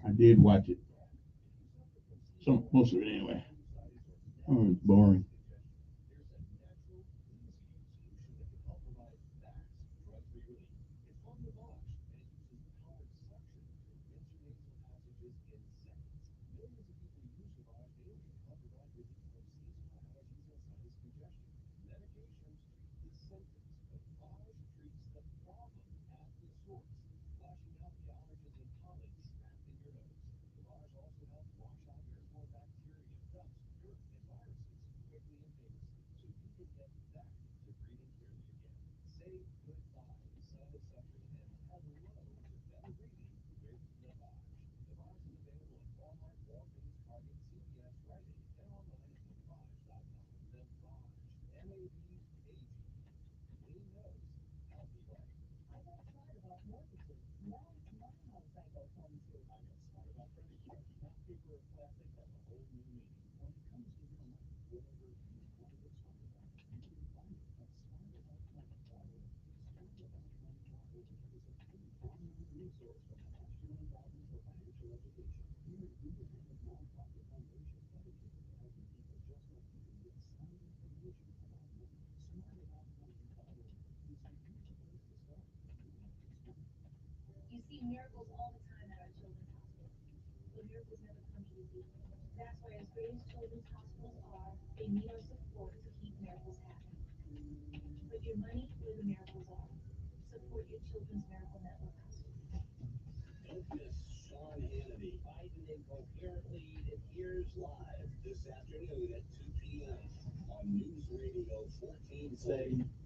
I did watch it. Some most of it anyway. Oh, it's boring.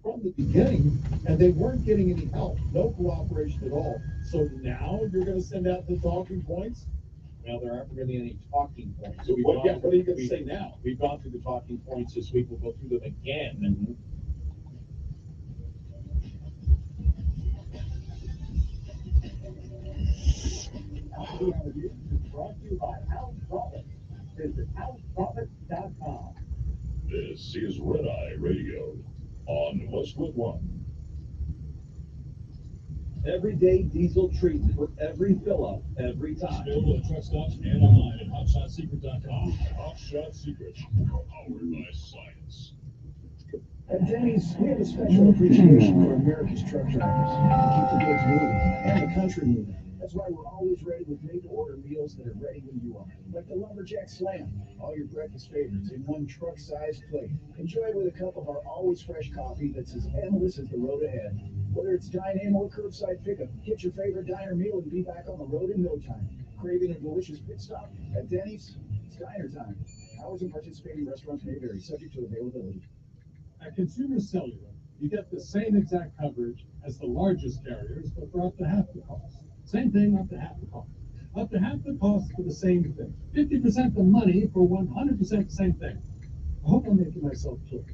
From the beginning, and they weren't getting any help, no cooperation at all. So now you're going to send out the talking points? Well, there aren't really any talking points. So what are you going to say now? We've gone through the talking points this week. We'll go through them again. And Brought to you by House Profit. Visit houseprofit.com. This is Red Eye Radio on Westwood One. Everyday diesel treatment for every fill up, every time. Available at truck stops and online at hotshotsecret.com. Hotshot Secrets, powered by science. At Denny's, we have a special appreciation for America's truck drivers who keep the goods moving and the country moving. That's why we're always ready with made-to-order meals that are ready when you are. Like the Lumberjack Slam, all your breakfast favorites in one truck-sized plate. Enjoy it with a cup of our always fresh coffee that's as endless as the road ahead. Whether it's dine-in or curbside pickup, get your favorite diner meal and be back on the road in no time. Craving a delicious pit stop? At Denny's, it's diner time. Hours in participating restaurants may vary, subject to availability. At Consumer Cellular, you get the same exact coverage as the largest carriers, but for up to half the cost. Same thing, up to half the cost. Up to half the cost for the same thing. 50% the money for 100% the same thing. I hope I'm making myself clear.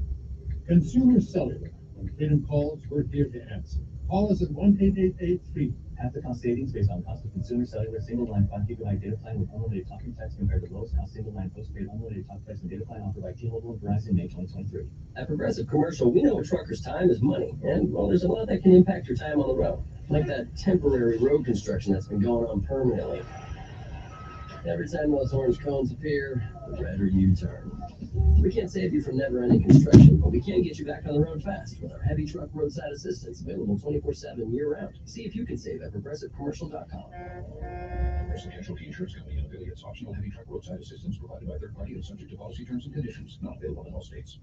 Consumer Cellular. When freedom calls, we're here to answer. Call us at 1-888-FREEDOM. Half the cost savings based on cost of consumer cellular single line 5 gigabyte data plan with unlimited talking text compared to lowest cost single line postpaid unlimited talk text and data plan offered by T-Mobile and Verizon May 2023. At Progressive Commercial, we know a trucker's time is money, and well, there's a lot that can impact your time on the road, like that temporary road construction that's been going on permanently. Every time those orange cones appear, the redder you turn. We can't save you from never-ending construction, but we can get you back on the road fast with our heavy truck roadside assistance available 24/7 year-round. See if you can save at progressivecommercial.com. Progressive Casualty Insurance Company and affiliates. Optional heavy truck roadside assistance provided by third party and subject to policy terms and conditions. Not available in all states.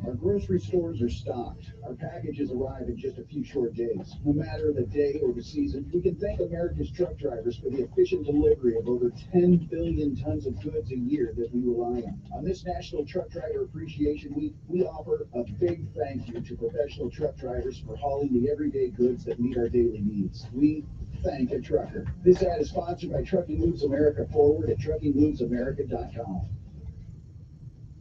Our grocery stores are stocked. Our packages arrive in just a few short days. No matter the day or the season, we can thank America's truck drivers for the efficient delivery of over 10 billion tons of goods a year that we rely on. On this National Truck Driver Appreciation Week, we offer a big thank you to professional truck drivers for hauling the everyday goods that meet our daily needs. We thank a trucker. This ad is sponsored by Trucking Moves America Forward at truckingmovesamerica.com.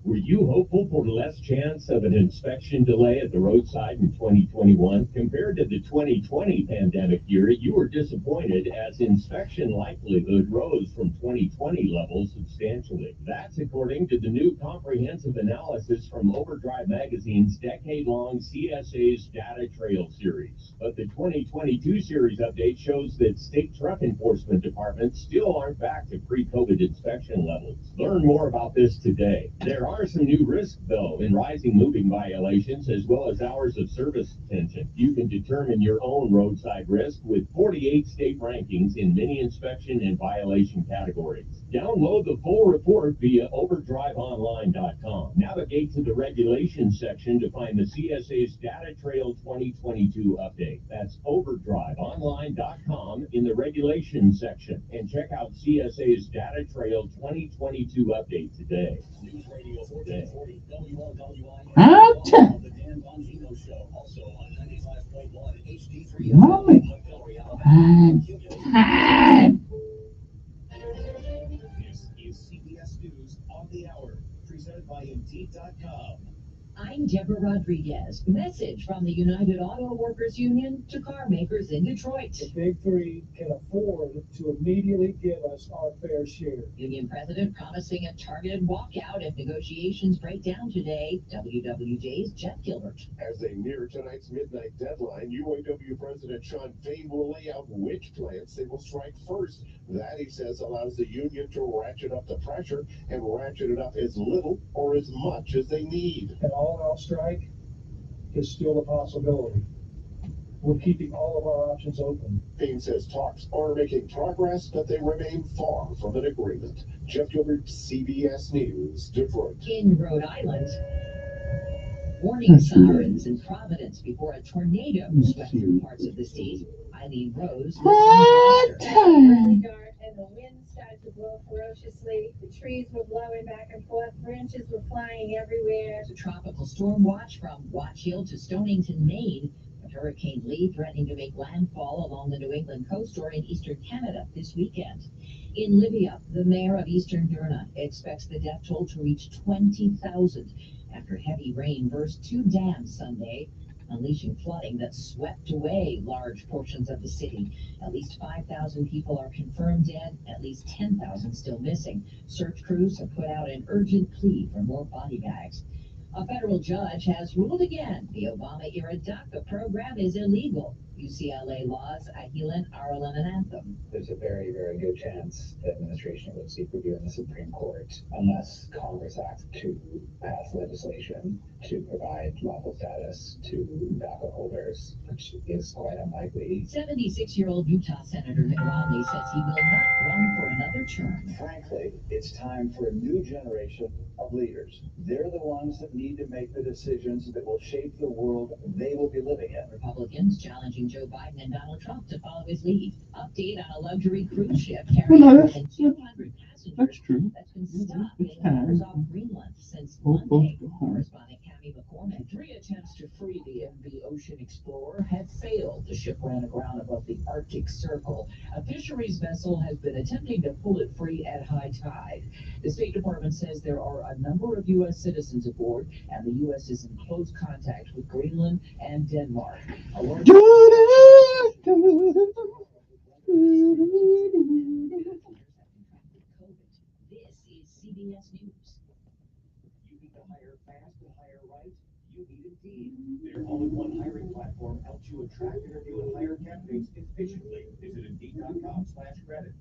Were you hopeful for less chance of an inspection delay at the roadside in 2021? Compared to the 2020 pandemic year, you were disappointed as inspection likelihood rose from 2020 levels substantially. That's according to the new comprehensive analysis from Overdrive Magazine's decade-long CSA's Data Trail series. But the 2022 series update shows that state truck enforcement departments still aren't back to pre-COVID inspection levels. Learn more about this today. There are some new risks, though, in rising moving violations as well as hours of service detention. You can determine your own roadside risk with 48 state rankings in many inspection and violation categories. Download the full report via overdriveonline.com. Navigate to the regulations section to find the CSA's Data Trail 2022 update. That's overdriveonline.com in the regulations section. And check out CSA's Data Trail 2022 update today. News Radio 1440 WLWI. Hot. The Dan Bongino Show, also on 95.1 HD3. Mommy. Montgomery, Alabama. Hot. This is CBS News on the Hour, presented by Indeed.com. I'm Deborah Rodriguez. Message from the United Auto Workers Union to car makers in Detroit. The Big Three can afford to immediately give us our fair share. Union president promising a targeted walkout if negotiations break down today. WWJ's Jeff Gilbert. As they near tonight's midnight deadline, UAW President Sean Fain will lay out which plants they will strike first. That, he says, allows the union to ratchet up the pressure and ratchet it up as little or as much as they need. An all-out strike is still a possibility. We're keeping all of our options open. Fain says talks are making progress, but they remain far from an agreement. Jeff Gilbert, CBS News, Detroit. In Rhode Island, warning sirens in Providence before a tornado swept through parts of the state. Eileen Rose lives in Gloucester. And the wind started to blow ferociously. The trees were blowing back and forth. Branches were flying everywhere. There's a tropical storm watch from Watch Hill to Stonington, Maine. With Hurricane Lee threatening to make landfall along the New England coast or in eastern Canada this weekend. In Libya, the mayor of eastern Derna expects the death toll to reach 20,000 after heavy rain burst two dams Sunday, unleashing flooding that swept away large portions of the city. At least 5,000 people are confirmed dead, at least 10,000 still missing. Search crews have put out an urgent plea for more body bags. A federal judge has ruled again the Obama-era DACA program is illegal. UCLA Law's Ahilan Arulanantham. There's a very, very good chance the administration would seek review in the Supreme Court unless Congress acts to pass legislation to provide lawful status to DACA holders, which is quite unlikely. 76-year-old Utah Senator Mitt Romney says he will not run for another term. Frankly, it's time for a new generation of leaders. They're the ones that need to make the decisions that will shape the world they will be living in. Republicans challenging Joe Biden and Donald Trump to follow his lead. Update on a luxury cruise ship carrying more than 200 passengers That's true. that's been stuck in waters off Greenland since Monday. Correspondent Cammie McCormick. 3 attempts to free the MV Ocean Explorer have failed. The ship ran aground above the Arctic Circle. A fisheries vessel has been attempting to pull it free at high tide. The State Department says there are a number of U.S. citizens aboard, and the U.S. is in close contact with Greenland and Denmark. This is CBS News. You need to hire fast and hire right? You need Indeed. Their all-in-one hiring platform helps you attract, interview, and hire candidates efficiently. Visit Indeed.com/credit.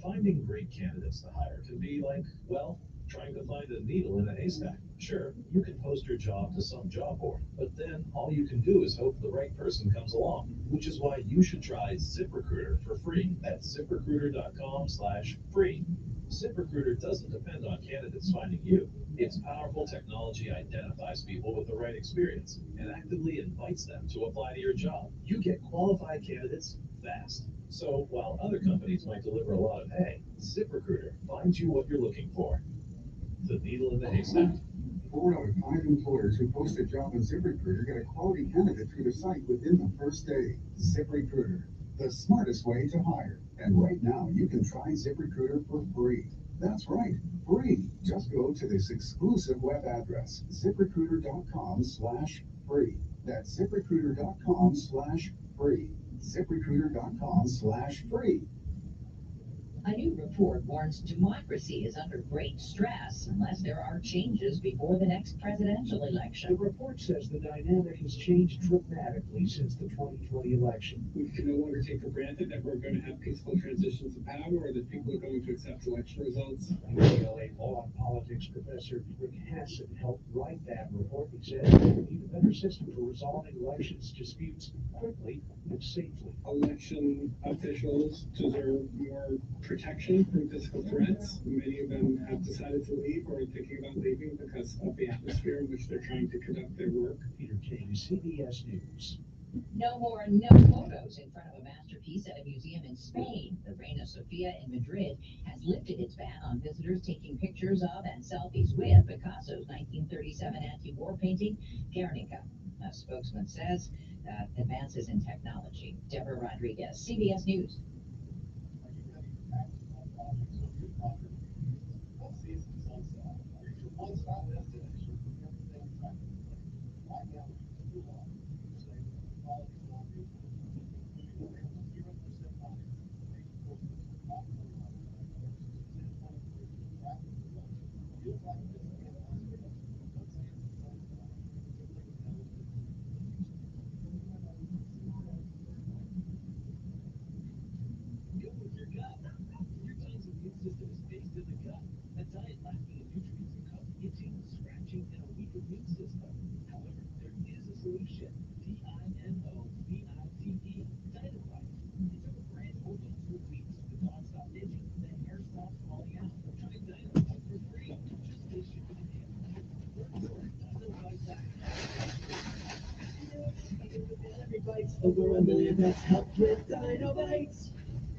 Finding great candidates to hire can be like, well, trying to find a needle in a haystack. Sure, you can post your job to some job board, but then all you can do is hope the right person comes along, which is why you should try ZipRecruiter for free at ziprecruiter.com/free. ZipRecruiter doesn't depend on candidates finding you. Its powerful technology identifies people with the right experience and actively invites them to apply to your job. You get qualified candidates fast. So while other companies might deliver a lot of hay, ZipRecruiter finds you what you're looking for. The needle in the haystack. 4 out of 5 employers who post a job on ZipRecruiter get a quality candidate through the site within the first day. ZipRecruiter, the smartest way to hire. And right now, you can try ZipRecruiter for free. That's right, free. Just go to this exclusive web address, ziprecruiter.com/free. That's ziprecruiter.com/free. ZipRecruiter.com/free. A new report warns democracy is under great stress unless there are changes before the next presidential election. The report says the dynamic has changed dramatically since the 2020 election. We can no longer take for granted that we're going to have peaceful transitions of power or that people are going to accept election results. UCLA law and politics professor Rick Hassan helped write that report. He said we need a better system for resolving elections disputes quickly and safely. Election officials deserve more protection from physical threats. Many of them have decided to leave or are thinking about leaving because of the atmosphere in which they're trying to conduct their work. Peter King, CBS News. No more no photos in front of a masterpiece at a museum in Spain. The Reina Sofia in Madrid has lifted its ban on visitors taking pictures of and selfies with Picasso's 1937 anti-war painting, Guernica. A spokesman says that advances in technology. Deborah Rodriguez, CBS News. Go with your gut. Your tongue's immune system is based in the gut. A diet lacking in nutrients can cause itching, scratching, and a weak immune system. However, there is a solution. DINOVITE. Dynamite. It took a brand only 2 weeks. The dog stopped itching. The hair stopped falling out. Try Dynamite for free. Just stay shipping and handling. Every bite's over $1 million that's helped with Dinovites.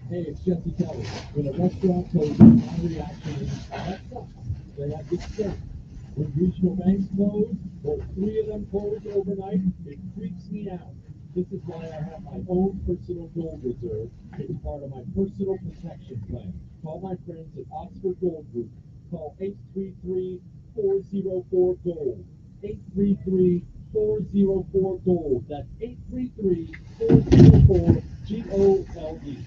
Hey, it's Jesse Kelly. When a restaurant closes, my reaction is, that sucks. They have good steak. When regional banks close, or 3 of them close overnight, it freaks me out. This is why I have my own personal gold reserve. It's part of my personal protection plan. Call my friends at Oxford Gold Group. Call 833-404-GOLD. 833-404-GOLD. That's 833-404-GOLD.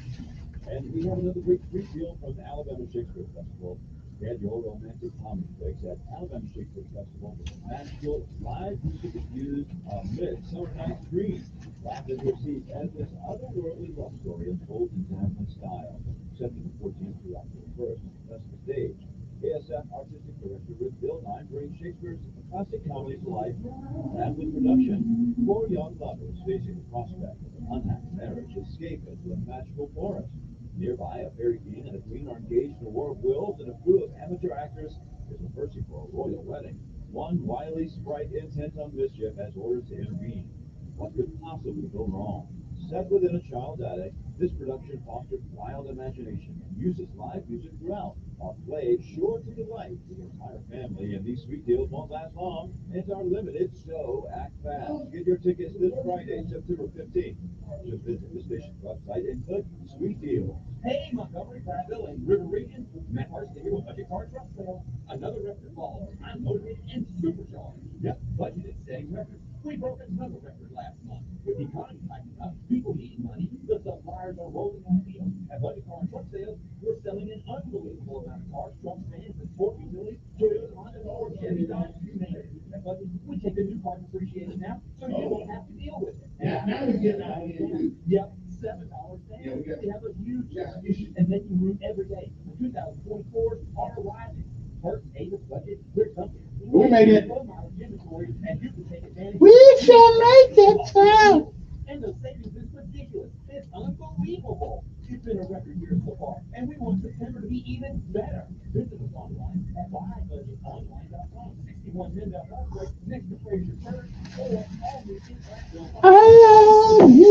And we have another great street deal from the Alabama Shakespeare Festival. Get your romantic comedy fix at Alabama Shakespeare Festival. Magical live music is used on Midsummer Night's Dream. Laugh in your seat as this otherworldly love story unfolds in dazzling style. September 14th through October 1st. That's the stage. ASF Artistic Director Rick Bill Nye brings Shakespeare's classic comedy to life and with production. 4 young lovers facing the prospect of an unhappy marriage escape into a magical forest. Nearby, a fairy king and a queen are engaged in a war of wills, and a crew of amateur actors is rehearsing for a royal wedding. One wily sprite intent on mischief has orders to intervene. What could possibly go wrong? Set within a child's attic, this production fosters wild imagination and uses live music throughout. A play sure to delight the entire family, and these sweet deals won't last long. It's our limited, so act fast. Get your tickets this Friday, September 15th. Just visit the station's website and click Sweet Deals. Hey, Montgomery, Brazil, and River Region. Matt Harsley here with Budget Car Truck Sales. Another record fall. I'm motivated and supercharged. Yep, budgeted setting records. We broke another record last month. With the economy tightening up, people needing money, the suppliers are rolling out deals. At Budget Car Truck Sales, we're selling an unbelievable amount of cars, trucks, vans, and sport utilities, Toyota, Honda, Ford, Chevy, Dodge, you name it. At Budget, we take a new car depreciation now, so you won't have to deal with it. Now we get out of here. Yep, $7 down. Yeah, we have a huge distribution and making room every day. The 2024 are arriving. First, Avis budget, we're coming. We made it. And you can take advantage. We shall make it town. And the savings is ridiculous. It's unbelievable. It's been a record year so far, and we want September to be even better. Visit us online at buybudgetonline.com. 61 Mendel Parkway, next to Fraser Church, or all the interactive. I love you.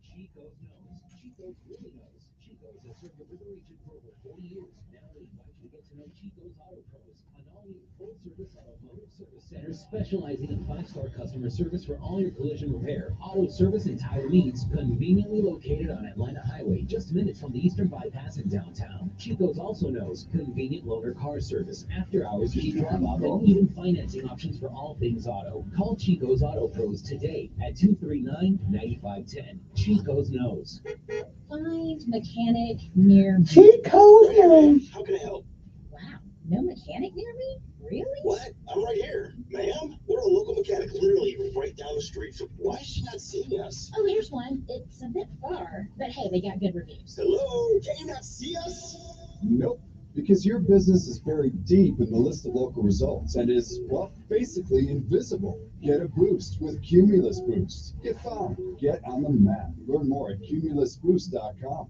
Chico's knows. Chico's really knows. Chico's has served the River region for over 40 years. Now we invite you to get to know Chico's Auto Pros, an all-new full-service automotive service center specializing in 5-star customer service for all your collision repair, auto service, and tire needs. Conveniently located on Atlanta Highway, just minutes from the Eastern Bypass in downtown. Chico's also knows convenient loaner car service, after-hours cheap drop-off, and even financing options for all things auto. Call Chico's Auto Pros today at 239-9510. Chico's knows. Find mechanic near me. Chico's knows. How can I help? Wow, no mechanic near me? Really? What? I'm right here. Ma'am, we're a local mechanic literally right down the street. Why is she not seeing us? Oh, here's one. It's a bit far, but hey, they got good reviews. Hello? Can you not see us? Nope, because your business is buried deep in the list of local results and is, well, basically invisible. Get a boost with Cumulus Boost. Get found. Get on the map. Learn more at cumulusboost.com.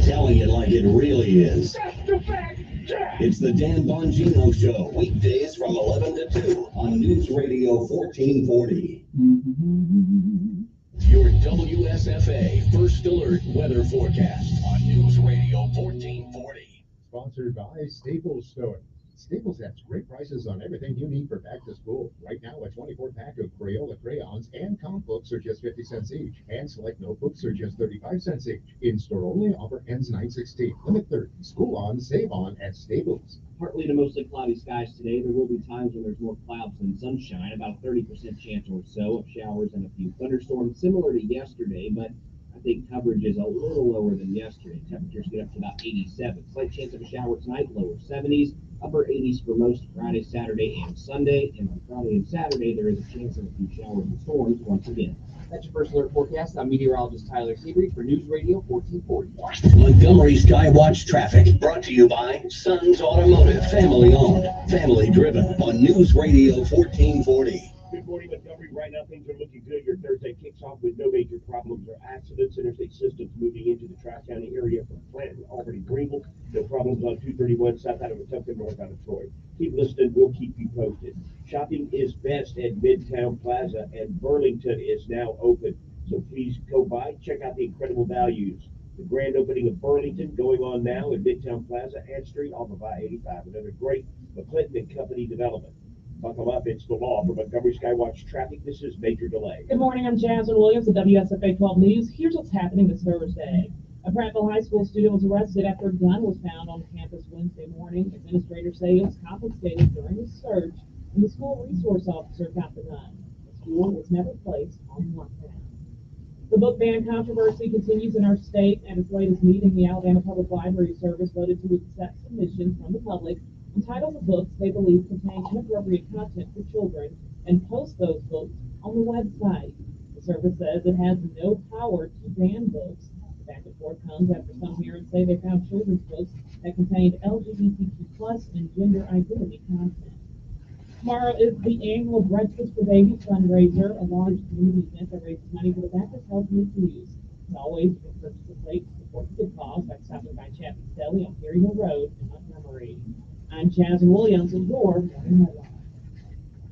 Telling it like it really is. It's the Dan Bongino Show, weekdays from 11 to 2 on News Radio 1440. Your WSFA First Alert weather forecast on News Radio 1440. Sponsored by Staples Store. Staples has great prices on everything you need for back to school. Right now, a 24-pack of Crayola crayons and comic books are just 50 cents each, and select notebooks are just 35 cents each. In-store only, offer ends 9/16. Limit 30. School on, save on at Staples. Partly to mostly cloudy skies today. There will be times when there's more clouds than sunshine, about a 30% chance or so of showers and a few thunderstorms, similar to yesterday, but I think coverage is a little lower than yesterday. Temperatures get up to about 87. Slight chance of a shower tonight, lower 70s, upper 80s for most Friday, Saturday, and Sunday. And on Friday and Saturday, there is a chance of a few showers and storms once again. That's your First Alert forecast. I'm meteorologist Tyler Seabury for News Radio 1440. Montgomery Skywatch traffic brought to you by Sons Automotive, family owned, family driven on News Radio 1440. Good morning, Montgomery. Right now, things are looking good. Your Thursday kicks off with no major problems or accidents. Interstate systems moving into the Tri-County area from Clanton, Albany, Greenville. No problems on 231 south out of Wetumpka, north out of Troy. Keep listening. We'll keep you posted. Shopping is best at Midtown Plaza, and Burlington is now open. So please go by, check out the incredible values. The grand opening of Burlington going on now at Midtown Plaza and Street off of I-85. Another great McClinton and Company development. Buckle up, it's the law. For Montgomery Skywatch Traffic, this is Major Delay. Good morning, I'm Jasmine Williams at WSFA 12 News. Here's what's happening this Thursday. A Prattville High School student was arrested after a gun was found on campus Wednesday morning. Administrators say it was confiscated during the search, and the school resource officer got the gun. The school was never placed on lockdown. The book ban controversy continues in our state. At its latest meeting, the Alabama Public Library Service voted to accept submissions from the public and titles of books they believe contain inappropriate content for children and post those books on the website. The service says it has no power to ban books. The back and forth comes after some parents say they found children's books that contained LGBTQ+ and gender identity content. Tomorrow is the annual Breakfast for Babies fundraiser, a large community event that raises money for the Baptist Health News. As always, you can purchase a plate to support the good cause by stopping by Chapman's Deli on Perry Hill Road in Montgomery. I'm Jasmine Williams with your Morning Headline.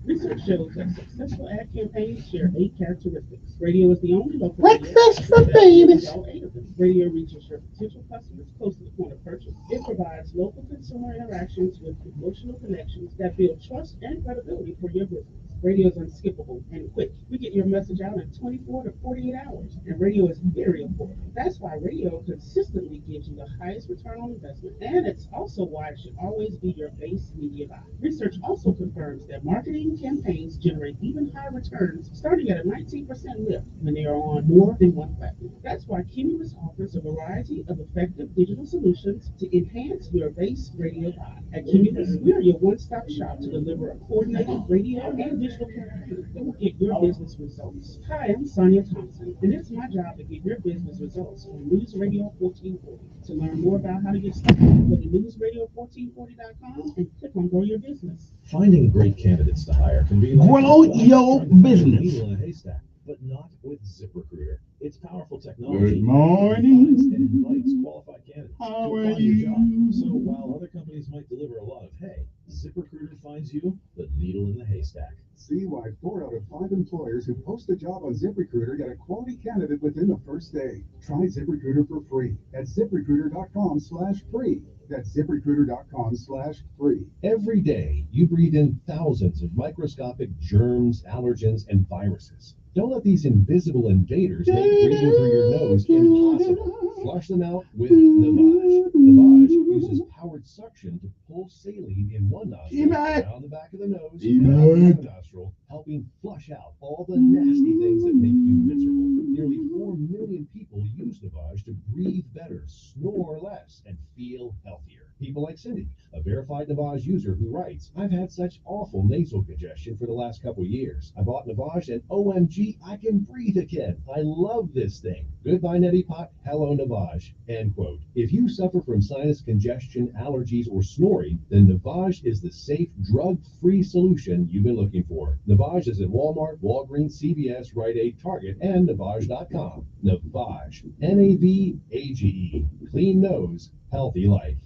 Research shows that successful ad campaigns share 8 characteristics. Radio is the only local Breakfast for babies. All 8 of them. Radio reaches your potential customers close to the point of purchase. It provides local consumer interactions with emotional connections that build trust and credibility for your business. Radio is unskippable and quick. We get your message out in 24 to 48 hours, and radio is very important. That's why radio consistently gives you the highest return on investment, and it's also why it should always be your base media buy. Research also confirms that marketing campaigns generate even higher returns, starting at a 19% lift when they are on more than one platform. That's why Cumulus offers a variety of effective digital solutions to enhance your base radio buy. At Cumulus, we are your one-stop shop to deliver a coordinated radio and digital promotional campaign that will get your business results. Hi, I'm Sonia Thompson, and it's my job to get your business results on News Radio 1440. To learn more about how to get started, go to newsradio1440.com and click on Grow Your Business. Finding great candidates to hire can be like Grow your trying to find a business. needle in a haystack, but not with ZipRecruiter. Its powerful technology Good morning. finds and invites qualified candidates How to are apply to your job. you? So while other companies might deliver a lot of hay, ZipRecruiter finds you the needle in the haystack. See why 4 out of 5 employers who post a job on ZipRecruiter get a quality candidate within the first day. Try ZipRecruiter for free at ZipRecruiter.com/free. That's ZipRecruiter.com/free. Every day, you breathe in thousands of microscopic germs, allergens, and viruses. Don't let these invisible invaders make breathing through your nose impossible. Flush them out with Navage. Navage uses powered suction to pull saline in one nostril, down the back of the nose, and out the other nostril, helping flush out all the nasty things that make you miserable. Nearly 4 million people use Navage to breathe better, snore less, and feel healthier. People like Cindy, a verified Navage user who writes, I've had such awful nasal congestion for the last couple years. I bought Navage and OMG, I can breathe again. I love this thing. Goodbye, neti pot. Hello, Navage. End quote. If you suffer from sinus congestion, allergies, or snoring, then Navage is the safe, drug-free solution you've been looking for. Navage is at Walmart, Walgreens, CVS, Rite Aid, Target, and Navage.com. Navage. Navage. Clean nose, healthy life.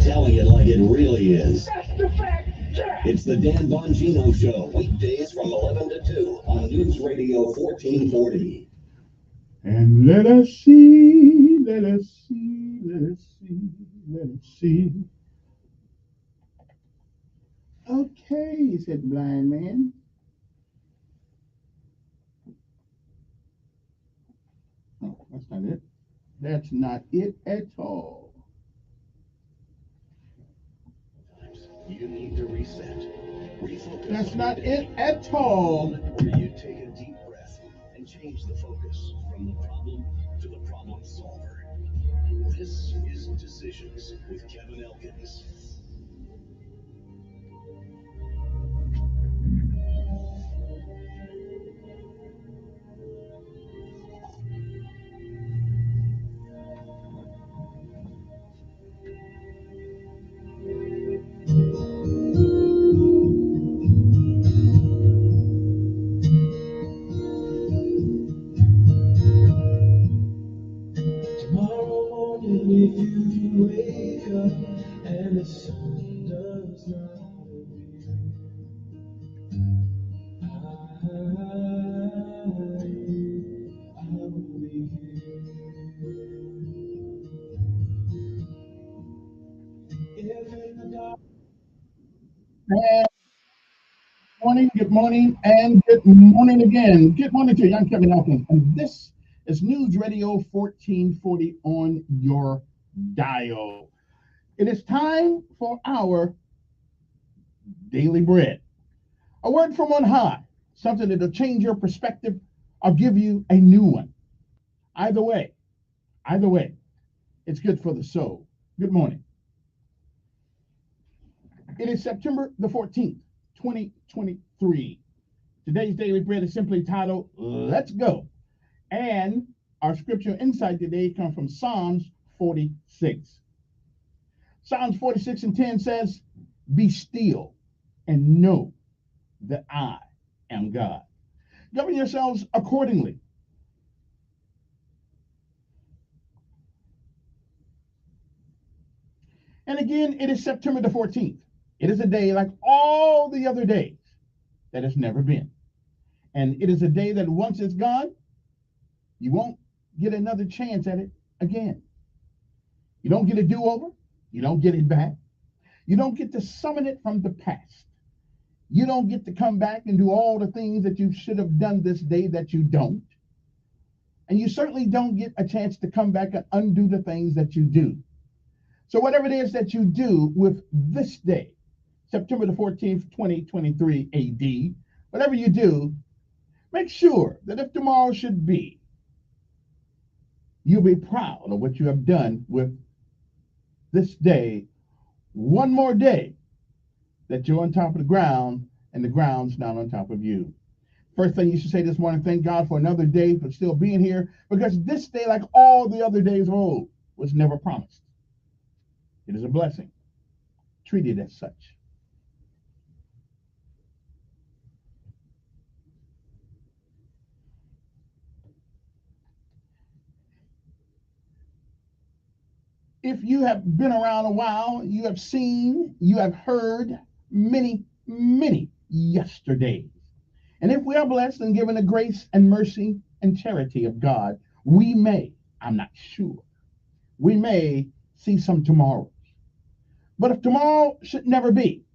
Telling it like it really is. That's the fact check. It's the Dan Bongino Show, weekdays from 11 to 2 on News Radio 1440. And let us see, let us see, let us see, let us see. Okay, said the blind man. Oh, that's not it. That's not it at all. You need to reset, refocus. That's not it at all. Where you take a deep breath and change the focus from the problem to the problem solver. This is Decisions with Kevin Elkins. Tomorrow morning, if you wake up and the sun does not appear, I will be here. If in the dark. Good morning, and good morning again. Good morning to young Kevin Elkins. And this is News Radio 1440 on your dial. It is time for our daily bread. A word from on high, something that'll change your perspective or give you a new one. Either way, it's good for the soul. Good morning. It is September the 14th, 2023. Today's daily bread is simply titled, Let's Go. And our scripture insight today comes from Psalms 46. Psalms 46 and 10 says, Be still and know that I am God. Govern yourselves accordingly. And again, it is September the 14th. It is a day like all the other days that has never been. And it is a day that once it's gone, you won't get another chance at it again. You don't get a do-over. You don't get it back. You don't get to summon it from the past. You don't get to come back and do all the things that you should have done this day that you don't. And you certainly don't get a chance to come back and undo the things that you do. So whatever it is that you do with this day, September the 14th, 2023 AD, whatever you do, make sure that if tomorrow should be, you'll be proud of what you have done with this day, one more day that you're on top of the ground and the ground's not on top of you. First thing you should say this morning, thank God for another day, for still being here, because this day, like all the other days of old, was never promised. It is a blessing. Treat it as such. If you have been around a while, you have seen, you have heard many, many yesterdays. And if we are blessed and given the grace and mercy and charity of God, we may, I'm not sure, we may see some tomorrows. But if tomorrow should never be,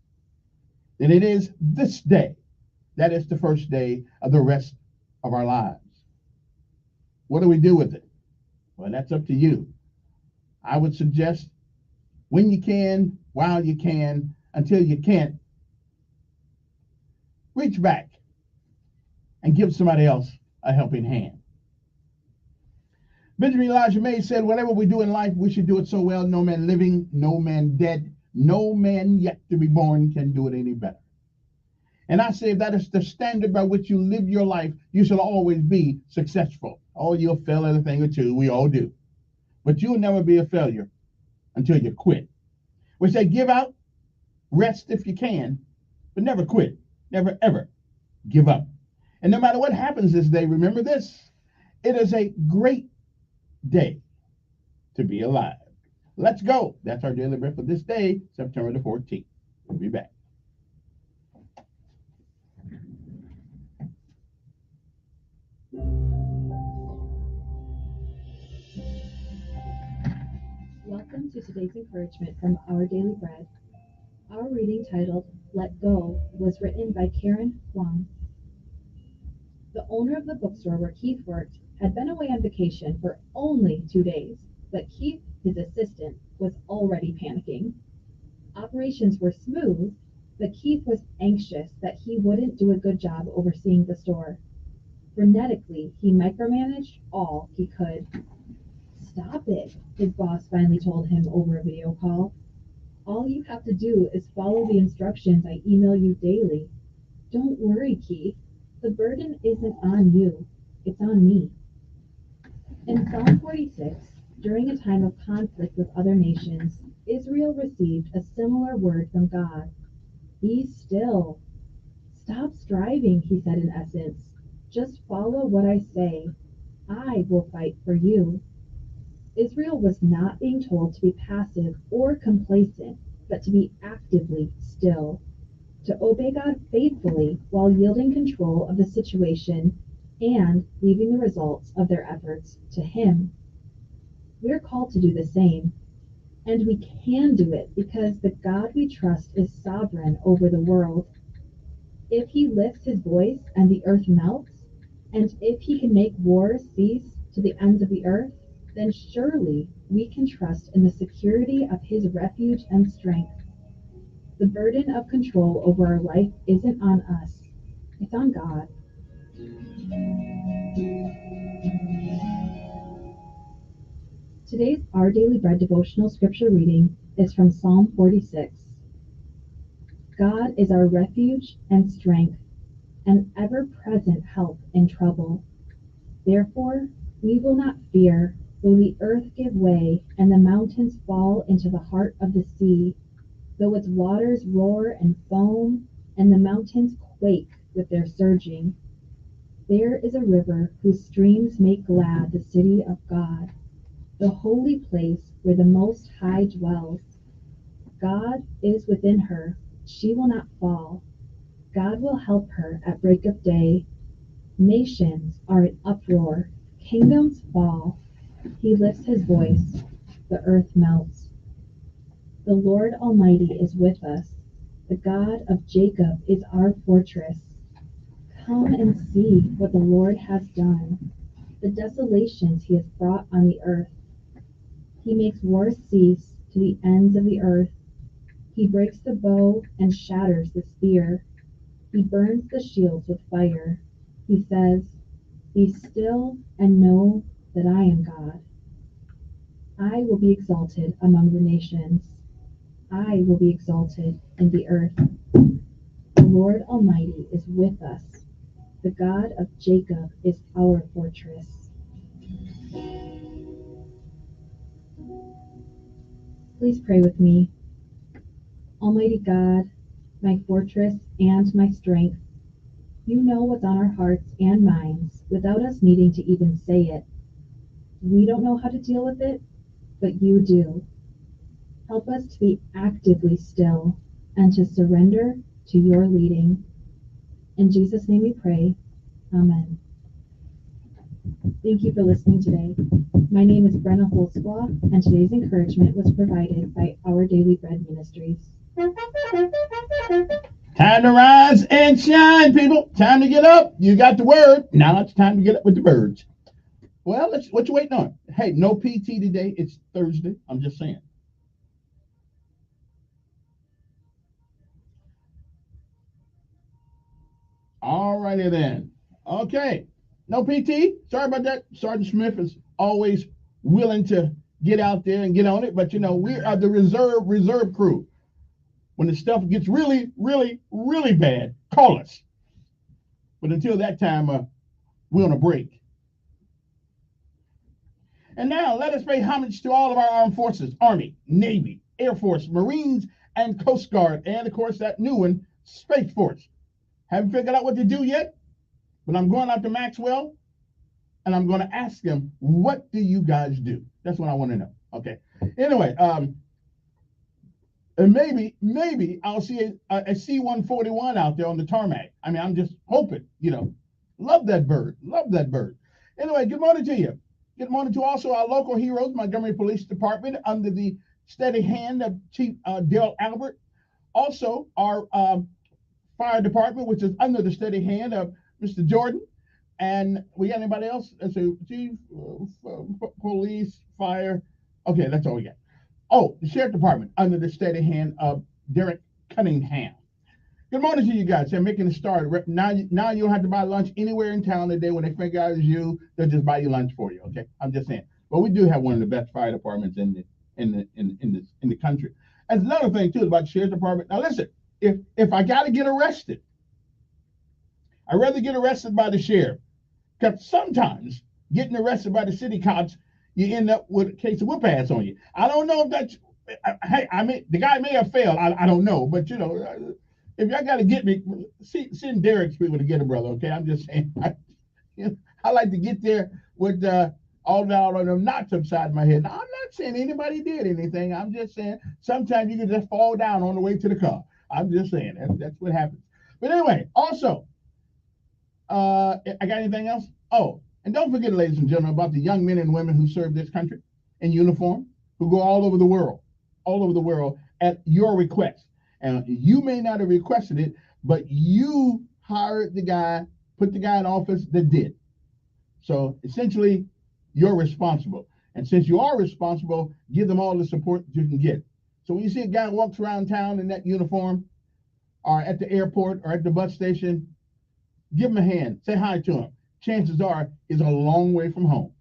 then it is this day. That is the first day of the rest of our lives. What do we do with it? Well, that's up to you. I would suggest when you can, while you can, until you can't, reach back and give somebody else a helping hand. Benjamin Elijah May said, whatever we do in life, we should do it so well, no man living, no man dead, no man yet to be born can do it any better. And I say if that is the standard by which you live your life, you shall always be successful. Oh, you'll fail at a thing or two. We all do. But you'll never be a failure until you quit. We say give out, rest if you can, but never quit. Never, ever give up. And no matter what happens this day, remember this. It is a great day to be alive. Let's go. That's our daily bread for this day, September the 14th. We'll be back. Welcome to today's encouragement from Our Daily Bread. Our reading titled, Let Go, was written by Karen Huang. The owner of the bookstore where Keith worked had been away on vacation for only 2 days, but Keith, his assistant, was already panicking. Operations were smooth, but Keith was anxious that he wouldn't do a good job overseeing the store. Frenetically, he micromanaged all he could. Stop it, his boss finally told him over a video call. All you have to do is follow the instructions I email you daily. Don't worry, Keith. The burden isn't on you, it's on me. In Psalm 46, during a time of conflict with other nations, Israel received a similar word from God. Be still. Stop striving, he said in essence. Just follow what I say. I will fight for you. Israel was not being told to be passive or complacent, but to be actively still, to obey God faithfully while yielding control of the situation and leaving the results of their efforts to Him. We're called to do the same, and we can do it because the God we trust is sovereign over the world. If He lifts His voice and the earth melts, and if He can make wars cease to the ends of the earth, then surely we can trust in the security of His refuge and strength. The burden of control over our life isn't on us, it's on God. Today's Our Daily Bread devotional scripture reading is from Psalm 46. God is our refuge and strength, an ever-present help in trouble. Therefore, we will not fear, though the earth give way and the mountains fall into the heart of the sea, though its waters roar and foam and the mountains quake with their surging. There is a river whose streams make glad the city of God, the holy place where the Most High dwells. God is within her, she will not fall. God will help her at break of day. Nations are in uproar, kingdoms fall. He lifts his voice, the earth melts. The Lord Almighty is with us. The God of Jacob is our fortress. Come and see what the Lord has done, the desolations he has brought on the earth. He makes wars cease to the ends of the earth. He breaks the bow and shatters the spear. He burns the shields with fire. He says, be still and know that I am God. I will be exalted among the nations. I will be exalted in the earth. The Lord Almighty is with us. The God of Jacob is our fortress. Please pray with me. Almighty God, my fortress and my strength, you know what's on our hearts and minds without us needing to even say it. We don't know how to deal with it, but you do. Help us to be actively still and to surrender to your leading. In Jesus' name we pray. Amen. Thank you for listening today. My name is Brenna Holzclaw, and today's encouragement was provided by Our Daily Bread Ministries. Time to rise and shine, people. Time to get up. You got the word. Now it's time to get up with the birds. Well, what you waiting on? Hey, no PT today. It's Thursday. I'm just saying. All righty then. Okay. No PT. Sorry about that. Sergeant Smith is always willing to get out there and get on it, but we are the reserve crew. When the stuff gets really, really, really bad, call us. But until that time, we're on a break. And now let us pay homage to all of our armed forces: Army, Navy, Air Force, Marines, and Coast Guard, and of course that new one, Space Force. Haven't figured out what to do yet, but I'm going out to Maxwell and I'm going to ask them, what do you guys do? That's what I want to know. Okay. Anyway, and maybe I'll see a C-141 out there on the tarmac. I mean, I'm just hoping, Love that bird. Love that bird. Anyway, good morning to you. Good morning to also our local heroes, Montgomery Police Department, under the steady hand of Chief Dale Albert. Also, our fire department, which is under the steady hand of Mr. Jordan. And we got anybody else? So Chief, Police, Fire. Okay, that's all we got. Oh, the Sheriff Department, under the steady hand of Derek Cunningham. Good morning to you guys. I'm making a start. Now you don't have to buy lunch anywhere in town today. When they figure out it's you, they'll just buy you lunch for you. Okay, I'm just saying. But we do have one of the best fire departments in the country. And another thing too about the Sheriff Department. Now listen, if I got to get arrested, I'd rather get arrested by the sheriff, because sometimes getting arrested by the city cops, you end up with a case of whoop ass on you. I don't know if that's. Hey, I mean, the guy may have failed. I don't know, but if y'all got to get me, send Derek's people to get a brother. Okay, I'm just saying. I like to get there with all of them knots upside my head. Now, I'm not saying anybody did anything. I'm just saying sometimes you can just fall down on the way to the car. I'm just saying that's what happens. But anyway, also, I got anything else? Oh, and don't forget, ladies and gentlemen, about the young men and women who serve this country in uniform, who go all over the world at your request. And you may not have requested it, but you hired the guy, put the guy in office that did. So essentially, you're responsible. And since you are responsible, give them all the support you can get. So when you see a guy walks around town in that uniform, or at the airport, or at the bus station, give him a hand. Say hi to him. Chances are he's a long way from home.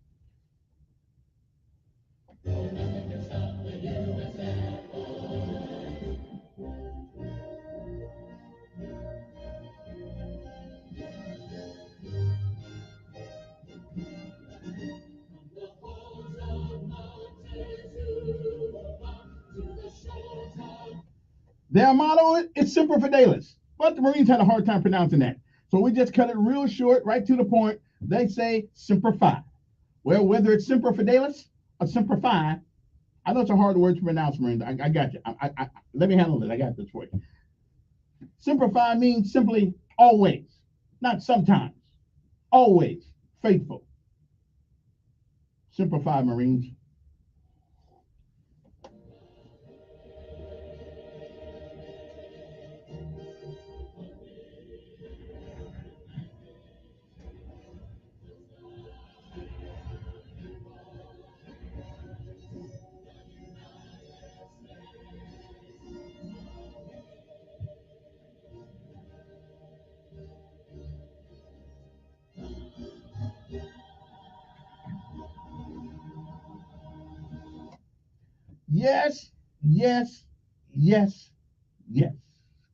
Their motto is Semper Fidelis, but the Marines had a hard time pronouncing that. So we just cut it real short, right to the point. They say Semper Fi. Well, whether it's Semper Fidelis or Semper Fi, I know it's a hard word to pronounce, Marines. I got you. Let me handle it. I got this for you. Semper Fi means simply always, not sometimes. Always faithful. Semper Fi, Marines. Yes, yes, yes, yes.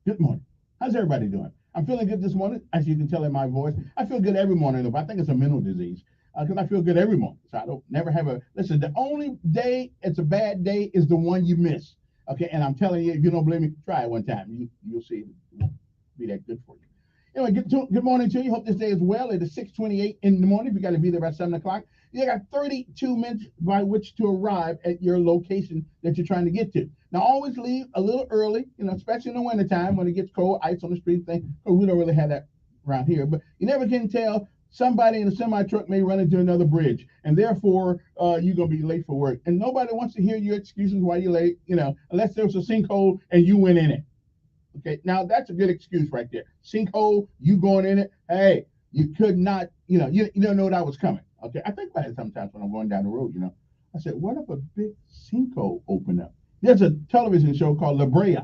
Good morning. How's everybody doing? I'm feeling good this morning, as you can tell in my voice. I feel good every morning, though. I think it's a mental disease because I feel good every morning. So I don't never have a listen. The only day it's a bad day is the one you miss. Okay, and I'm telling you, if you don't believe me, try it one time. You'll see it won't be that good for you. Anyway, good morning to you. Hope this day is well. It is 6:28 in the morning. If you got to be there by 7 o'clock, you got 32 minutes by which to arrive at your location that you're trying to get to. Now, always leave a little early, especially in the wintertime when it gets cold, ice on the street thing. Because we don't really have that around here. But you never can tell. Somebody in a semi truck may run into another bridge, and therefore you're gonna be late for work. And nobody wants to hear your excuses why you're late. Unless there's a sinkhole and you went in it. Okay, now that's a good excuse right there. Sinkhole, you going in it. Hey, you could not, you don't know that was coming. Okay, I think about it sometimes when I'm going down the road, I said, what if a big sinkhole opened up? There's a television show called La Brea.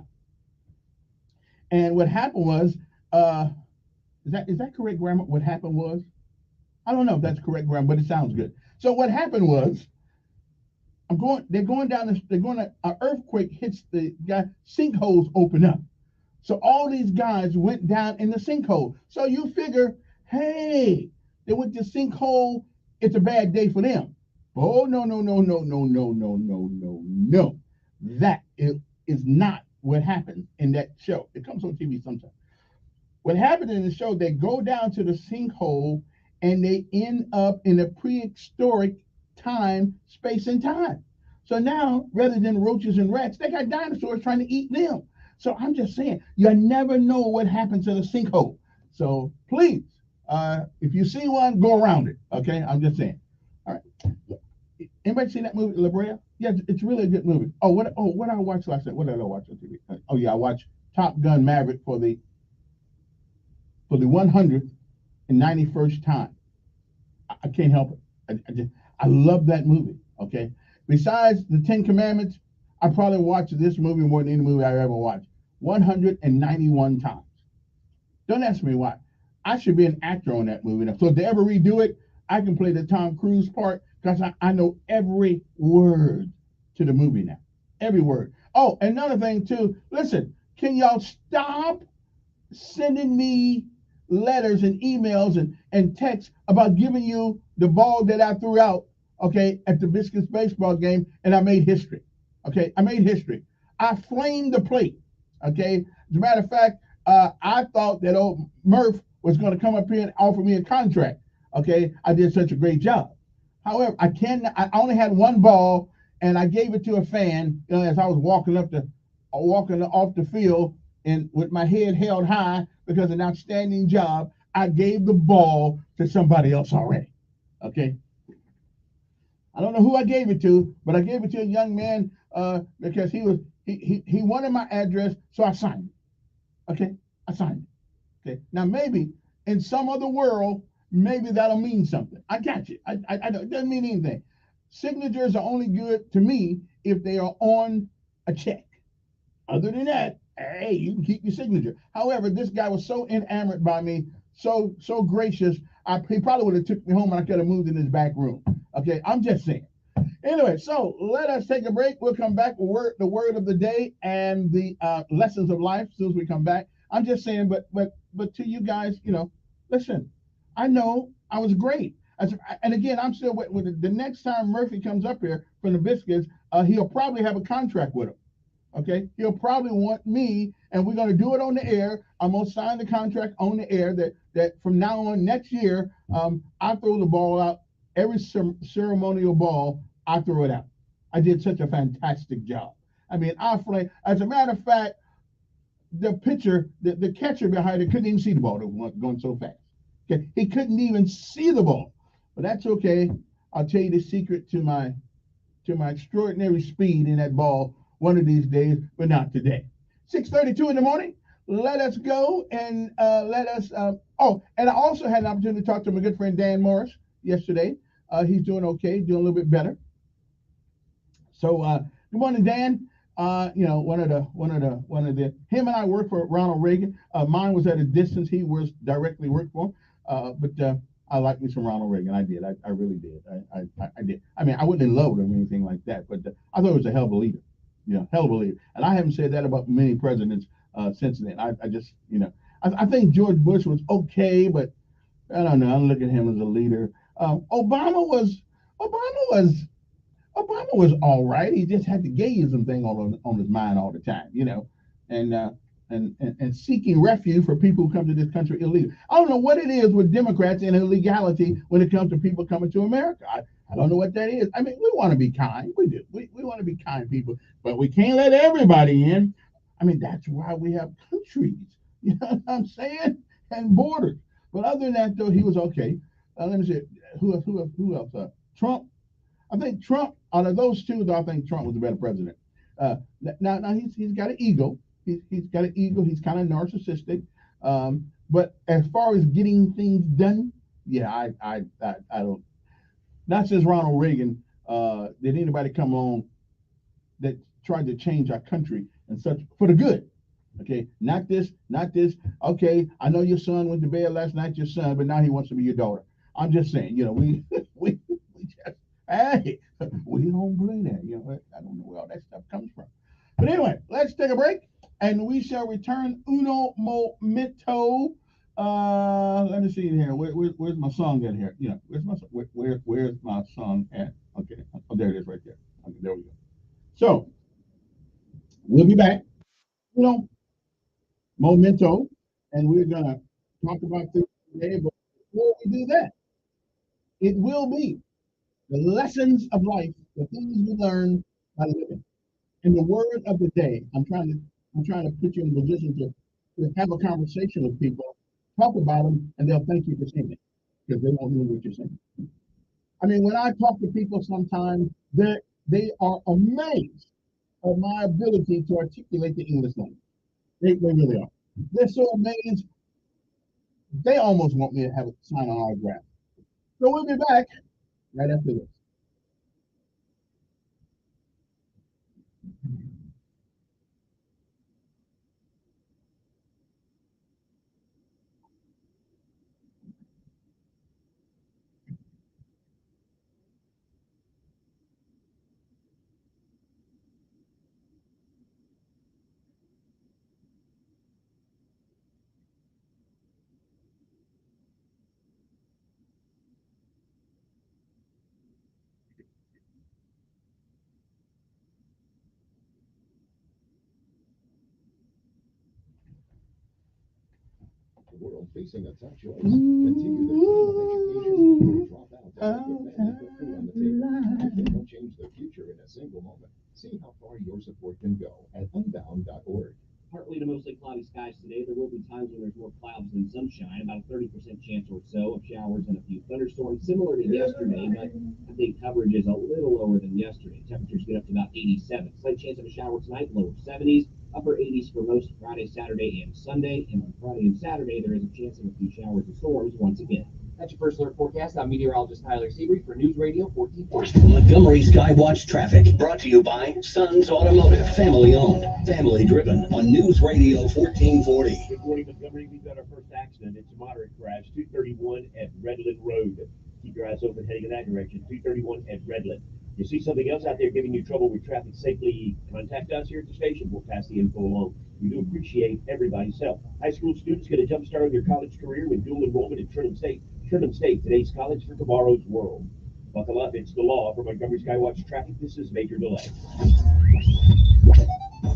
And what happened was, is that correct grammar? What happened was? I don't know if that's correct grammar, but it sounds good. So what happened was, they're going down an earthquake hits the guy, sinkholes open up. So all these guys went down in the sinkhole. So you figure, hey, they went to sinkhole. It's a bad day for them. Oh, no. That is not what happened in that show. It comes on TV sometimes. What happened in the show, they go down to the sinkhole and they end up in a prehistoric time, space, and time. So now, rather than roaches and rats, they got dinosaurs trying to eat them. So I'm just saying, you never know what happens in a sinkhole. So please, if you see one, go around it. Okay, I'm just saying. All right. Anybody seen that movie, La Brea? Yeah, it's really a good movie. What did I watch last night? What did I watch on TV? Oh yeah, I watched Top Gun Maverick for the 191st time. I can't help it. I love that movie. Okay. Besides the 10 Commandments, I probably watched this movie more than any movie I ever watched. 191 times. Don't ask me why. I should be an actor on that movie. So if they ever redo it, I can play the Tom Cruise part because I know every word to the movie now. Every word. Oh, another thing too. Listen, can y'all stop sending me letters and emails and texts about giving you the ball that I threw out, okay, at the Biscuits baseball game, and I made history. Okay, I made history. I flamed the plate. Okay, as a matter of fact, I thought that old Murph was going to come up here and offer me a contract. Okay, I did such a great job. However, I only had one ball, and I gave it to a fan as I was walking off the field, and with my head held high because of an outstanding job. I gave the ball to somebody else already. Okay. I don't know who I gave it to, but I gave it to a young man because he wanted my address, so I signed it. Okay, I signed it. Okay, now maybe in some other world, maybe that'll mean something. I got you. I it doesn't mean anything. Signatures are only good to me if they are on a check. Other than that, hey, you can keep your signature. However, this guy was so enamored by me, so gracious. He probably would have took me home and I could have moved in his back room. Okay, I'm just saying. Anyway, so let us take a break. We'll come back with the word of the day and the lessons of life as soon as we come back. I'm just saying, but to you guys, listen, I know I was great. And again, I'm still waiting. The next time Murphy comes up here from the Biscuits, he'll probably have a contract with him. Okay, he'll probably want me, and we're going to do it on the air. I'm going to sign the contract on the air that from now on next year, I throw the ball out. Every ceremonial ball, I throw it out. I did such a fantastic job. I mean, as a matter of fact, the pitcher, the catcher behind it couldn't even see the ball. It was going so fast. Okay, he couldn't even see the ball. But that's okay. I'll tell you the secret to my extraordinary speed in that ball one of these days, but not today. 6:32 in the morning. Let us go and let us. And I also had an opportunity to talk to my good friend Dan Morris yesterday. He's doing okay, doing a little bit better. So good morning, Dan. One of the him and I worked for Ronald Reagan. Mine was at a distance. He was directly worked for, but I like me some Ronald Reagan. I did. I really did. I did. I mean, I wasn't in love with him or anything like that, but I thought he was a hell of a leader. Hell of a leader. And I haven't said that about many presidents since then. I just, I think George Bush was okay, but I don't know. I don't look at him as a leader. Obama was Obama was all right. He just had the gayism thing on his mind all the time, and and seeking refuge for people who come to this country illegally. I don't know what it is with Democrats and illegality when it comes to people coming to America. I don't know what that is. I mean, we want to be kind. We do. We want to be kind people, but we can't let everybody in. I mean, that's why we have countries. You know what I'm saying? And borders. But other than that, though, he was okay. Let me see. Who else? Trump. I think Trump, out of those two, though, I think Trump was the better president. Now he's got an ego. He's got an ego. He's kind of narcissistic. But as far as getting things done, yeah, I don't. Not since Ronald Reagan did anybody come along that tried to change our country and such for the good. Okay, not this. Okay, I know your son went to bed last night, your son, but now he wants to be your daughter. I'm just saying, we just, hey, we don't play that. I don't know where all that stuff comes from. But anyway, let's take a break, and we shall return uno momento. Let me see here. Where's my song at here? Where's my song at? Okay, oh, there it is right there. Okay, there we go. So we'll be back. Momento, and we're gonna talk about this today. But before we do that, it will be the lessons of life, the things we learn by living. And the word of the day, I'm trying to put you in a position to have a conversation with people, talk about them, and they'll thank you for saying it because they won't know what you're saying. I mean, when I talk to people sometimes, they are amazed at my ability to articulate the English language. They really are. They're so amazed, they almost want me to have a sign on autograph. So we'll be back right after this. The world facing a tough choice. Continue the freedom of education or drop out to help your family put food on the table. They won't change the future in a single moment. See how far your support can go at unbound.org. Partly to mostly cloudy skies today. There will be times when there's more clouds than sunshine, about a 30% chance or so of showers and a few thunderstorms, similar to yesterday, but I think coverage is a little lower than yesterday. Temperatures get up to about 87. Slight chance of a shower tonight, lower 70s, upper 80s for most Friday, Saturday, and Sunday. And on Friday and Saturday, there is a chance of a few showers and storms once again. That's your first alert forecast. I'm meteorologist Tyler Seabury for News Radio 1440. Montgomery Skywatch Traffic, brought to you by Sons Automotive, family-owned, family-driven, on News Radio 1440. Good morning, Montgomery. We've got our first accident. It's a moderate crash, 231 at Redland Road. Keep your eyes open heading in that direction, 231 at Redland. You see something else out there giving you trouble with traffic safely, contact us here at the station. We'll pass the info along. We do appreciate everybody's help. High school students get a jump start on their college career with dual enrollment at Trinity State. Trinity State, today's college for tomorrow's world. Buckle up, it's the law. For Montgomery Skywatch Traffic, this is Major Delay.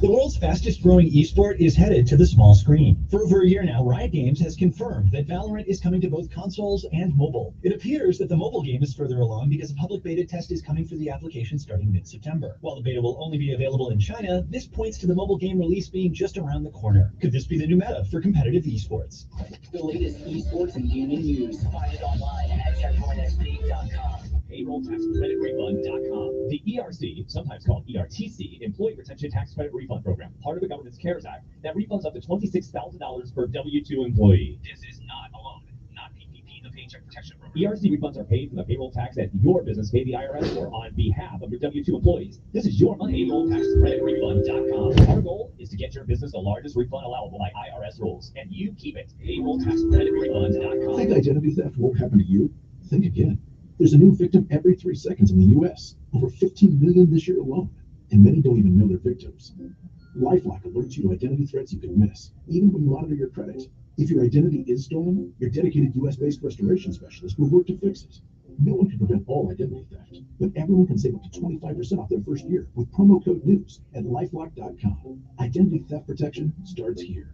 The world's fastest growing esport is headed to the small screen. For over a year now, Riot Games has confirmed that Valorant is coming to both consoles and mobile. It appears that the mobile game is further along because a public beta test is coming for the application starting mid-September. While the beta will only be available in China, this points to the mobile game release being just around the corner. Could this be the new meta for competitive esports? The latest esports and gaming news. Find it online at checkpointsp.com. PayrollTaxCreditRefund.com. The ERC, sometimes called ERTC, Employee Retention Tax Credit Refund Program, part of the government's CARES Act, that refunds up to $26,000 per W-2 employee. This is not a loan, not PPP, the Paycheck Protection Program. ERC refunds are paid from the payroll tax that your business paid the IRS for on behalf of your W-2 employees. This is your money. PayrollTaxCreditRefund.com. Our goal is to get your business the largest refund allowable by IRS rules, and you keep it. PayrollTaxCreditRefund.com. Think identity theft won't happen to you? Think again. There's a new victim every 3 seconds in the U.S. Over 15 million this year alone, and many don't even know they're victims. LifeLock alerts you to identity threats you can miss, even when you monitor your credit. If your identity is stolen, your dedicated US-based restoration specialist will work to fix it. No one can prevent all identity theft, but everyone can save up to 25% off their first year with promo code NEWS at lifelock.com. Identity theft protection starts here.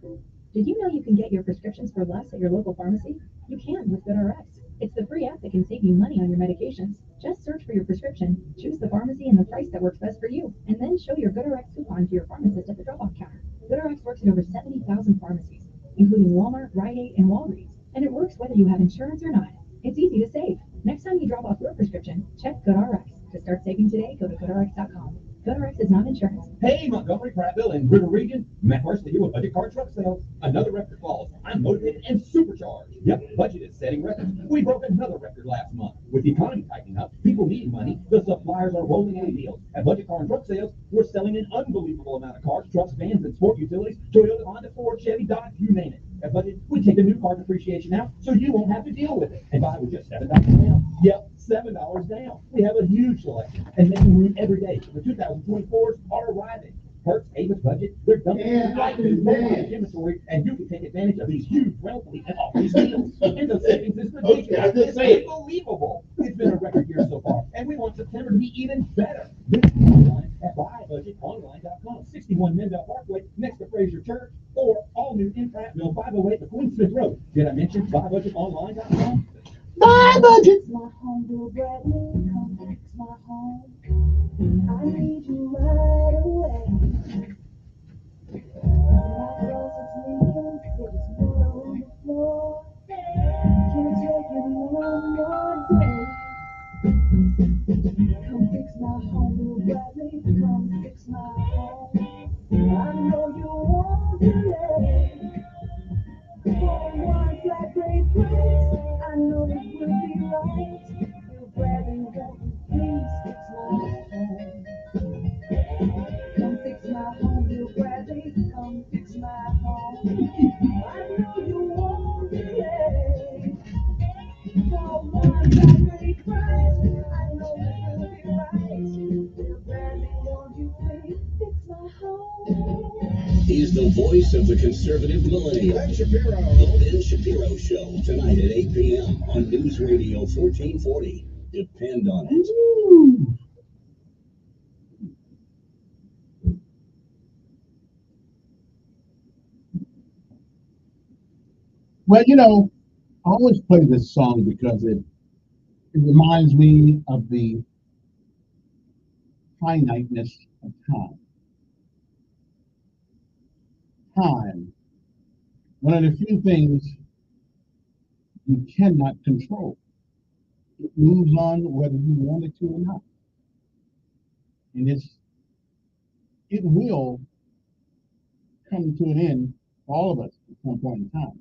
Did you know you can get your prescriptions for less at your local pharmacy? You can with GoodRx. It's the free app that can save you money on your medications. Just search for your prescription, choose the pharmacy and the price that works best for you, and then show your GoodRx coupon to your pharmacist at the drop-off counter. GoodRx works at over 70,000 pharmacies, including Walmart, Rite Aid, and Walgreens, and it works whether you have insurance or not. It's easy to save. Next time you drop off your prescription, check GoodRx. To start saving today, go to GoodRx.com. GoodRx is not insurance. Hey, Montgomery, Prattville, and River Region. Matt Harsley here with Budget Car Truck Sales. Another record falls. I'm motivated and supercharged. Yep, budget is setting records. We broke another record last month. With the economy tightening up, people needing money, the suppliers are rolling in deals. At Budget Car and Truck Sales, we're selling an unbelievable amount of cars, trucks, vans, and sport utilities. Toyota, Honda, Ford, Chevy, Dodge, you name it. At Budget, we take the new car depreciation out so you won't have to deal with it. And buy with just $7 down. Yep, $7 down. We have a huge selection and making room every day. The 2024s are arriving. Hertz, Avis, Budget, they're dumping right into the inventory, and you can take advantage of these huge rental fleet and all these deals. And the savings is ridiculous. It's unbelievable. It's been a record year so far, and we want September to be even better. Visit online at buybudgetonline.com. 61 Mendel Parkway, next to Fraser Church, or all new in Prattville, 508 McQueen Smith Road. Did I mention buybudgetonline.com? Bye, budget. My home will Bradley, come fix my home. I need you right away. My closet's leaking, there's mud on the floor. Can't take it one more day. Come fix my home, will Bradley, come fix my home. I know you won't delay. For one flat rate price, I know it will be right. Will Bradley, won't you please fix my home? Come fix my home, Will Bradley, come fix my home. I know you won't delay. For one flat rate price, I know it will be right. Will Bradley, won't you please fix my home? He's the voice of the conservative millennial. Ben Shapiro. The Ben Shapiro Show, tonight at 8 p.m. on News Radio 1440. Depend on it. Well, I always play this song because it reminds me of the finiteness of time. Time, one of the few things you cannot control. It moves on whether you want it to or not. And it will come to an end for all of us at some point in time.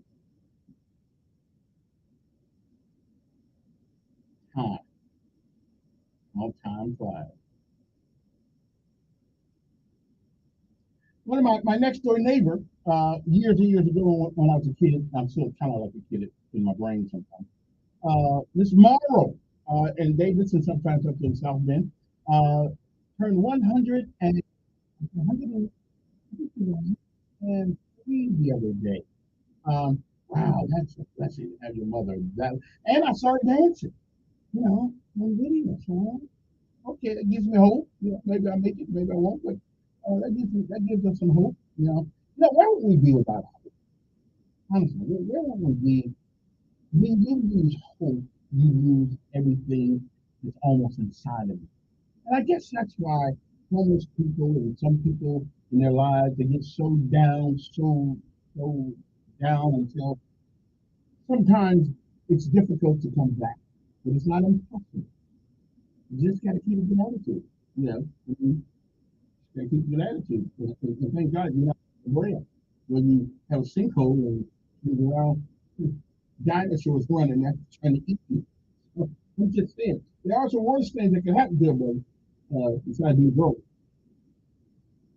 Time. How time flies. One of my next door neighbor, years and years ago when I was a kid, I'm still kind of like a kid in my brain sometimes. Miss Morrow in Davidson, sometimes up in South Bend, turned 103 the other day. Wow, that's a blessing to have your mother. And I saw her dancing, on video. So, okay, that gives me hope. Maybe I'll make it, maybe I won't, but that gives us some hope. Where would we be without hope? Honestly, where would we be? When you lose hope, you lose everything that's almost inside of you. And I guess that's why homeless people and some people in their lives, they get so down until sometimes it's difficult to come back. But it's not impossible. You just got to keep a good attitude. You got to keep a good attitude. And thank God you're not bread. When you have a sinkhole and dinosaurs running after trying to eat you. I'm just saying. There are some worse things that can happen to a brother besides being broke.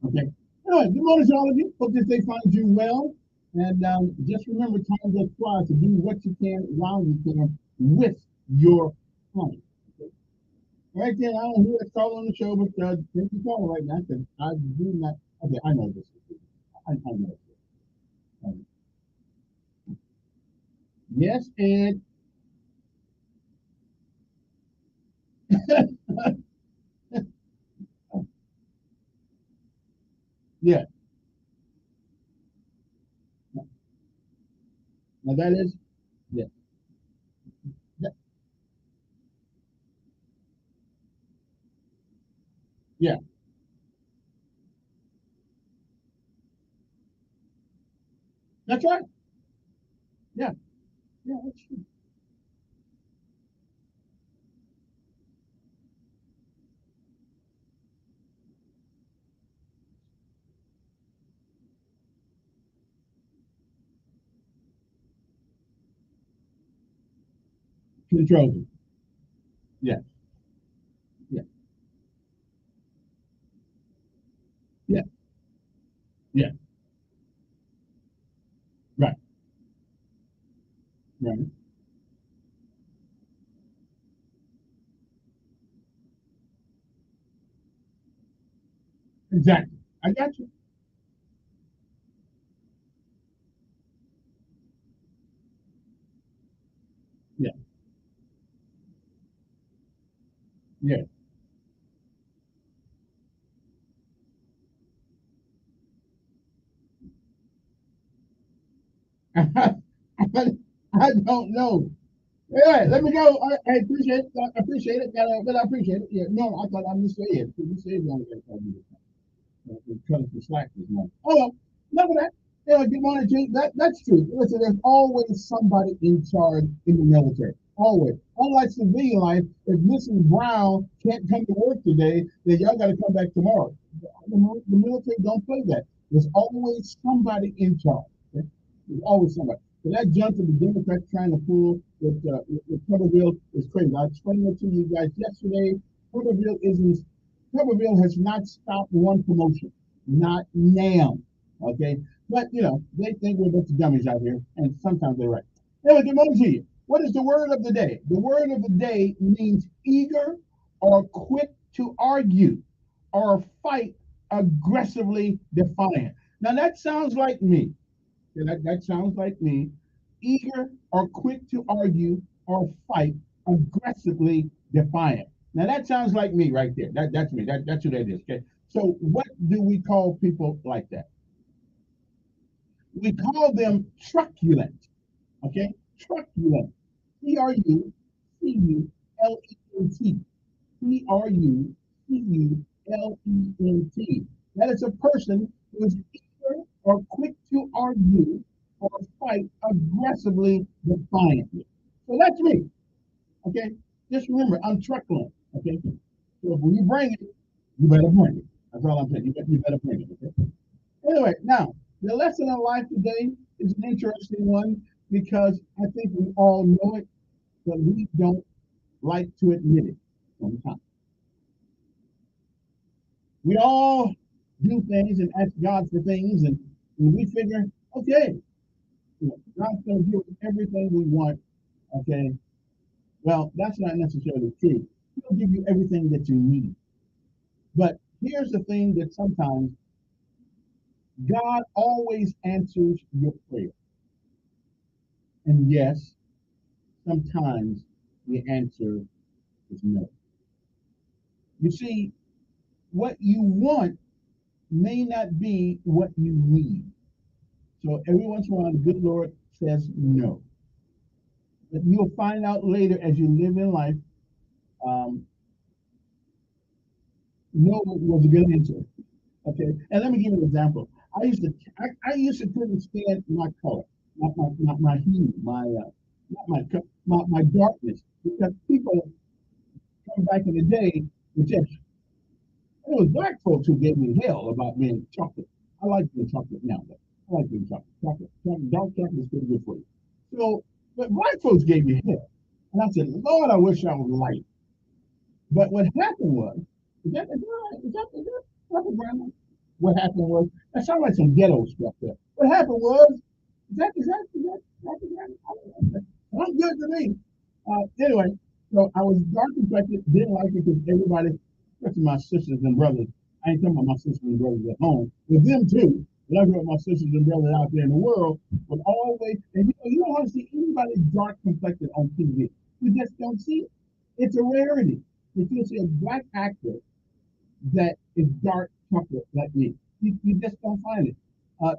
Okay. All right. Good morning to all of you. Hope this day finds you well. And just remember, time goes fly, to do what you can while you can with your time. Okay. Right there, I don't know who that's calling on the show, but thank you for calling right now, because I do not Okay, I know this. I know this. Yes, Ed. Yeah. Now that is, yeah. That- yeah. That's right. Yeah. Yeah, that's true. Controls it. Yeah. Yeah. Yeah. Yeah. Right. Right. Exactly. I got you. Yeah. Yeah. I don't know. Yeah, let me go. I appreciate it. I appreciate it. But I appreciate it. Yeah, no, I thought I missaid. You said you only got to do this. Cut us the slack this morning. Oh well, enough of that. Yeah, good morning, Gene. That's true. Listen, there's always somebody in charge in the military. Always. Unlike civilian life, if Mrs. Brown can't come to work today, then y'all got to come back tomorrow. The military don't play that. There's always somebody in charge. Okay? There's always somebody. So that jump that the Democrats trying to pull with Tuberville is crazy. I explained it to you guys yesterday. Tuberville isn't. Tuberville has not stopped one promotion. Not now. Okay? But, they think we're a bunch of dummies out here, and sometimes they're right. Anyway, good morning to you. What is the word of the day? The word of the day means eager or quick to argue or fight aggressively defiant. Now, that sounds like me. Yeah, that sounds like me. Eager or quick to argue or fight aggressively defiant. Now that sounds like me right there. That's me. That's who that is. Okay. So what do we call people like that? We call them truculent. Okay. Truculent. Truculent. Truculent. That is a person who is eager or quick to argue or fight aggressively defiantly. So that's me. Okay. Just remember, I'm truculent. Okay. So when you bring it, you better bring it. That's all I'm saying. You better bring it. Okay. Anyway, now the lesson in life today is an interesting one because I think we all know it, but we don't like to admit it sometimes. We all do things and ask God for things, and we figure, okay, God's going to give us everything we want. Okay, well, that's not necessarily true. He'll give you everything that you need. But here's the thing that sometimes God always answers your prayer. And yes, sometimes the answer is no. You see, what you want may not be what you need. So every once in a while, the good Lord says no. But you'll find out later as you live in life, um, no was a good answer. Okay, and let me give you an example. I used to couldn't stand my color, not my hue, not my darkness, because people come back in the day with just it was black folks who gave me hell about being chocolate. I like being chocolate now, but I like being chocolate. Dark chocolate is pretty good for you. So, but black folks gave me hell, and I said, Lord, I wish I was light. But what happened was, is that the grandma? What happened was, that sounded like some ghetto stuff there. What happened was, is that the grandma? I don't know. Sounds good to me. Anyway, so I was dark complected, didn't like it because everybody, especially my sisters and brothers, I ain't talking about my sisters and brothers at home, but them too. But I'm talking about my sisters and brothers out there in the world would always, and you don't want to see anybody dark complected on TV. You just don't see it. It's a rarity. But you'll see a black actor that is dark chocolate like me. You just don't find it.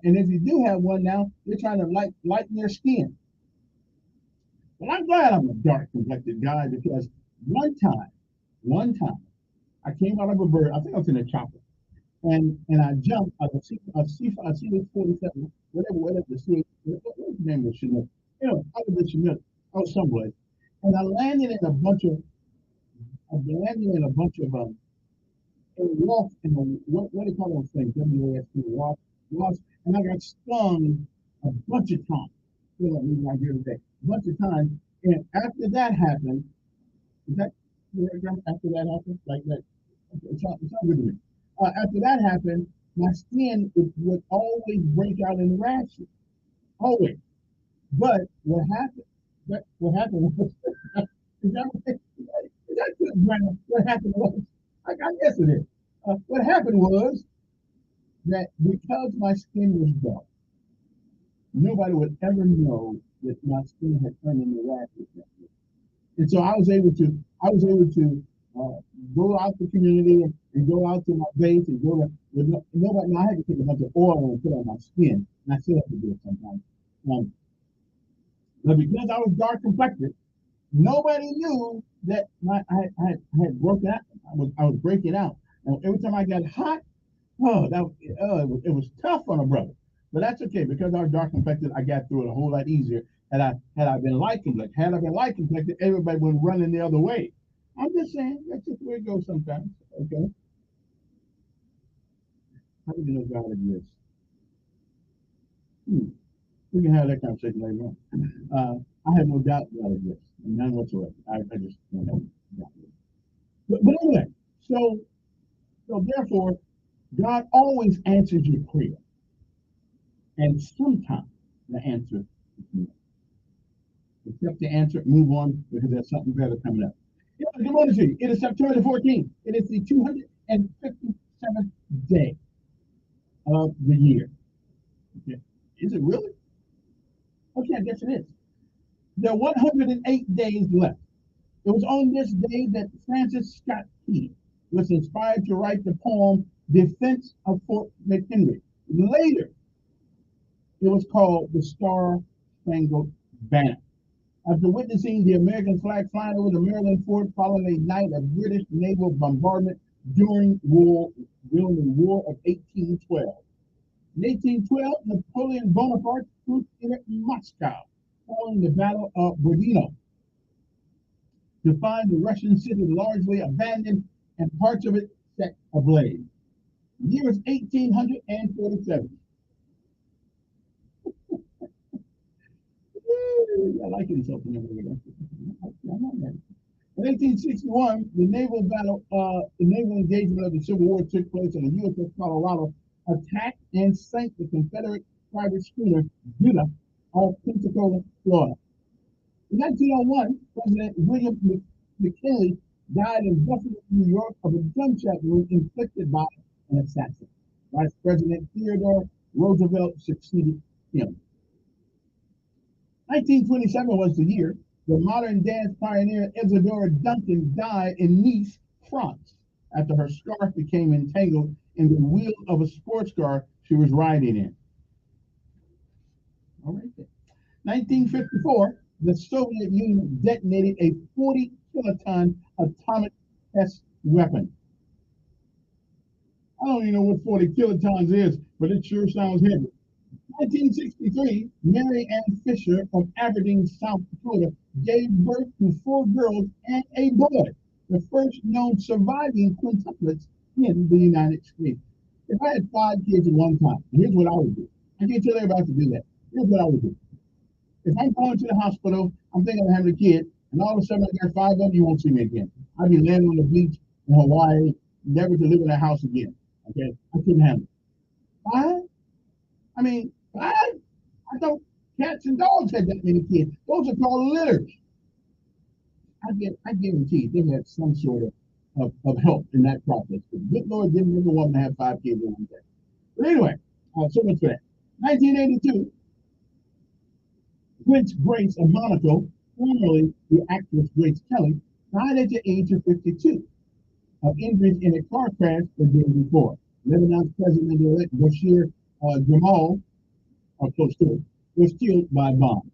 And if you do have one now, they're trying to lighten their skin. But I'm glad I'm a dark complected guy because one time, I came out of a bird. I think I was in a chopper, and I jumped out of a CH-47, whatever the CH, what's the name of the Chinook? Out of the Chinook, out someplace, and I landed in a bunch of, wasps, and what do you call those things? WASP, wasps, and I got stung a bunch of times. Right here today, a bunch of times, and after that happened, is that after that happened? Like that? It's not good to me. After that happened, my skin would always break out in rashes. Always. But what happened? What happened was, what happened was, I guess it is. What happened was that because my skin was dark, nobody would ever know that my skin had turned into rashes. And so I was able to go out to the community and go out to my base and go to nobody. Now I had to take a bunch of oil and put on my skin, and I still have to do it sometimes. But because I was dark complected, nobody knew that I had broken out. I was breaking out, and every time I got hot, it was tough on a brother. But that's okay because I was dark complected. I got through it a whole lot easier. Had I been light complected, everybody would running the other way. I'm just saying that's just where it goes sometimes. Okay. How do you know God exists? We can have that conversation later on. I have no doubt God exists, none whatsoever. I just don't know. But anyway, so therefore, God always answers your prayer, and sometimes the answer is no. Accept the answer, move on because there's something better coming up. Good morning to you. It is September the 14th. It is the 257th day of the year. Okay. Is it really? Okay, I guess it is. There are 108 days left. It was on this day that Francis Scott Key was inspired to write the poem Defense of Fort McHenry. Later, it was called the Star-Spangled Banner. After witnessing the American flag flying over the Maryland fort following a night of British naval bombardment during the War of 1812. In 1812, Napoleon Bonaparte troops entered Moscow following the Battle of Borodino to find the Russian city largely abandoned and parts of it set ablaze. The year was 1847. I like insulting everybody. In 1861, the naval engagement of the Civil War took place, and the USS Colorado attacked and sank the Confederate private schooner Judah off Pensacola, Florida. In 1901, President William McKinley died in Buffalo, New York, of a gunshot wound inflicted by an assassin. Vice President Theodore Roosevelt succeeded him. 1927 was the year the modern dance pioneer Isadora Duncan died in Nice, France, after her scarf became entangled in the wheel of a sports car she was riding in. All right then. 1954, the Soviet Union detonated a 40-kiloton atomic test weapon. I don't even know what 40 kilotons is, but it sure sounds heavy. 1963, Mary Ann Fisher of Aberdeen, South Dakota, gave birth to 4 girls and a boy, the first known surviving quintuplets in the United States. If I had 5 kids at one time, here's what I would do. I can't tell everybody to do that. Here's what I would do. If I'm going to the hospital, I'm thinking of having a kid, and all of a sudden I got 5 of them, you won't see me again. I'd be landing on the beach in Hawaii, never to live in a house again. Okay? I couldn't handle it. 5? I mean, 5? I thought cats and dogs had that many kids. Those are called litters. I guarantee they had some sort of of help in that process. The good Lord didn't make a woman to have 5 kids in one day. But anyway, so much for that. 1982, Prince Grace of Monaco, formerly the actress Grace Kelly, died at the age of 52 of injuries in a car crash the day before. Lebanon's President-elect Bashir Jamal, or close to it, was killed by a bomb.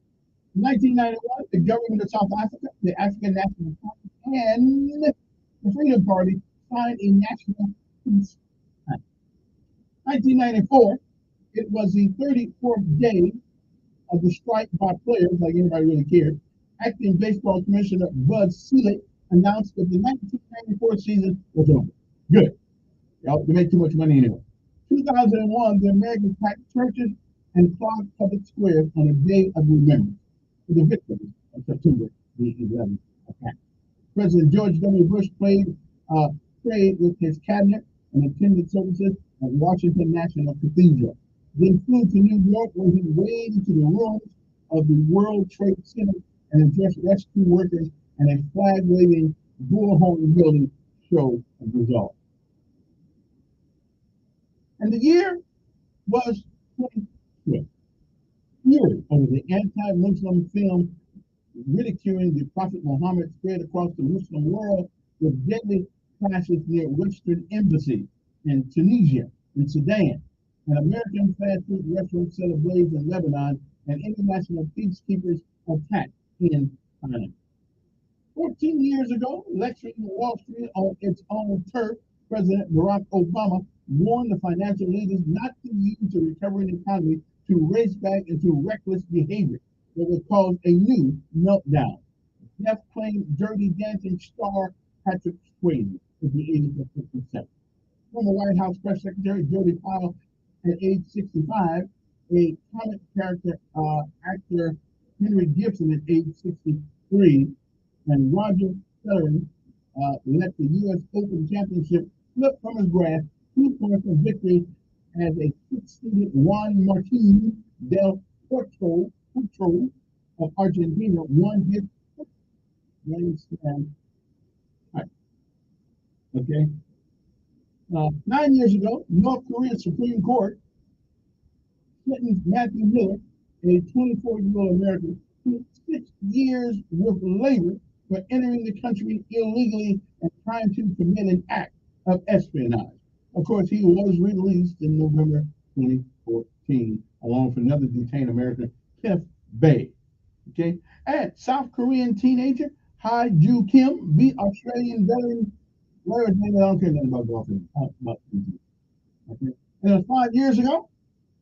In 1991, the government of South Africa, the African National Party, and the Freedom Party signed a national peace act. 1994, it was the 34th day of the strike by players, like anybody really cared. Acting baseball commissioner Bud Selig announced that the 1994 season was over. Good. They make too much money anyway. 2001, the Americans packed churches and clogged public squares on a day of remembrance for the victims of September the 11th attack. President George W. Bush prayed with his cabinet and attended services at Washington National Cathedral. Then flew to New York, where he waded into the ruins of the World Trade Center and addressed rescue workers and a flag-waving bullhorn building show of resolve. And the year was 2012. Fury over the anti-Muslim film ridiculing the Prophet Muhammad spread across the Muslim world with deadly clashes near Western Embassy in Tunisia and Sudan. An American fast food restaurant set ablaze in Lebanon, and international peacekeepers attacked in China. 14 years ago, lecturing in Wall Street on its own turf, President Barack Obama warned the financial leaders not to use the recovering economy to race back into reckless behavior that would cause a new meltdown. Death claimed Dirty Dancing star Patrick Swayze at the age of 57. Former White House Press Secretary Jody Powell at age 65, a comic character actor Henry Gibson at age 63, and Roger Federer let the U.S. Open Championship slip from his grasp 2 points of victory as a 6-seeded Juan Martín del Potro of Argentina won his Grand Slam title. Okay. 9 years ago, North Korea's Supreme Court sentenced Matthew Miller, a 24-year-old American, to 6 years with labor for entering the country illegally and trying to commit an act of espionage. Of course, he was released in November 2014, along with another detained American, Kenneth Bay. Okay, and South Korean teenager Ha Ju Kim beat Australian veteran Larry David. I don't care nothing about golfing. Okay, and 5 years ago,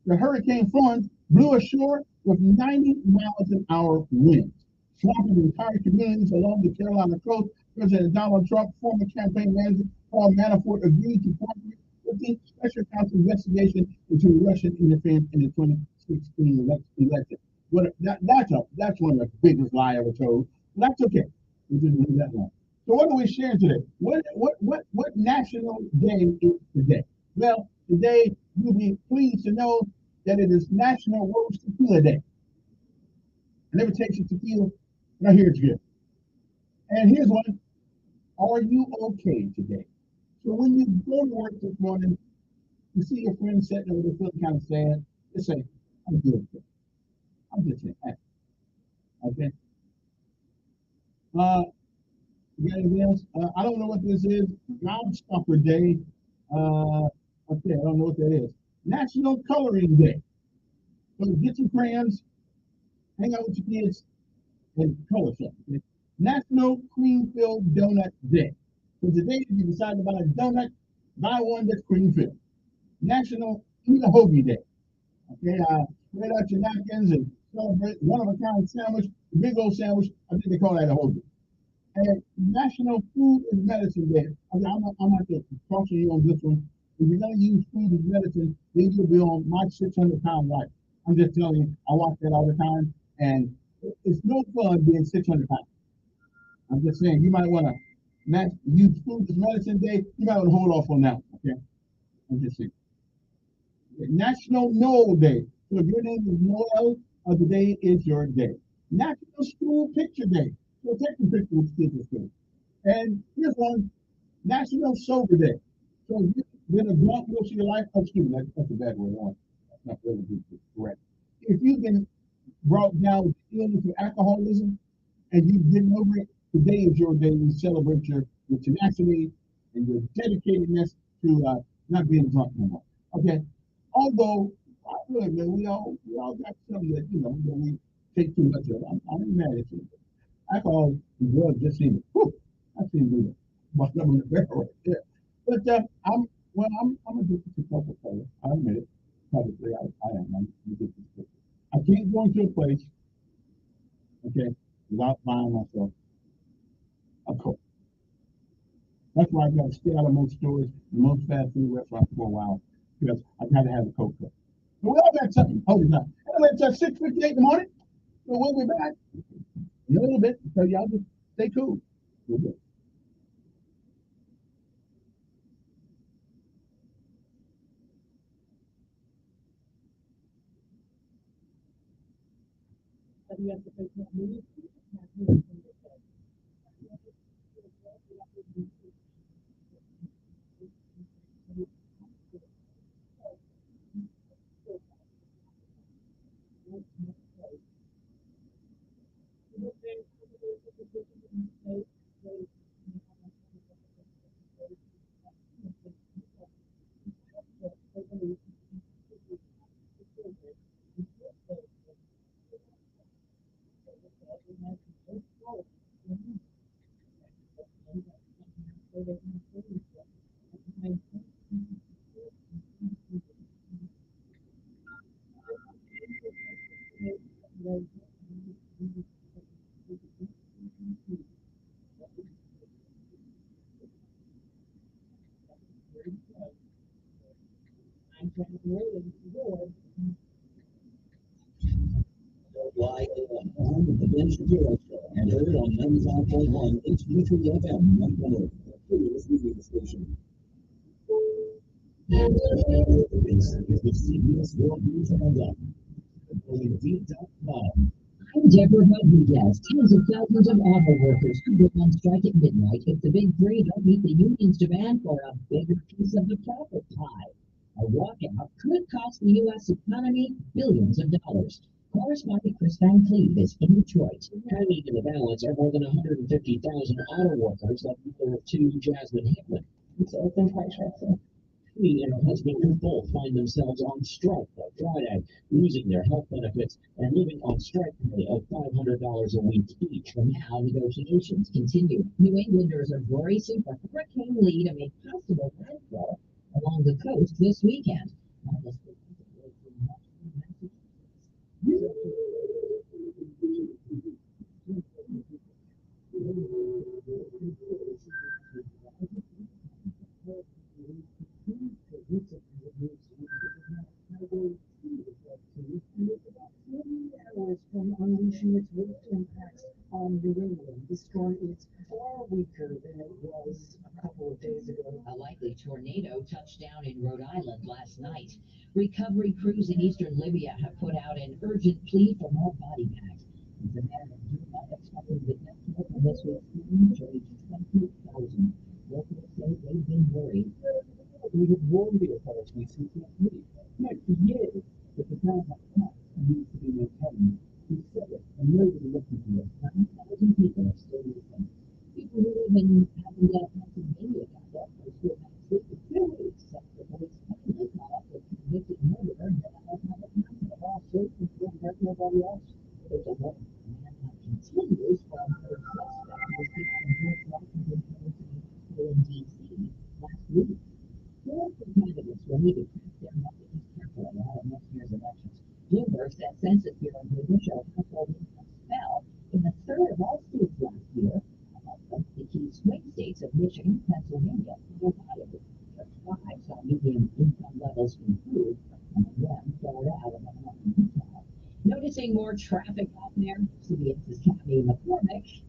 the Hurricane Florence blew ashore with 90 miles an hour winds, swamping entire communities along the Carolina coast. President Donald Trump, former campaign manager Paul Manafort, agreed to cooperate with the special counsel investigation into Russian interference in the 2016 election. That's one of the biggest lies ever told. That's okay. We didn't leave that long. So what are we sharing today? What national day is today? Well, today you'll be pleased to know that it is National Rose Tequila Day. I never tasted tequila, but I hear it's good. And here's one. Are you okay today? So when you go to work this morning, you see your friend sitting there with a feeling kind of sad, just say, I'm good. I'm just saying, hey. Okay. You got anything else? I don't know what this is. Gobstopper Day. Okay, I don't know what that is. National Coloring Day. So get your crayons, hang out with your kids, and color something. Okay? National Cream-Filled Donut Day. So today, if you decide to buy a donut, buy one that's cream-filled. National Eat a Hoagie Day. Okay, spread out your napkins and celebrate one-of-a-kind sandwich, the big old sandwich. I think they call that a hoagie. And National Food is Medicine Day. I'm not going to talk to you on this one. If you're going to use food as medicine, then you'll be on my 600-pound life. I'm just telling you, I watch that all the time, and it's no fun being 600 pounds. I'm just saying, you might want to use food as medicine day. You might want to hold off on that one, okay? I'm just saying. National Noel Day. So if your name is Noel, today is your day. National School Picture Day. So take a picture with kids at school. And here's one. National Sober Day. So if you've been a drunk most of your life, excuse me, that's a bad word. That's not really correct. If you've been brought down with the illness of alcoholism and you've been over it, today is your day. We celebrate your tenacity and your dedicatedness to not being drunk no more. Okay. Although I really man, we all got something that that we take too much of. I'm mad at you. Alcohol and drugs just seem I seem to be my number in the barrel right there. But I'm addicted to Coca-Cola. I admit it publicly. I am. I'm addicted to Coca. I can't go into a place, okay, without buying myself a Coke. That's why I got to stay out of most stores, most fast food restaurants for a while, because I got to have a Coke. So we all got something. Hold it up. Anyway, it's 6:58 in the morning. So we'll be back in a little bit. So y'all just stay cool. We'll be on with the Ben Shapiro Show and heard on 95.1 HD3 FM, Montgomery, the freest radio station. This is the CBS World News Roundup. Indeed.com. I'm Deborah Rodriguez. Tens of thousands of auto workers could go on strike at midnight if the big three don't meet the union's demand for a bigger piece of the profit pie. A walkout could cost the U.S. economy billions of dollars. Correspondent Chris Van Cleve is in Detroit. Hanging in the balance are more than 150,000 auto workers, like the two Jasmine Hickman. So it's been quite stressful. She and her husband could both find themselves on strike by Friday, losing their health benefits and living on strike pay of $500 a week each. For now, negotiations continue. New Englanders are bracing for Hurricane Lee to make possible landfall along the coast this weekend. From unleashing its worst impacts on New England. The storm is far weaker than it was a couple of days ago. A likely tornado touched down in Rhode Island last night. Recovery crews in eastern Libya have put out an urgent plea for more body bags. The mayor of Juba expecting the death toll from this week's storm to reach 20,000. Locals say they've been worried. We have warned the authorities since last week, no, for years, that the town needs to be maintained. We said it, and nobody listened to us. 9,000 people are still missing. People who live in Pennsylvania got their first good night's sleep in 2 weeks after police finally caught up with convicted murderer in public housing. All safe and don't hurt nobody else. There's a lot. Manhunt continues for a third suspect who was taken from North Washington County Hospital in D.C. last week. Political candidates will need to craft their messages carefully ahead of next year's elections. Bloomberg said Census Bureau data showed household incomes fell in a third of all states last year, among the key swing states of Michigan, Pennsylvania, and Ohio. Just 5 saw median income levels improve, among them Florida, Alabama, and Utah. Noticing more traffic out there, CBS's Kathy McCormick.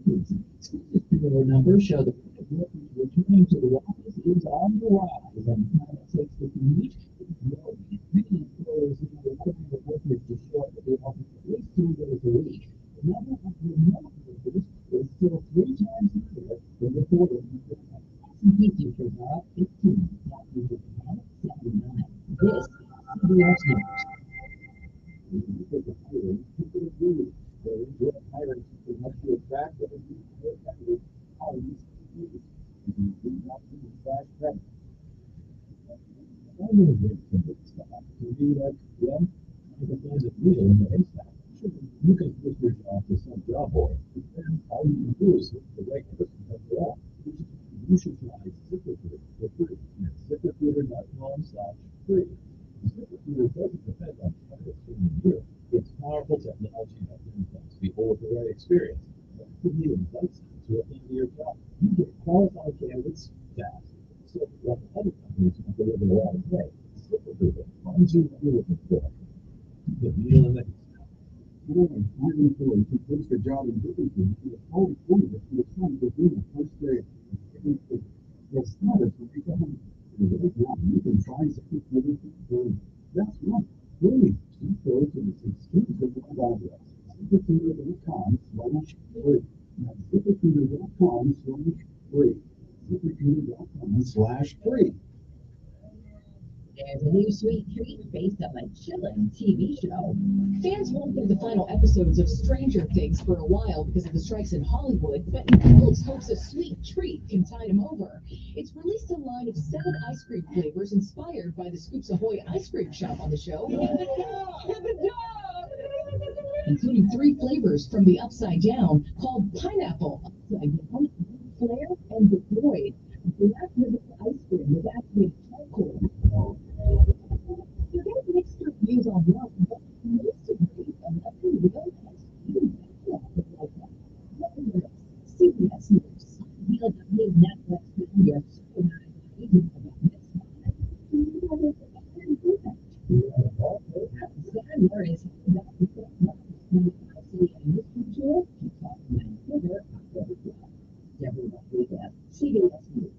Census Bureau numbers show the workers returning to the office is on the rise, and the time it takes to commute is growing. Many employers are requiring the workers to show up at the office at least 2 days a week. The number of remote workers is still 3 times higher than reported in the S&P futures are up 15, Dow futures are down 79. This is CBS News. People agree. They enjoy hiring people must be attractive and be competitive. How these companies do not need flash credit. I'm going to get some good stuff. To be like, well, I can find a needle in the haystack. You can post your job to some job board, and all you can do is look for the right person to help you out. You should try ZipRecruiter for free at ZipRecruiter.com/free. ZipRecruiter doesn't depend on candidates from you. It's powerful technology that influence people with the right experience. Actively invites them to apply to your job. You get qualified candidates fast. So what other companies can deliver right away. ZipRecruiter finds you what you're looking for. The needle in the haystack. More than 5 employees who post a job in ZipRecruiter for the quality candidate who is trying to do the first day. The status will be done. Right now, you can try ZipRecruiter for free. That's right, free. Just go to the 16th address, ZipRecruiter.com/free. That's ZipRecruiter.com/free. ZipRecruiter.com/free. There's a new sweet treat based on a chilling TV show. Fans won't get the final episodes of Stranger Things for a while because of the strikes in Hollywood, but Netflix hopes a sweet treat can tide them over. It's released a line of 7 ice cream flavors inspired by the Scoops Ahoy ice cream shop on the show, including 3 flavors from the Upside Down called Pineapple, Upside Down, Flare, and Deployed. The last ice cream was actually charcoal. You get mixed reviews online, but most agree on that the real CBS News. We'll give Netflix your supervised agent about this one. There is that city and Mr. Joe keeps talking about Twitter, October 12th. Deborah Rodriguez, CBS News.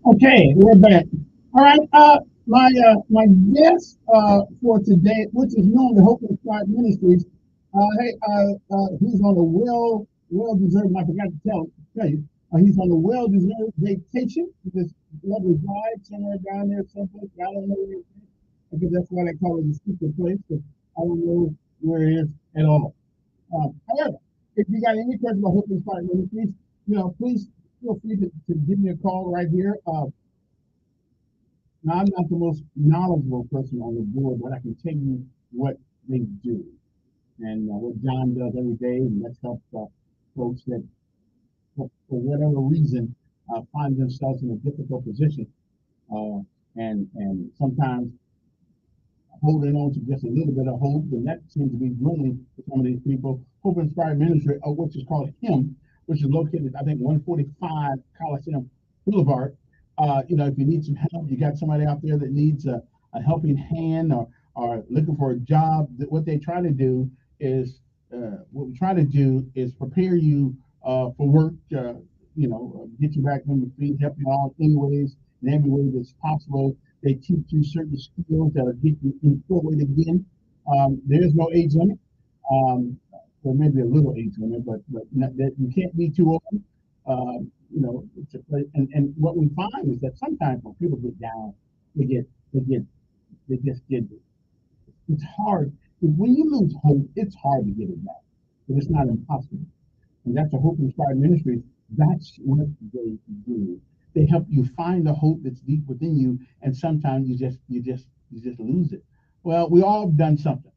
Okay, we're back. All right. My guest for today, which is known to Hope Inspired Ministries, he's on a well deserved. I forgot to tell you, he's on a well deserved vacation. This lovely drive somewhere down there, someplace. I don't know where it is, because that's why they call it the secret place. But I don't know where it is at all. However, if you got any questions about Hope Inspired Ministries, please feel free to give me a call right here. Now, I'm not the most knowledgeable person on the board, but I can tell you what they do and what John does every day, and that's help folks that, for whatever reason, find themselves in a difficult position, and sometimes holding on to just a little bit of hope, and that seems to be dwindling for some of these people. Hope Inspired Ministry, which is called HIM, which is located, I think, 145 Coliseum Boulevard. If you need some help, you got somebody out there that needs a helping hand or looking for a job, what they try to do is, prepare you for work, get you back on your feet, help you out in ways, in every way that's possible. They teach you certain skills that'll get you employed again. There's no age limit. There may be a little age limit, but not, that you can't be too old. And what we find is that sometimes when people get down, they just get. It's hard. When you lose hope, it's hard to get it back, but it's not impossible. And that's a Hope Inspired Ministry. That's what they do. They help you find the hope that's deep within you, and sometimes you just lose it. Well, we all have done something.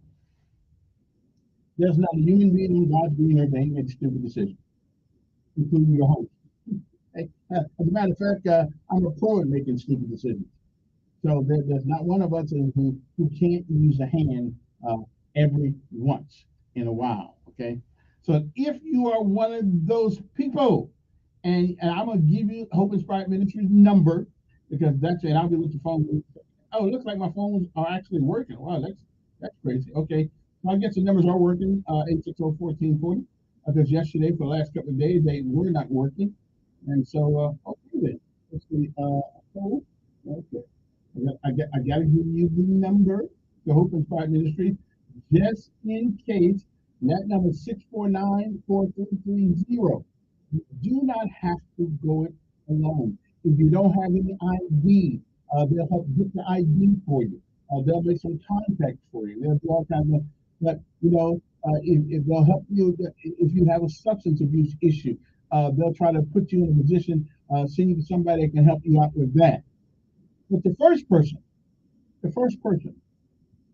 There's not a human being on God's green earth that ain't made a stupid decision, including your host. As a matter of fact, I'm a pro at making stupid decisions. So there's not one of us who can't use a hand every once in a while. Okay. So if you are one of those people, and I'm gonna give you Hope Inspired Ministries number, because that's it. I'll be with your phone. Oh, it looks like my phones are actually working. Wow, that's crazy. Okay. So I guess the numbers are working. 860-1440. Because yesterday, for the last couple of days, they were not working. And so, okay then. Let's see. Okay. I got to give you the number to Hope Inspired Ministry, just in case. That number is 649-4330. You do not have to go it alone. If you don't have any ID, they'll help get the ID for you. They'll make some contacts for you. They'll do all kinds of, but if they'll help you, if you have a substance abuse issue, they'll try to put you in a position, send you to somebody that can help you out with that. But the first person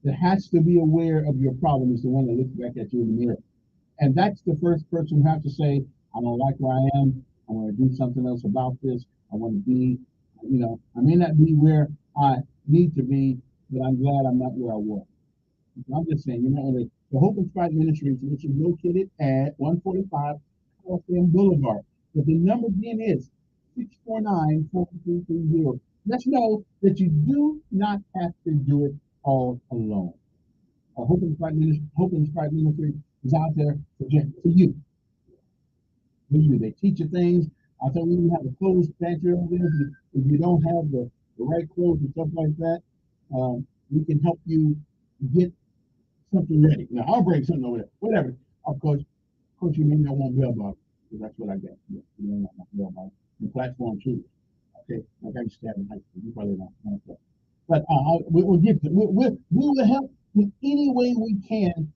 that has to be aware of your problem is the one that looks back at you in the mirror. And that's the first person who has to say, I don't like where I am. I want to do something else about this. I want to be, I may not be where I need to be, but I'm glad I'm not where I was. I'm just saying, the Hope Inspired Ministries, which is located at 145 Coliseum Boulevard. But the number again is 649-4330. Let's know that you do not have to do it all alone. Hope Inspired Ministry is out there for you. They teach you things. I tell you, have a clothes pantry over there. If you don't have the right clothes and stuff like that, we can help you get something ready. Now, I'll bring something over there. Whatever. Of course, you may not want bell bottom, because that's what I get. You may not want bell bottom. The platform too. Okay, like I used to have in high school. You probably don't. But we'll get to, we will help in any way we can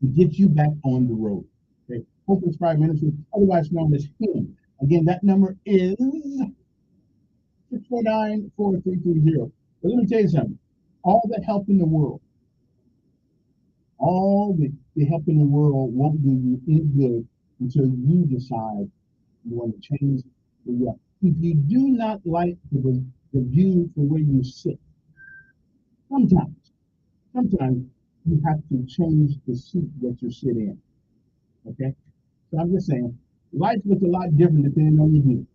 to get you back on the road. Okay, Hope Inspired Ministry, otherwise known as HIM. Again, that number is 649-4330. But let me tell you something. All the help in the world all the help in the world won't do you any good until you decide you want to change the world. If you do not like the view from where you sit, sometimes you have to change the seat that you sit in. Okay? So I'm just saying, life looks a lot different depending on your view.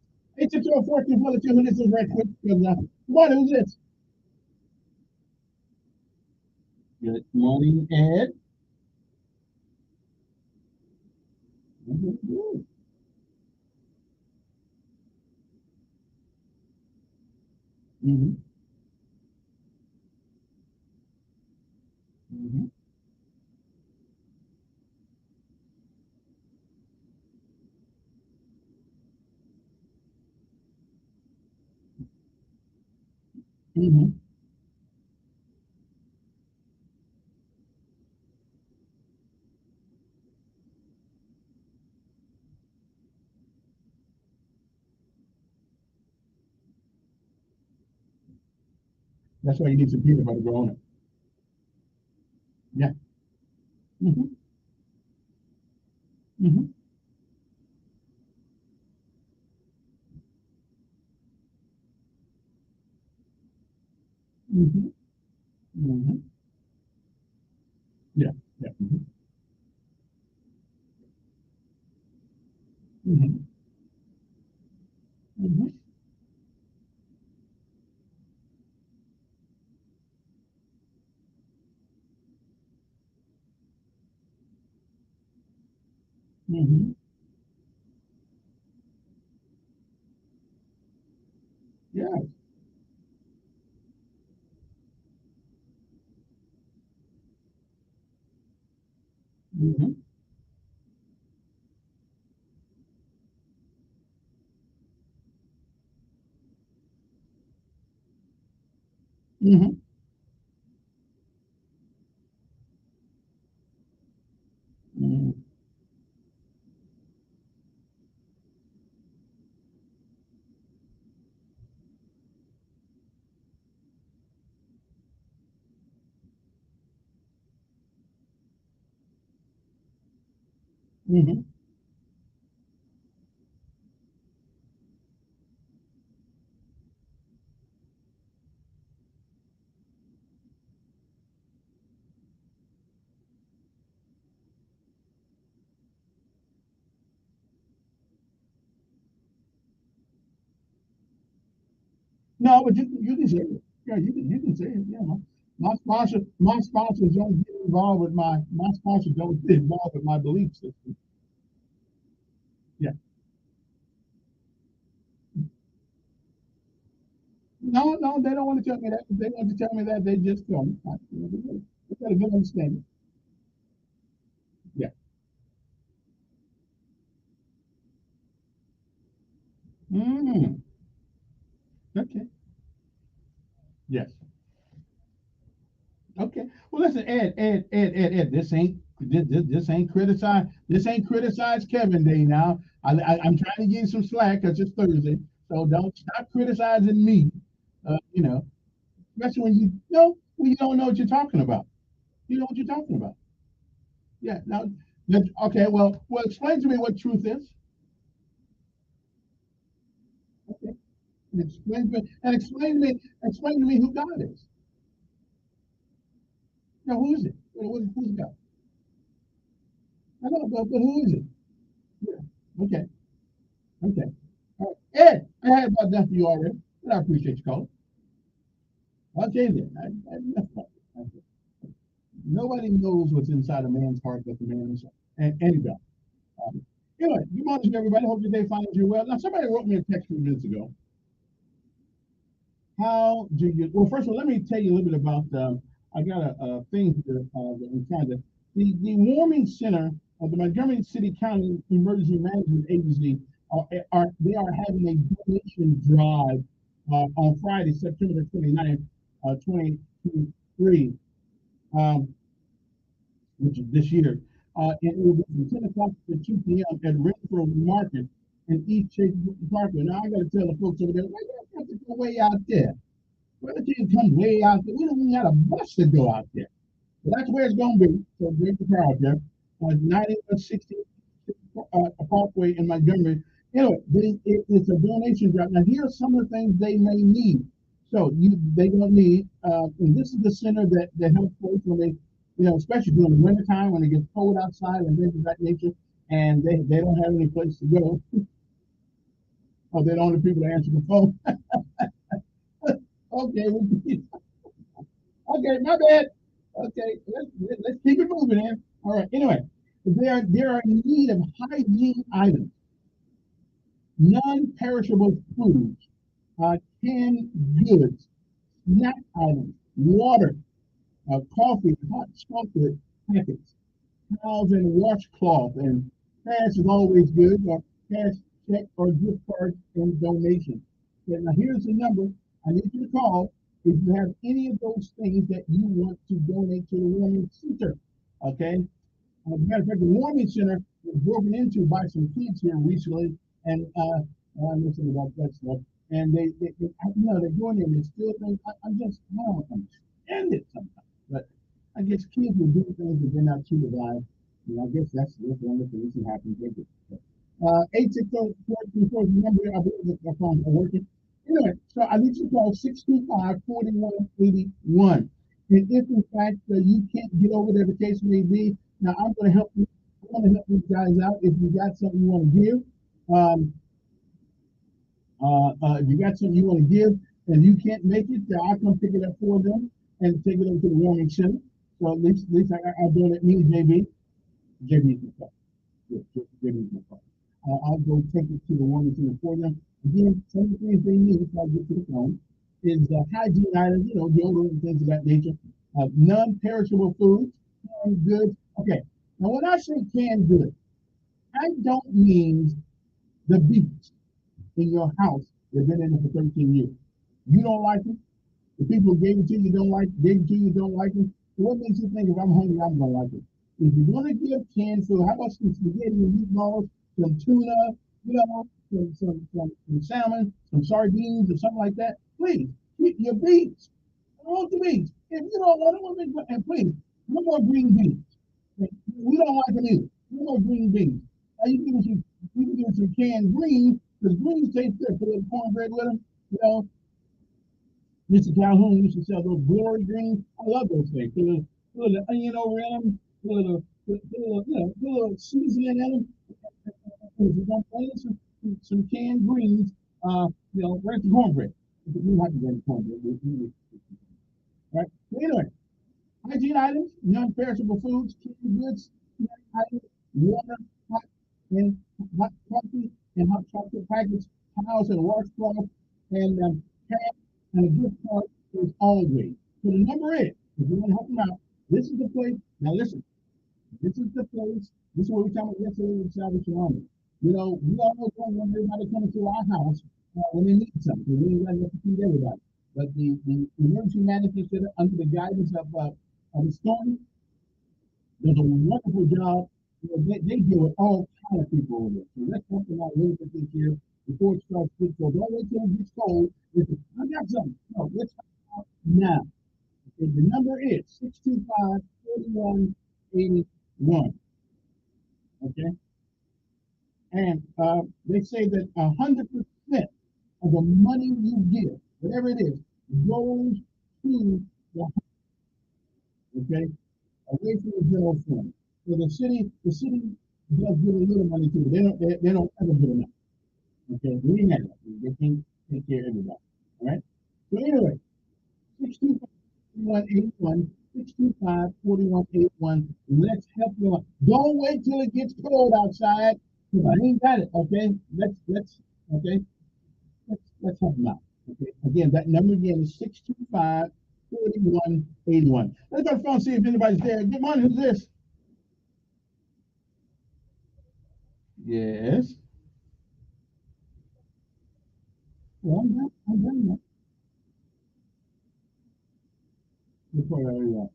8-2-14, who this is right quick. What is this? Good morning, Ed. Mm-hmm. Mm-hmm. Mm-hmm. Mm-hmm. That's why you need some peanut butter growing up. Yeah. Mm-hmm. Mm-hmm. Mm-hmm. Mm-hmm. Yeah. Yeah. Mm-hmm. Mm-hmm. Mm-hmm. Mm-hmm. Yeah. Mm-hmm. Mm-hmm. Mm-hmm. Mm-hmm. No, but you can say it. Yeah, you can say it. Yeah, my sponsors don't get involved with my sponsors don't get involved with my belief system. Yeah. No, no, they don't want to tell me that. If they want to tell me that, they just tell me. They got a good understanding. Yeah. Mm. Okay. Yes. Okay. Well, listen, Ed. This ain't criticize Kevin Day now. I'm trying to give you some slack because it's Thursday, so don't stop criticizing me. You know, especially when you don't know what you're talking about. You know what you're talking about. Yeah. Now, okay. Well, explain to me what truth is. Okay. Explain to me who God is. Now, who is it? Who's God? I know, but who is it? Yeah. Okay. Okay. All right. Ed, I had about done for you already, but I appreciate you calling. Okay then. Nobody knows what's inside a man's heart but the man himself. And God. Um, anyway, good morning, everybody. Hope your day finds you well. Now, somebody wrote me a text a few minutes ago. How do you? Well, first of all, let me tell you a little bit about. I got a thing here that I'm trying to. The warming center of the Montgomery City County Emergency Management Agency they are having a donation drive on Friday, September 29th, 2023, um, which is this year. And it will be from 10 o'clock to 2 p.m. at Renfro Market in East Chase Parkway. Now, I got to tell the folks over there, why you have to go way out there? Why don't you come way out there? We don't even got a bus to go out there. But that's where it's going to be. So bring the crowd there. 9160 Parkway in Montgomery. Anyway, it's a donation drive. Now, here are some of the things they may need. So they don't need, and this is the center that helps folks when they, especially during the wintertime when it gets cold outside and things of that nature, and they don't have any place to go, or they're the only people to answer the phone. Okay, okay, my bad. Okay, let's keep it moving then. All right. Anyway, there are in need of hygiene items, non-perishable foods, canned goods, snack items, water, coffee, hot chocolate packets, towels and washcloth, and cash is always good, or cash, check, or gift cards and donation. Okay, now here's the number I need you to call if you have any of those things that you want to donate to the Warming Center. Okay? As a matter of fact, the Warming Center was broken into by some kids here recently, and I'm listening about that stuff. And they're going there and they still think, I don't understand it sometimes. But I guess kids will do things that they're not supervised. And I guess that's one of the things that happens. 860-424 is the number. I believe that the phones are working. Anyway, so I need you to call 625-4181. And if in fact you can't get over there, the case may be, now I'm going to help you. I want to help these guys out. If you got something you want to give, if you got something you want to give and you can't make it, I'll come pick it up for them and take it over to the Warming Center. So at least I'll do it. Me, JB. JB's my fault. JB's my fault. I'll go take it to the Warming Center for them. Again, some of the things they need before I get to the phone is hygiene items, deodorant and things of that nature. Non-perishable foods, canned goods. Okay. Now, when I say canned goods, I don't mean the beets in your house that have been in it for 13 years. You don't like them. The people who gave it to you don't like them. So what makes you think if I'm hungry, I'm going to like it? If you're going to give canned food, how about some spaghetti and meatballs, some tuna, some salmon, some sardines, or something like that? Please, keep your beans. I want the beans. If you don't want them, and please, no more green beans. We don't like them either. No more green beans. Now you can give some canned greens, because greens taste good. Put a little cornbread with them, Mr. Calhoun used to sell those glory greens. I love those things. Put a little onion over them, put a little seasoning in them. If you don't play some canned greens, where's the cornbread? You have to get the cornbread. Right? So anyway, hygiene items, non-perishable foods, canned goods, snack items, water, hot coffee, and hot chocolate packets, towels and washcloth, and cash and a gift card is always. So the number is, if you want to help them out, this is the place. Now listen, this is the place. This is what we talked about yesterday with Salvation Army. We all don't want everybody coming to our house when they need something. We ain't got enough to feed everybody. But the emergency management center, under the guidance of the storm, does a wonderful job. They deal with all kinds of people over there. So let's help them out a little bit this year before it starts to get cold. Don't wait till it gets cold. Listen, I got something. No, let's help out now. Okay, the number is 625-4181. Okay? And they say that 100% of the money you give, whatever it is, goes to the okay, away from the general fund. So the city does give a little money to it. They don't ever give enough. Okay, we ain't enough. They can't take care of everybody. All right. So anyway, 625-4181, 625-4181. Let's help you out. Don't wait till it gets cold outside. Because I ain't got it. Okay. Let's help them out. Okay. Again, that number again is 625-4181. Let's go to the phone and see if anybody's there. Good morning. Who's this? Yes. Well, I'm done now. Before I hurry up.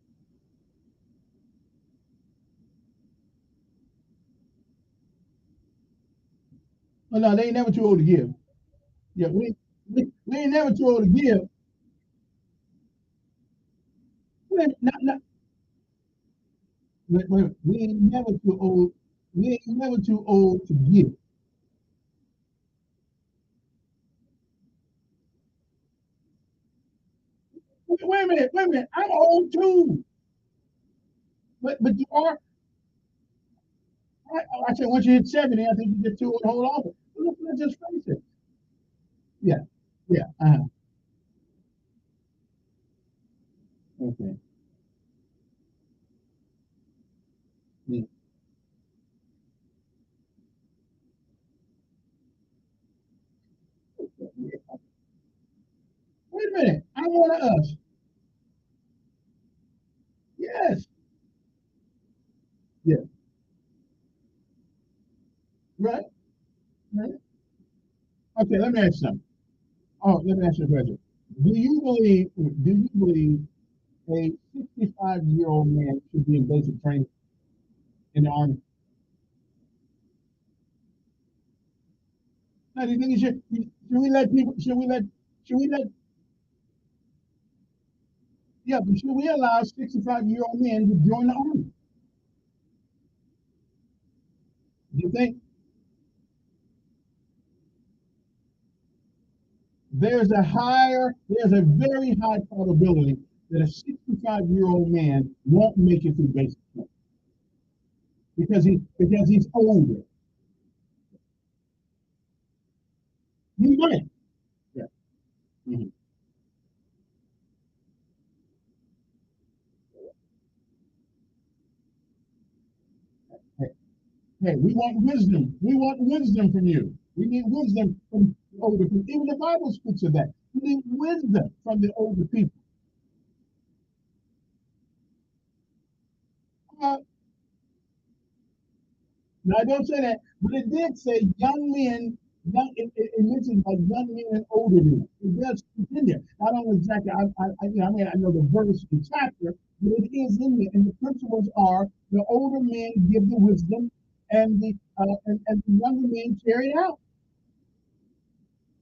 Oh, no, they ain't never too old to give. Yeah, we ain't never too old to give. Not We ain't never too old. We ain't never too old to give. Wait a minute, wait a minute. I'm old too. But you are. I said once you hit 70, I think you get too old to hold on. Let's just face it. Yeah, yeah. Okay. Yeah. Wait a minute. I'm one of us. Yes. Yeah. Right. Right. Okay. Let me ask you something. Oh, let me ask you a question. Do you believe a 65-year-old man should be in basic training in the army? Now, do you think should we let people? Should we let? Yeah, but should we allow 65-year-old men to join the army? Do you think there's a very high probability that a 65-year-old man won't make it through basic training because he's older. He might. Yeah. Mhm. Hey, hey, we want wisdom. We want wisdom from you. We need wisdom from the older people. Even the Bible speaks of that. We need wisdom from the older people. Uh, Now, I don't say that, but it did say young men. It mentions like young men and older men. It does continue. I don't know exactly. I know the verse and chapter, but it is in there. And the principles are the older men give the wisdom, and the younger men carry it out.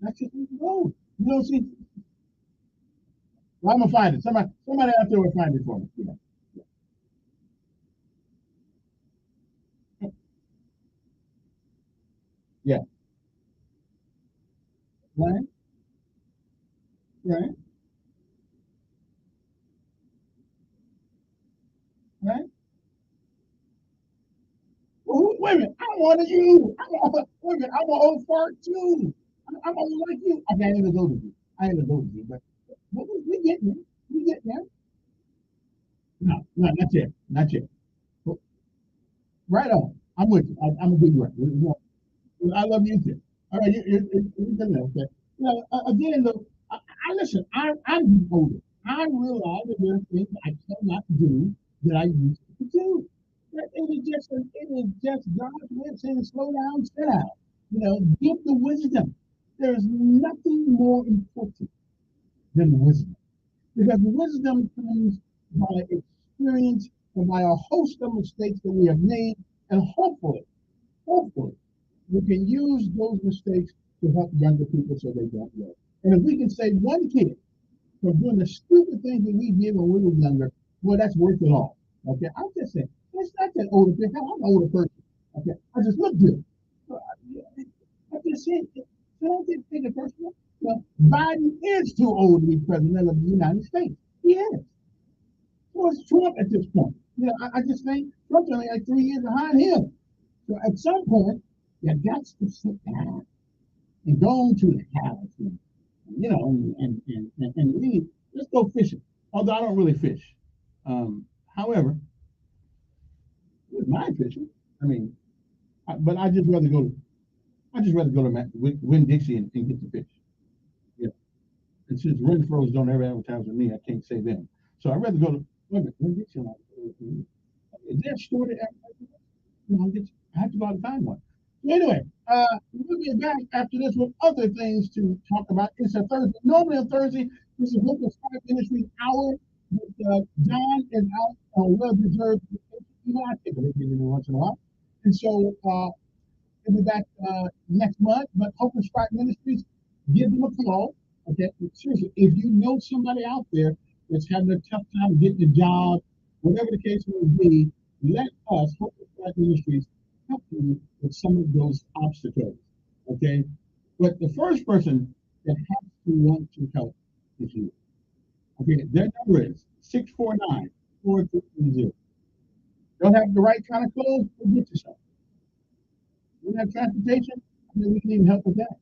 That's just what it goes. You don't see. Well, I'm gonna find it. Somebody out there will find it for me. Yeah. Right. Right. Right. Well, wait a minute. I wanted you. Wait a minute. I'm an old fart too. I'm old like you. Okay, I ain't as old as you. I ain't as old as you, but we getting there. We getting there. No, no, not yet. Not yet. But right on. I'm with you. I'm gonna give you right. I love you too. All right, you're good now, okay. You know, again, though, I listen. I'm older. I realize that there are things I cannot do that I used to do. It is just God's way of saying, slow down, sit down. Give the wisdom. There's nothing more important than wisdom because wisdom comes by experience and by a host of mistakes that we have made, and hopefully, we can use those mistakes to help younger people so they don't learn. And if we can save one kid from doing the stupid things that we did when we were younger, well, that's worth it all. Okay, I'm just saying, it's not that older thing. I'm an older person. Okay, I just look good. So, I just said, so don't take it personal. Biden is too old to be president of the United States. He is. So it's Trump at this point. I just think Trump's only like 3 years behind him. So at some point, you got to sit down and go to the house and leave. Let's go fishing. Although I don't really fish. However, it's my fishing. I mean, but I just rather go to Win Dixie and get the fish. Yeah. And since Renfro's don't ever advertise with me, I can't say them. So I'd rather go to Win Dixie. Is there a store that advertises? I have to go out and find one. So anyway, we'll be back after this with other things to talk about. It's a Thursday. Normally on Thursday, this is Local Fire Ministry Hour. But John is out on well-deserved vacation. I take a vacation every once in a while. And so we'll be back next month. But Open Spot Ministries, give them a call. Okay, seriously, if you know somebody out there that's having a tough time getting a job, whatever the case may be, let us, Hope Black Ministries, help you with some of those obstacles. Okay? But the first person that has to want to help is you. Okay, their number is 649-4330. Don't have the right kind of clothes? Go get yourself. Don't have transportation? I mean, we can even help with that.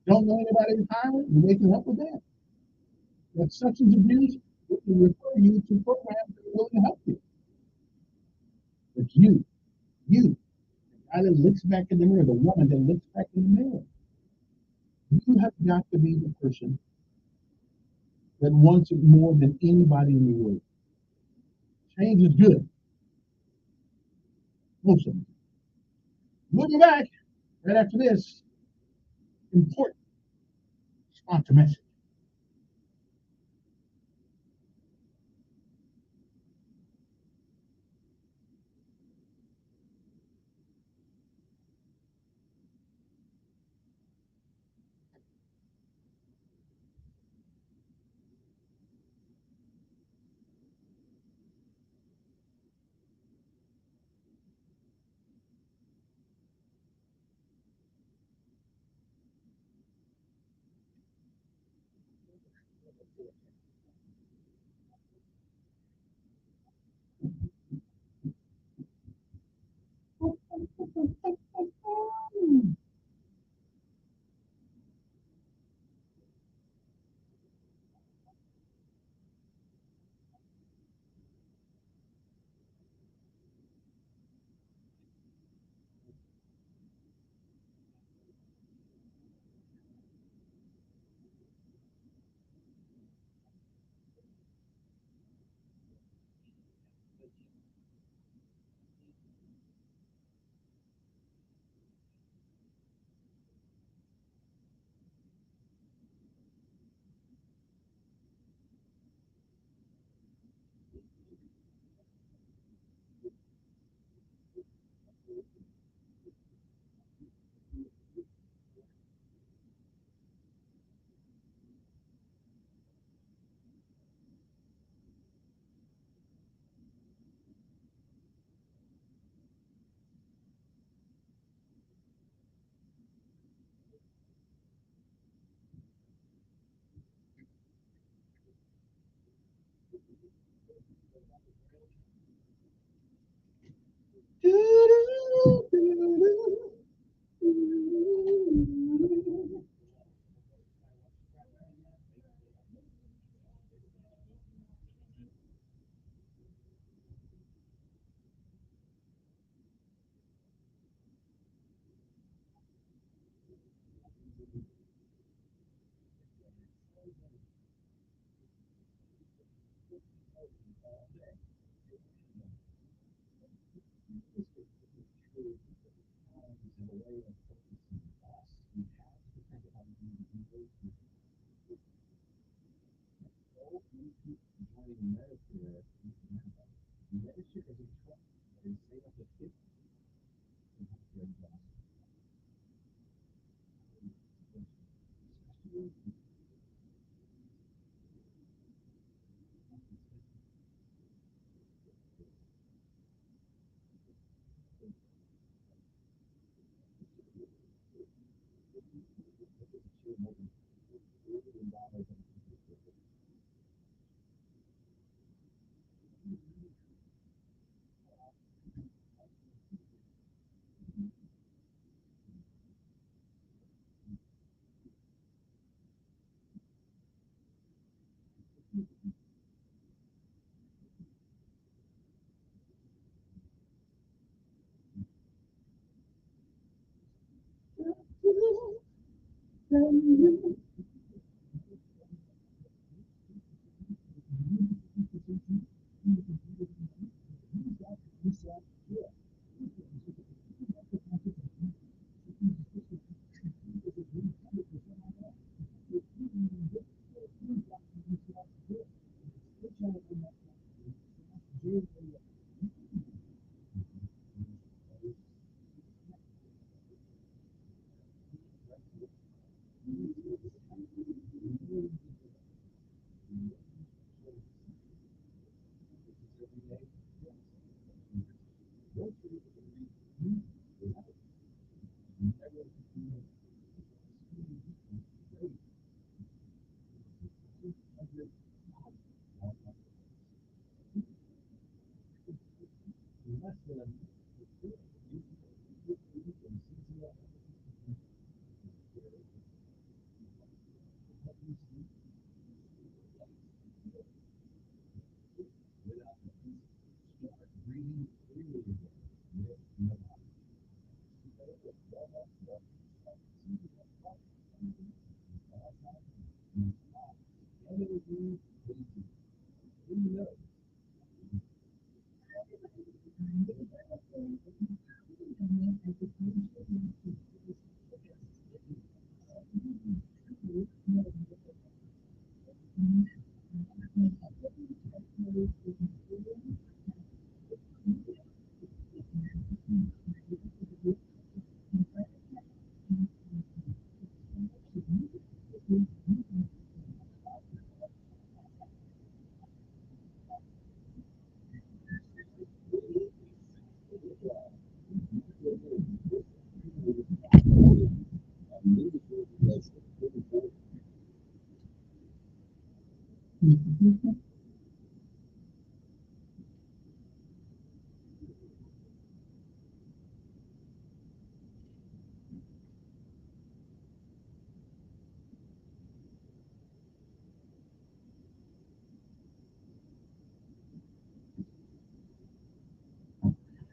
Don't know anybody who's hiring? We can help with that. If substance abuse, we can refer you to programs that are willing to help you. But you, the guy that looks back in the mirror, the woman that looks back in the mirror, you have got to be the person that wants it more than anybody in the world. Change is good. Most of them. We'll be back right after this important sponsor message.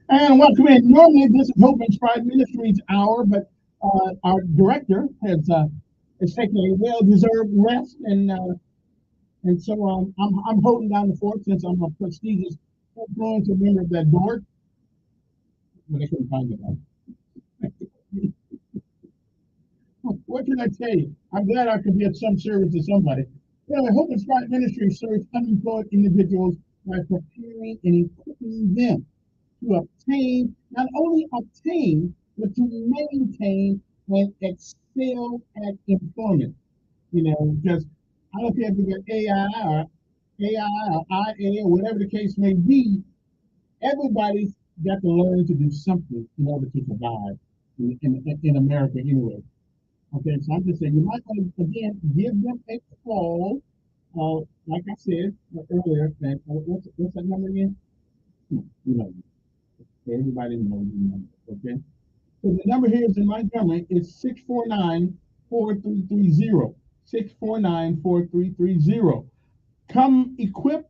And welcome in. Normally, this is Hope Inspired Ministries hour, but our director has taken a well-deserved rest, and so I'm holding down the fort since I'm a prestigious influential member of that board. But I couldn't find it. What can I tell you? I'm glad I could be of some service to somebody. Well, Hope Inspired Ministries serves unemployed individuals by preparing and equipping them to obtain, not only obtain, but to maintain and excel at employment. You know, because I don't care if you get AI or IA or whatever the case may be, everybody's got to learn to do something in order to survive in America anyway. Okay, so I'm just saying you might want to again give them a call. Like I said earlier, and what's that number again? You know, everybody knows the number. Okay, so the number here is in Montgomery. It's 649-4330. 649-4330. Come equipped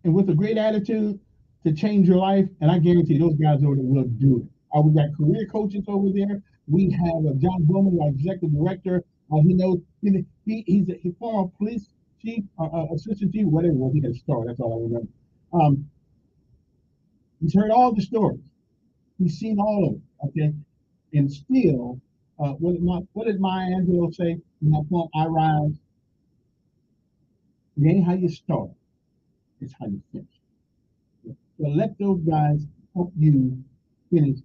and with a great attitude to change your life, and I guarantee those guys over there will do it. We got career coaches over there. We have John Bowman, our executive director. He knows he's a former police chief, assistant chief, whatever it was. He had a star. That's all I remember. He's heard all the stories. He's seen all of it. Okay, and still, what did Maya Angelou say in that poem, I Rise? It ain't how you start, it's how you finish. So let those guys help you finish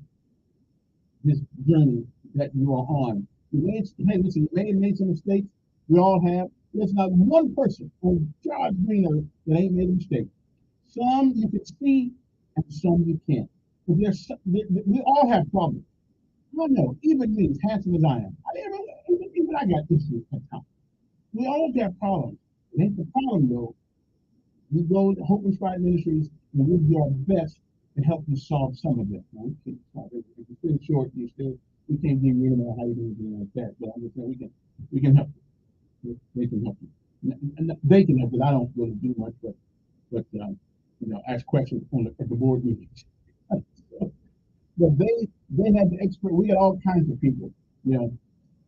this journey that you are on. Hey, listen, you may have made some mistakes. We all have. There's not one person on God's green earth that ain't made a mistake. Some you can see, and some you can't. But we all have problems. I know, even me, as handsome as I am, even I got issues at times. We all got problems. It ain't the problem though. We go to Hope Inspired Ministries and we'll do our best to help you solve some of it. Now, we can't solve it. If you're still short, we can't give you any more how you do anything like that. But I'm just saying we can help you. They can help you. And they can help, but I don't really do much. But ask questions at the board meetings. But they have the expert. We got all kinds of people. We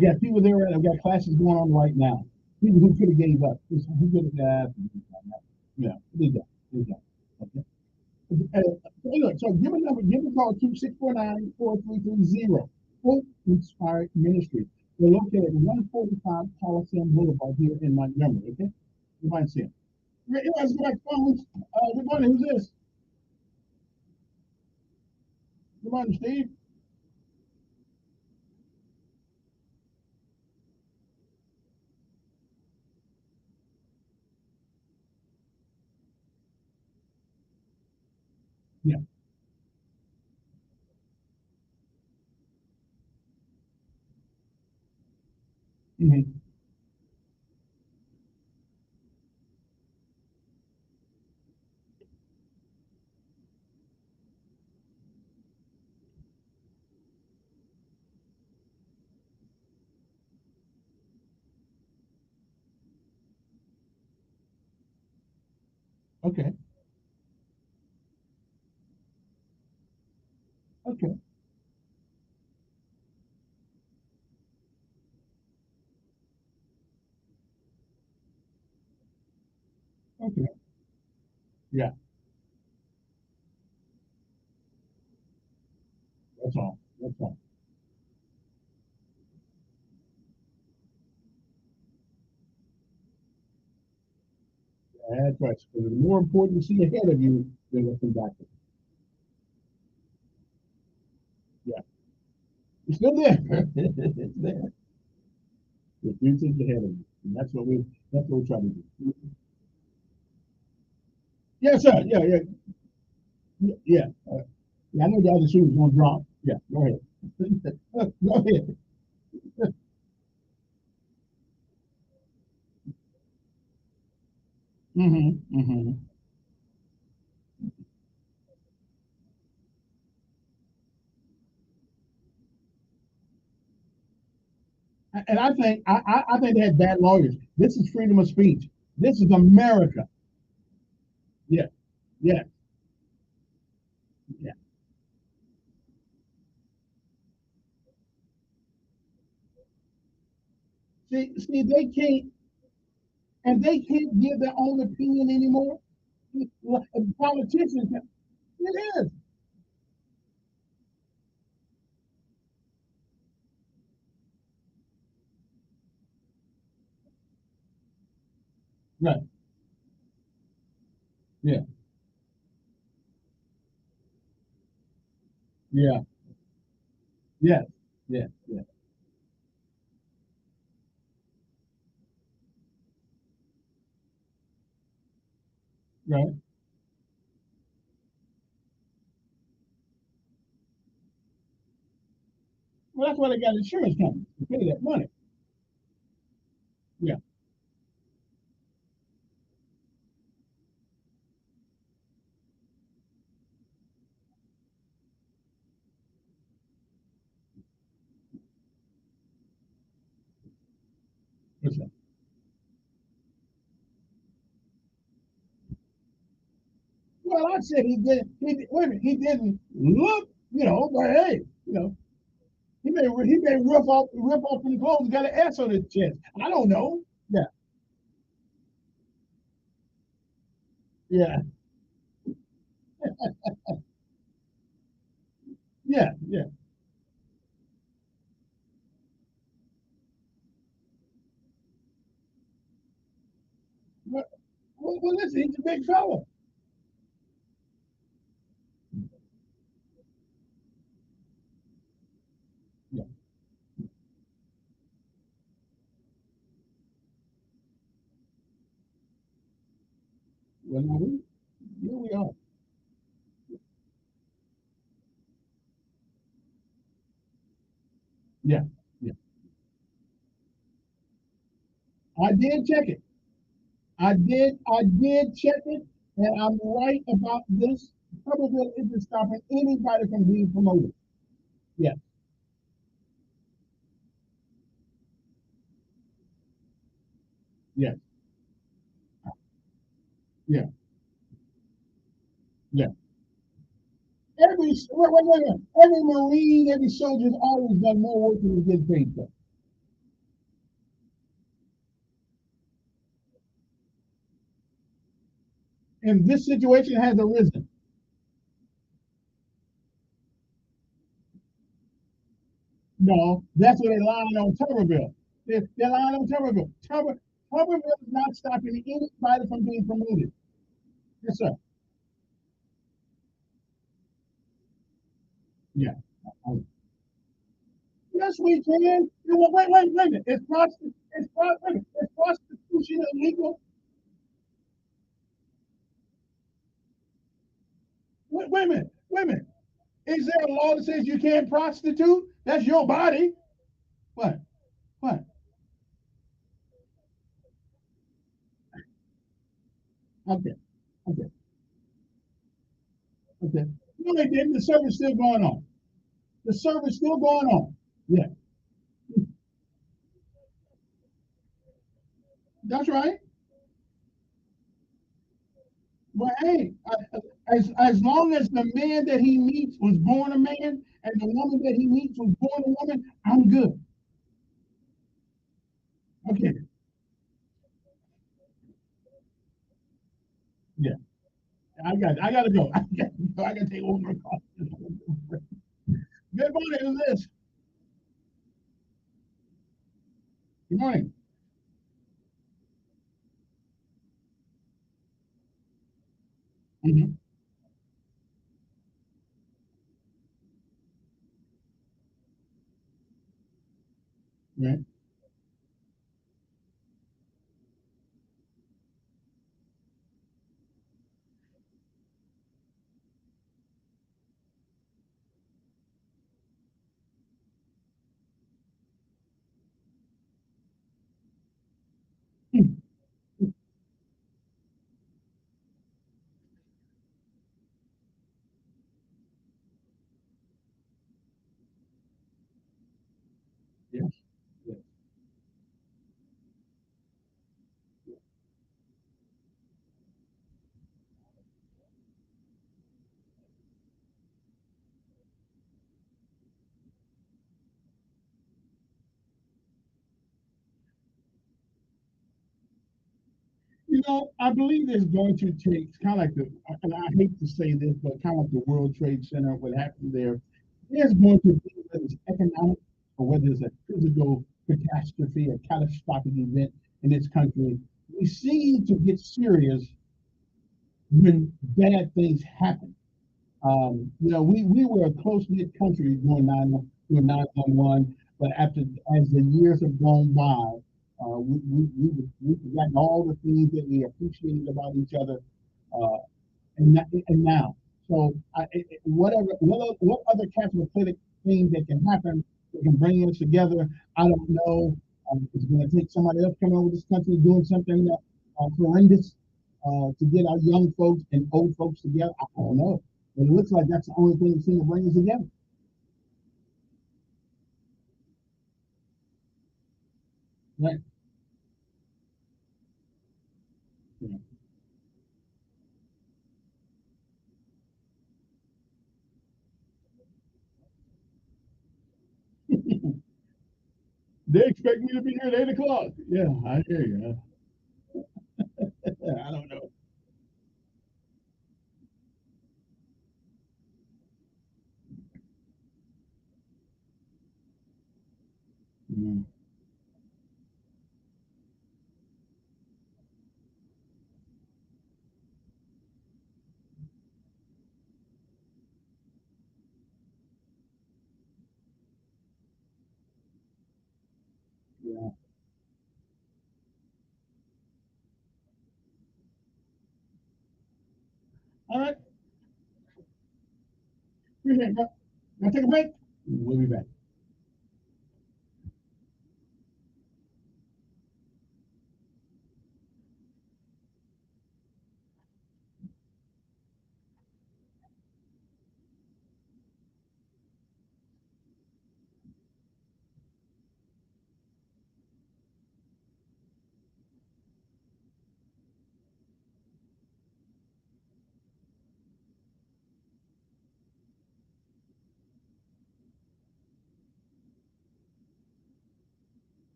got people there. We've got classes going on right now. People who could have gave up. Who could have they got. Okay. So give a call to 649-4330. Hope Inspired Ministry. We're located at 145 Coliseum Boulevard here in Montgomery. Okay, you might see it. Let's go back to phones. Good morning. Who's this? Good morning, Steve. Yeah. Mm-hmm. Okay. Okay. Okay. Yeah. That's all. That's all. That's right. So it's more important to see ahead of you than looking backwards. Yeah. It's still there. It's there. The future's ahead of you. And that's what we try to do. Yes, sir. Yeah, yeah. Yeah. Yeah, I know the other shoe is gonna drop. Yeah, go ahead. Go ahead. Mm-hmm. And I think they had bad lawyers. This is freedom of speech. This is America. Yeah, yeah, yeah. See, they can't give their own opinion anymore. Well, politicians, it is right. Yeah, yeah, yeah, yeah, yeah. Right. Well, that's why they got insurance companies to pay that money. Yeah. What's that? Well, I said he did. Wait a minute. He didn't look. But hey, he may rip off from the clothes. Got an S on his chest. I don't know. Yeah, yeah, yeah, yeah. Well, listen, he's a big fella. Yeah. Well, now here we are. Yeah, yeah. I did check it. I did check it, and I'm right about this. Probably isn't stopping anybody from being promoted. Yeah, yeah, yeah, yeah. Every Marine, every soldier has always done more work than he gets paid for. And this situation has arisen. No, that's what they're lying on Tuberville. They're lying on Tuberville. Tuberville is not stopping anybody from being promoted. Yes, sir. Yeah. Yes, we can. Wait a minute. Is prostitution illegal? Wait a minute. Wait a minute. Is there a law that says you can't prostitute? That's your body. What? What? Okay. Okay. Okay. No, they didn't. The service still going on. The service still going on. Yeah. That's right. Well, hey, as long as the man that he meets was born a man and the woman that he meets was born a woman, I'm good. Okay. Yeah. I gotta go. I gotta take over. Good morning. Who's this? Good morning. Mm-hmm. Right. Yes. Yes. I believe there's going to take, it's kind of like the, and I hate to say this, but kind of like the World Trade Center, what happened there. There's going to be, whether it's economic or whether it's a physical catastrophe, a catastrophic event in this country, we seem to get serious when bad things happen. We were a close knit country during 9/11, but as the years have gone by, we've forgotten all the things that we appreciated about each other, uh, and now. So, what other catastrophic thing that can happen that can bring us together? I don't know. It's going to take somebody else coming over this country doing something horrendous to get our young folks and old folks together. I don't know. But it looks like that's the only thing that seems to bring us together. Right. Yeah. They expect me to be here at 8 o'clock. Yeah, I hear you. I don't know. Mm, yeah. All right. Appreciate it. Now take a break. We'll be back.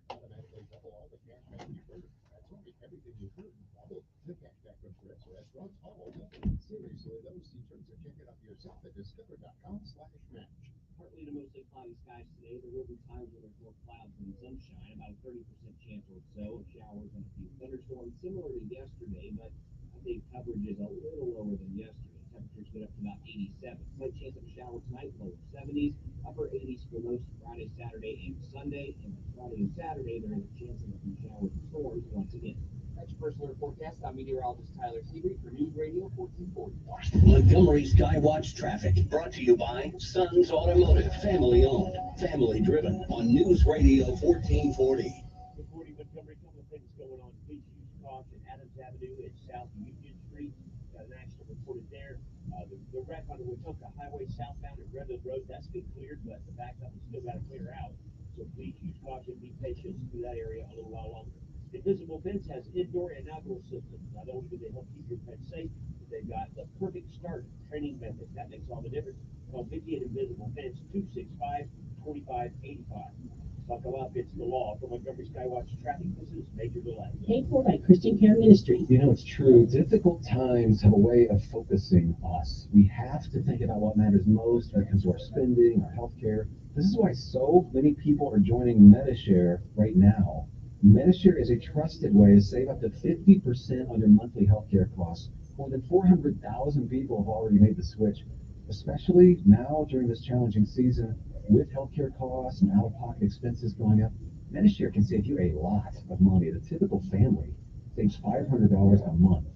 Automatically double all the cash back you've earned. That's right, everything you've earned double. The cash back from Chris restaurants all double. Seriously, though, see terms and check it out yourself at discover.com/match. Partly to mostly cloudy skies today. There will be times when there's more clouds than sunshine. About a 30% chance or so of showers and a few thunderstorms, similar to yesterday, but I think coverage is a little lower than yesterday. Temperatures get up to about 87. Slight chance of a shower tonight, lower 70s, upper 80s for most Friday, Saturday, and Sunday. And Friday and Saturday, there is a chance of a few showers and storms once again. That's your first alert forecast. I'm meteorologist Tyler Seabury for News Radio 1440. Montgomery Skywatch traffic brought to you by Sons Automotive, family owned, family driven on News Radio 1440. Good morning, Montgomery. A couple of things going on. Please use caution. Adams Avenue and South Union Street. Got an accident reported there. The wreck on the Wetumpka Highway southbound at Redwood Road, that's been cleared, but the backup is still got to clear out. So please use caution, be patient through that area a little while longer. Invisible Fence has indoor and outdoor systems. Not only do they help keep your pet safe, but they've got the perfect start training method. That makes all the difference. Call Vicky at Invisible Fence 265-2585. Buckle up, it's the law. For Montgomery Skywatch Traffic, this is Major Delay. Paid for by Christian Care Ministries. You know, it's true. Difficult times have a way of focusing us. We have to think about what matters most when it comes to our spending, our health care. This is why so many people are joining MediShare right now. MediShare is a trusted way to save up to 50% on your monthly healthcare costs. More than 400,000 people have already made the switch, especially now during this challenging season with healthcare costs and out-of-pocket expenses going up. MediShare can save you a lot of money. The typical family saves $500 a month.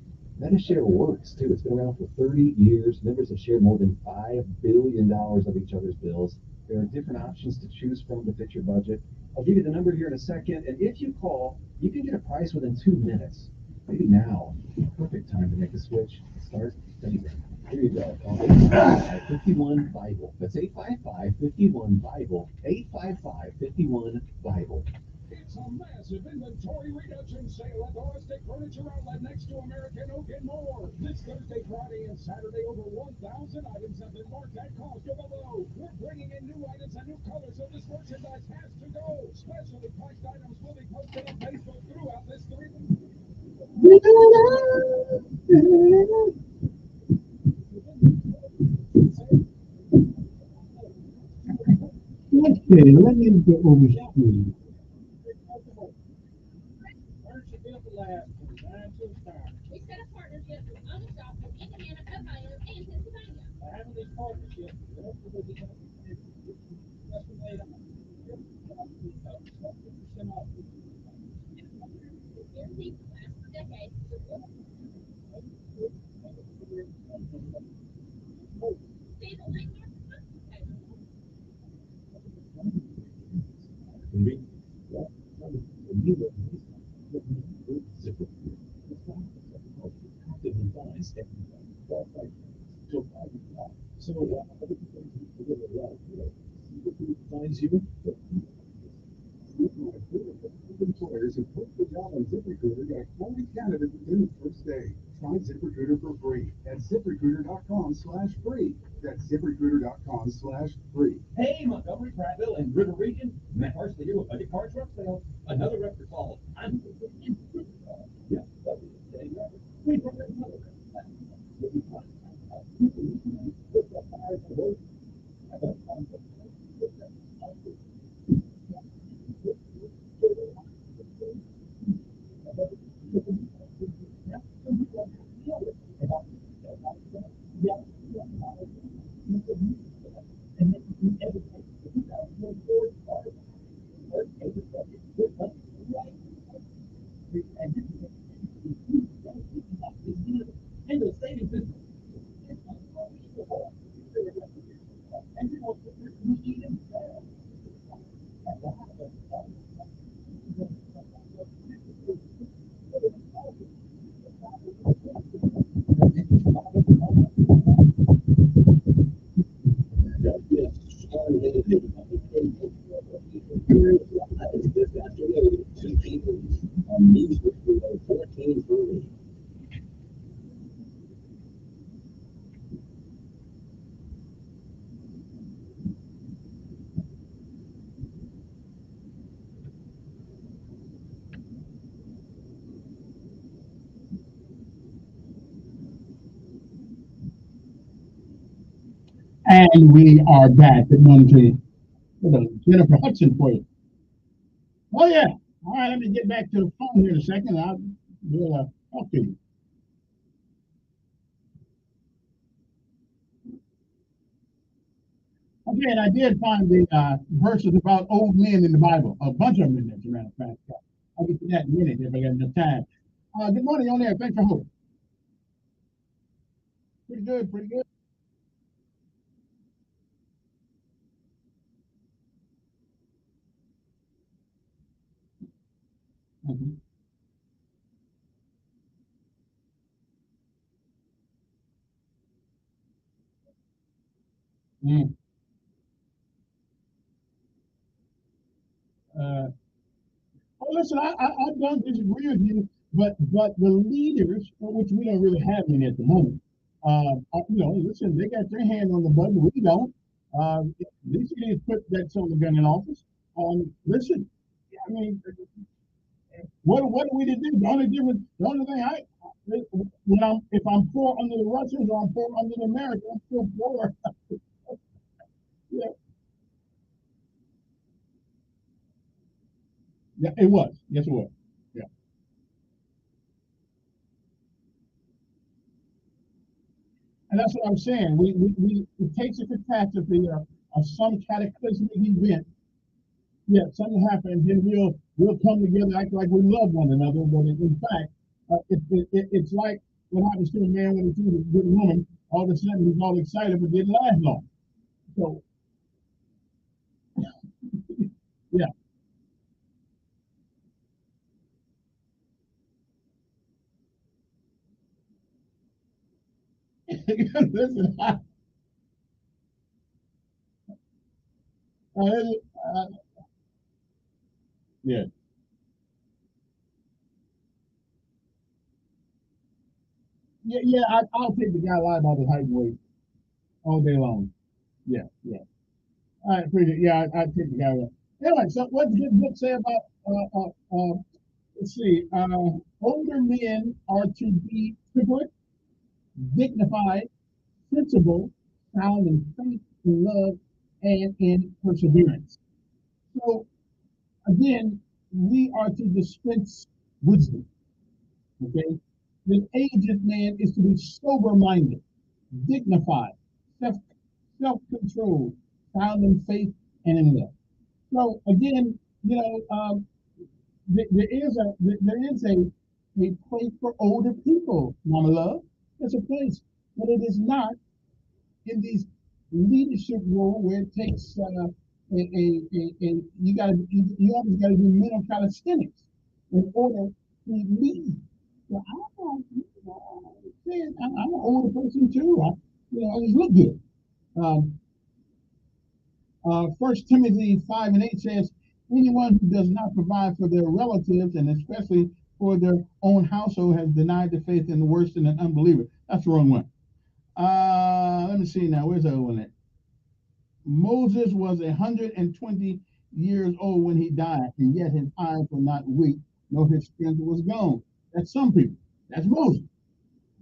MediShare works too. It's been around for 30 years. Members have shared more than $5 billion of each other's bills. There are different options to choose from to fit your budget. I'll give you the number here in a second, and if you call, you can get a price within 2 minutes. Maybe now, perfect time to make the switch. Start saving. Here you go. 855-51-BIBLE. That's 855-51-BIBLE. 855-51-BIBLE. It's a massive inventory reduction sale at the Rustic Furniture Outlet next to American Oak and more. This Thursday, Friday, and Saturday, over 1,000 items have been marked at cost or below. We're bringing in new items and new colors, so this merchandise has to go. Specially priced items will be posted on Facebook throughout this 3 weeks. Okay, let me go over here. We set up partnerships with other shops in Indiana, Ohio, and Pennsylvania. By having these partnerships, we're able to guaranteed to last for decades. See the link mark. Finds you. Employers who post a job on ZipRecruiter get a quality candidate within the first day. Try ZipRecruiter for free at ZipRecruiter.com/free. That's ZipRecruiter.com/free. Hey, Montgomery, Prattville, and River Region. Matt Harsley here with Budget Car Truck Sales. Another rep to call. I'm yeah. And we are back. Good morning to you. Jennifer Hudson for you. Oh, yeah. All right, let me get back to the phone here in a second. I'll talk to you. Okay, and I did find the verses about old men in the Bible, a bunch of them in there, as a matter of fact. I'll get to that in a minute if I got enough time. Good morning on there. Thanks for holding. Pretty good, pretty good. Mm-hmm. Mm. Well, listen, I don't disagree with you, but the leaders, which we don't really have any at the moment, listen, they got their hand on the button. We don't. These idiots put that son of a gun in office. Listen, I mean, what do we do? The only thing if I'm poor under the Russians or I'm poor under the Americans, I'm still poor. Yeah, yeah, it was. Yes, it was. Yeah. And that's what I'm saying. It takes a catastrophe or some cataclysmic event. Yeah, something happened, and then we'll come together, act like we love one another. But in fact, it's like what happens to a man when he sees a good woman. All of a sudden, he's all excited, but didn't last long. So, yeah. Listen, uh, yeah, yeah. I'll take the guy lie about his height and weight all day long. Yeah, yeah. I appreciate it. Yeah, I take the guy. Anyway, so what does this book say about? Let's see. Older men are to be temperate, dignified, sensible, sound in faith, in love, and in perseverance. So again, we are to dispense wisdom. Okay, the aged man is to be sober-minded, dignified, self self-controlled, sound in faith and in love. So again, there is a place for older people, Mama Love. There's a place, but it is not in these leadership role where it takes you always got to do mental calisthenics in order to lead. So I'm an older person too. I just look good. Um, First Timothy 5:8 says, anyone who does not provide for their relatives and especially for their own household has denied the faith and worse than an unbeliever. That's the wrong one. Let me see now. Where's the other one at? Moses was 120 years old when he died, and yet his eyes were not weak, nor his strength was gone. That's some people. That's Moses.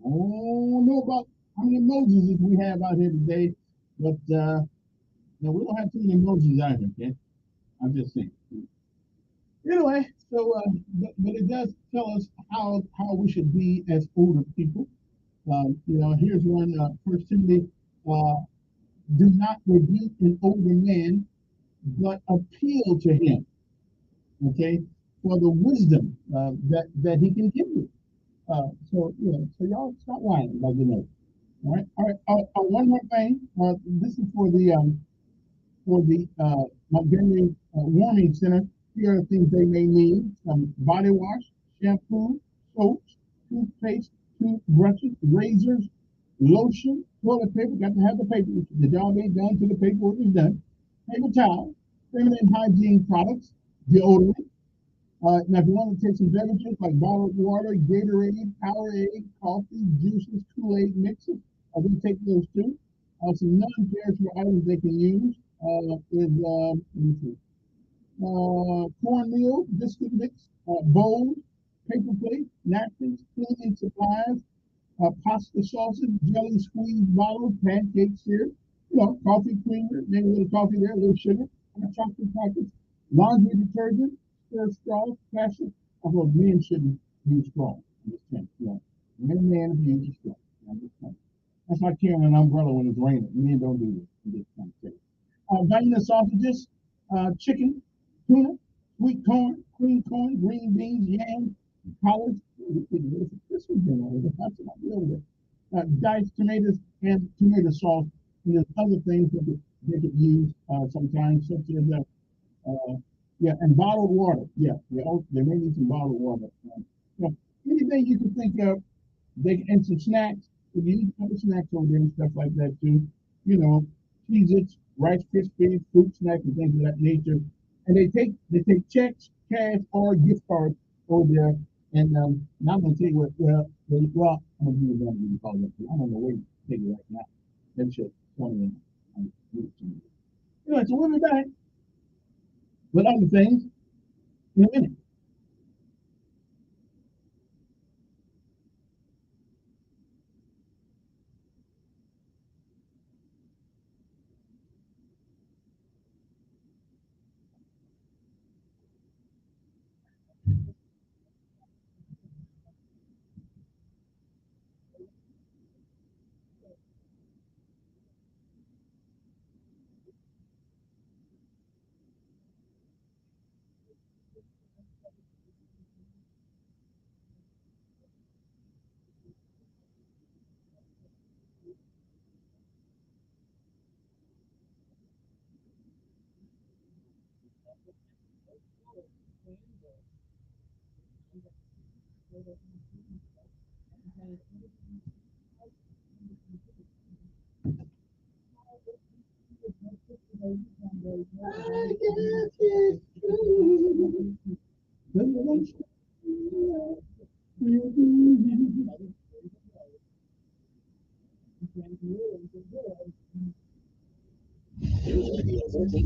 I don't know about how many Moses we have out here today, but no, we don't have too many Moses out here. Okay, I'm just saying. Anyway, so but it does tell us how we should be as older people. Here's one. First Timothy, uh, do not rebuke an older man, but appeal to him. Okay, for the wisdom that he can give you. So y'all stop whining, like you know. All right. One more thing. This is for the Montgomery Warming Center. Here are things they may need: some body wash, shampoo, soaps, toothpaste, toothbrushes, razors, lotion, toilet paper. Got to have the paper. The job ain't done till the paperwork is done. Paper towel, feminine hygiene products, deodorant. Now, if you want to take some beverages like bottled water, Gatorade, Powerade, coffee, juices, Kool-Aid mixes, we take those too. Some non-perishable items they can use let me see, cornmeal, biscuit mix, bowls, paper plates, napkins, cleaning supplies, pasta sauces, jelly squeeze bottles, pancake syrup, coffee creamer, maybe a little coffee there, a little sugar, chocolate packets, laundry detergent, stir straws, plastic. Although men shouldn't use straws. I'm just saying, men use straws. I'm just saying. That's like carrying an umbrella when it's raining. Men don't do this. I'm just trying to say. Vanilla sausages, chicken, tuna, sweet corn, cream corn, green beans, yams, collards. This was been that's not real. Diced tomatoes and tomato sauce. And there's other things that they could use sometimes, such as yeah, and bottled water. Yeah, they may need some bottled water. Anything you can think of, and some snacks. If you need a couple snacks over there and stuff like that too, you know, Cheez-Its, Rice Krispies, fruit snacks, and things of that nature. And they take checks, cash, or gift cards over there. And now I'm gonna tell you well, I'm gonna give you what you call it. I don't know where to take it right now. Let me show 20 Anyway, so we'll be back with other things in a minute.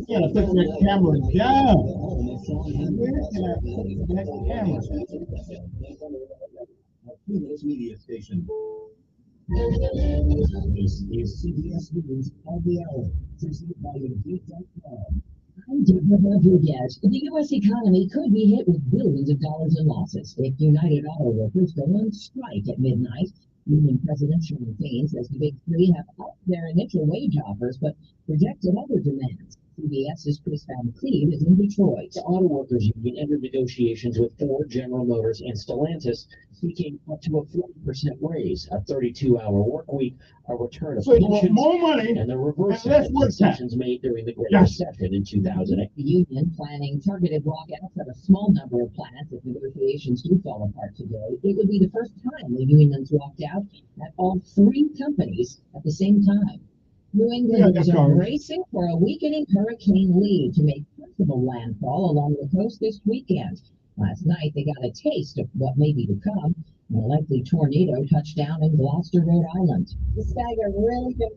Yeah, put that camera down. Where can I put that camera? Media station. This is CBS News on the hour, presented by Indeed.com. I don't know yet. The U.S. economy could be hit with billions of dollars in losses if United Auto Workers go on strike at midnight. Union President Sharon Fain says the Big Three have upped their initial wage offers, but rejected other demands. CBS's Chris Van Cleve is in Detroit. The Auto Workers Union entered negotiations with Ford, General Motors, and Stellantis, seeking up to a 40% raise, a 32-hour work week, a return of So you want pensions, more money and the reversal and less of work time. concessions made during the Great Yes. Recession in 2008. The union planning targeted walkouts at a small number of plants if negotiations do fall apart today. It would be the first time the unions walked out at all three companies at the same time. New Englanders are bracing for a weakening Hurricane Lee to make possible landfall along the coast this weekend. Last night, they got a taste of what may be to come. A likely tornado touched down in Gloucester, Rhode Island. The sky got really dark,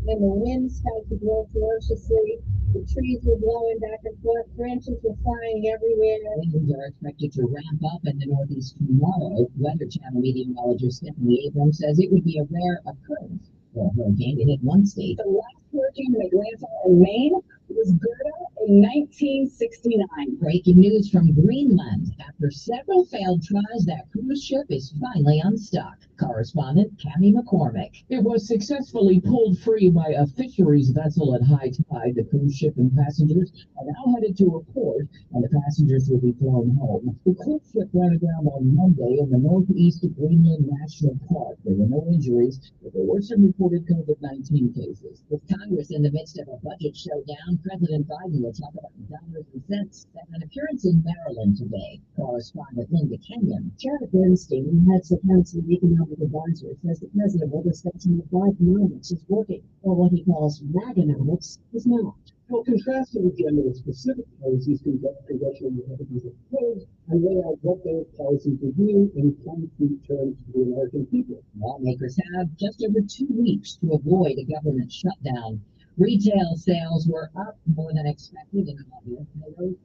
and the wind started to blow ferociously. The trees were blowing back and forth. Branches were flying everywhere. Winds are expected to ramp up in the Northeast tomorrow. Weather Channel meteorologist Stephanie Abrams says it would be a rare occurrence for a hurricane to hit one state. The last hurricane in Atlanta and Maine was Gerda in 1969. Breaking news from Greenland. After several failed tries, that cruise ship is finally unstuck. Correspondent Cammie McCormick. It was successfully pulled free by a fisheries vessel at high tide. The cruise ship and passengers are now headed to a port, and the passengers will be flown home. The cruise ship ran aground on Monday in the northeast of Greenland National Park. There were no injuries, but there were some reported COVID-19 cases. With Congress in the midst of a budget showdown, President Biden will talk about dollars and cents at an appearance in Maryland today. Correspondent Linda Kenyon. Jared Bernstein, who heads the Council of Economic Advisors, says the president will discuss how Bidenomics is working, or what he calls Maganomics is not. He'll contrast it with the eminent specific policies congressional Republicans have proposed and lay out what their policies will do in concrete terms to the American people. Lawmakers have just over 2 weeks to avoid a government shutdown. Retail sales were up more than expected in August. They rose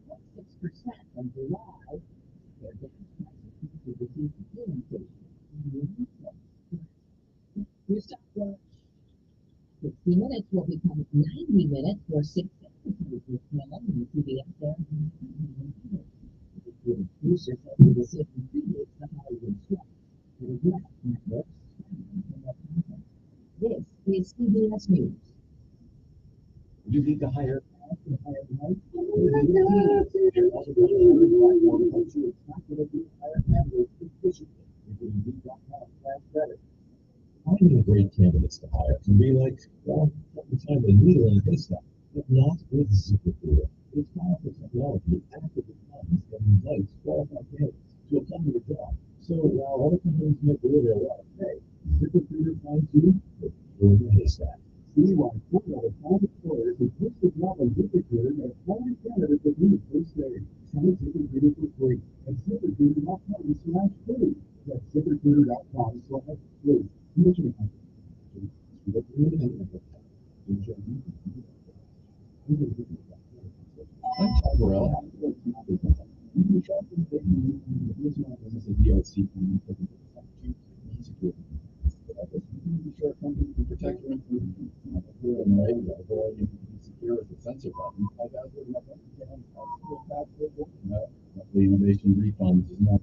6% from July. They're down prices due to the inflation. Your stock watch. 60 minutes will become 90 minutes for 6 episodes with Miller and CBS there. The producer said the decision predates the Hollywood strike. The Black Network. This is CBS News. You need to hire candidates Finding great candidates to hire can be like, well, find a needle in a haystack, but not with ZipRecruiter. Its powerful technology actively finds and invites qualified candidates to apply to a job. So while other companies may deliver a lot of pay, ZipRecruiter finds you with a needle in a haystack. See why 4 out of 5 ZipRecruiter got a quality candidate with you first day. Try ZipRecruiter for free at ZipRecruiter.com/free. That's ZipRecruiter.com/free. I'm Todd Burrell. Protect your information. Here in the area, avoid secure as a sensor button. Monthly innovation refunds is never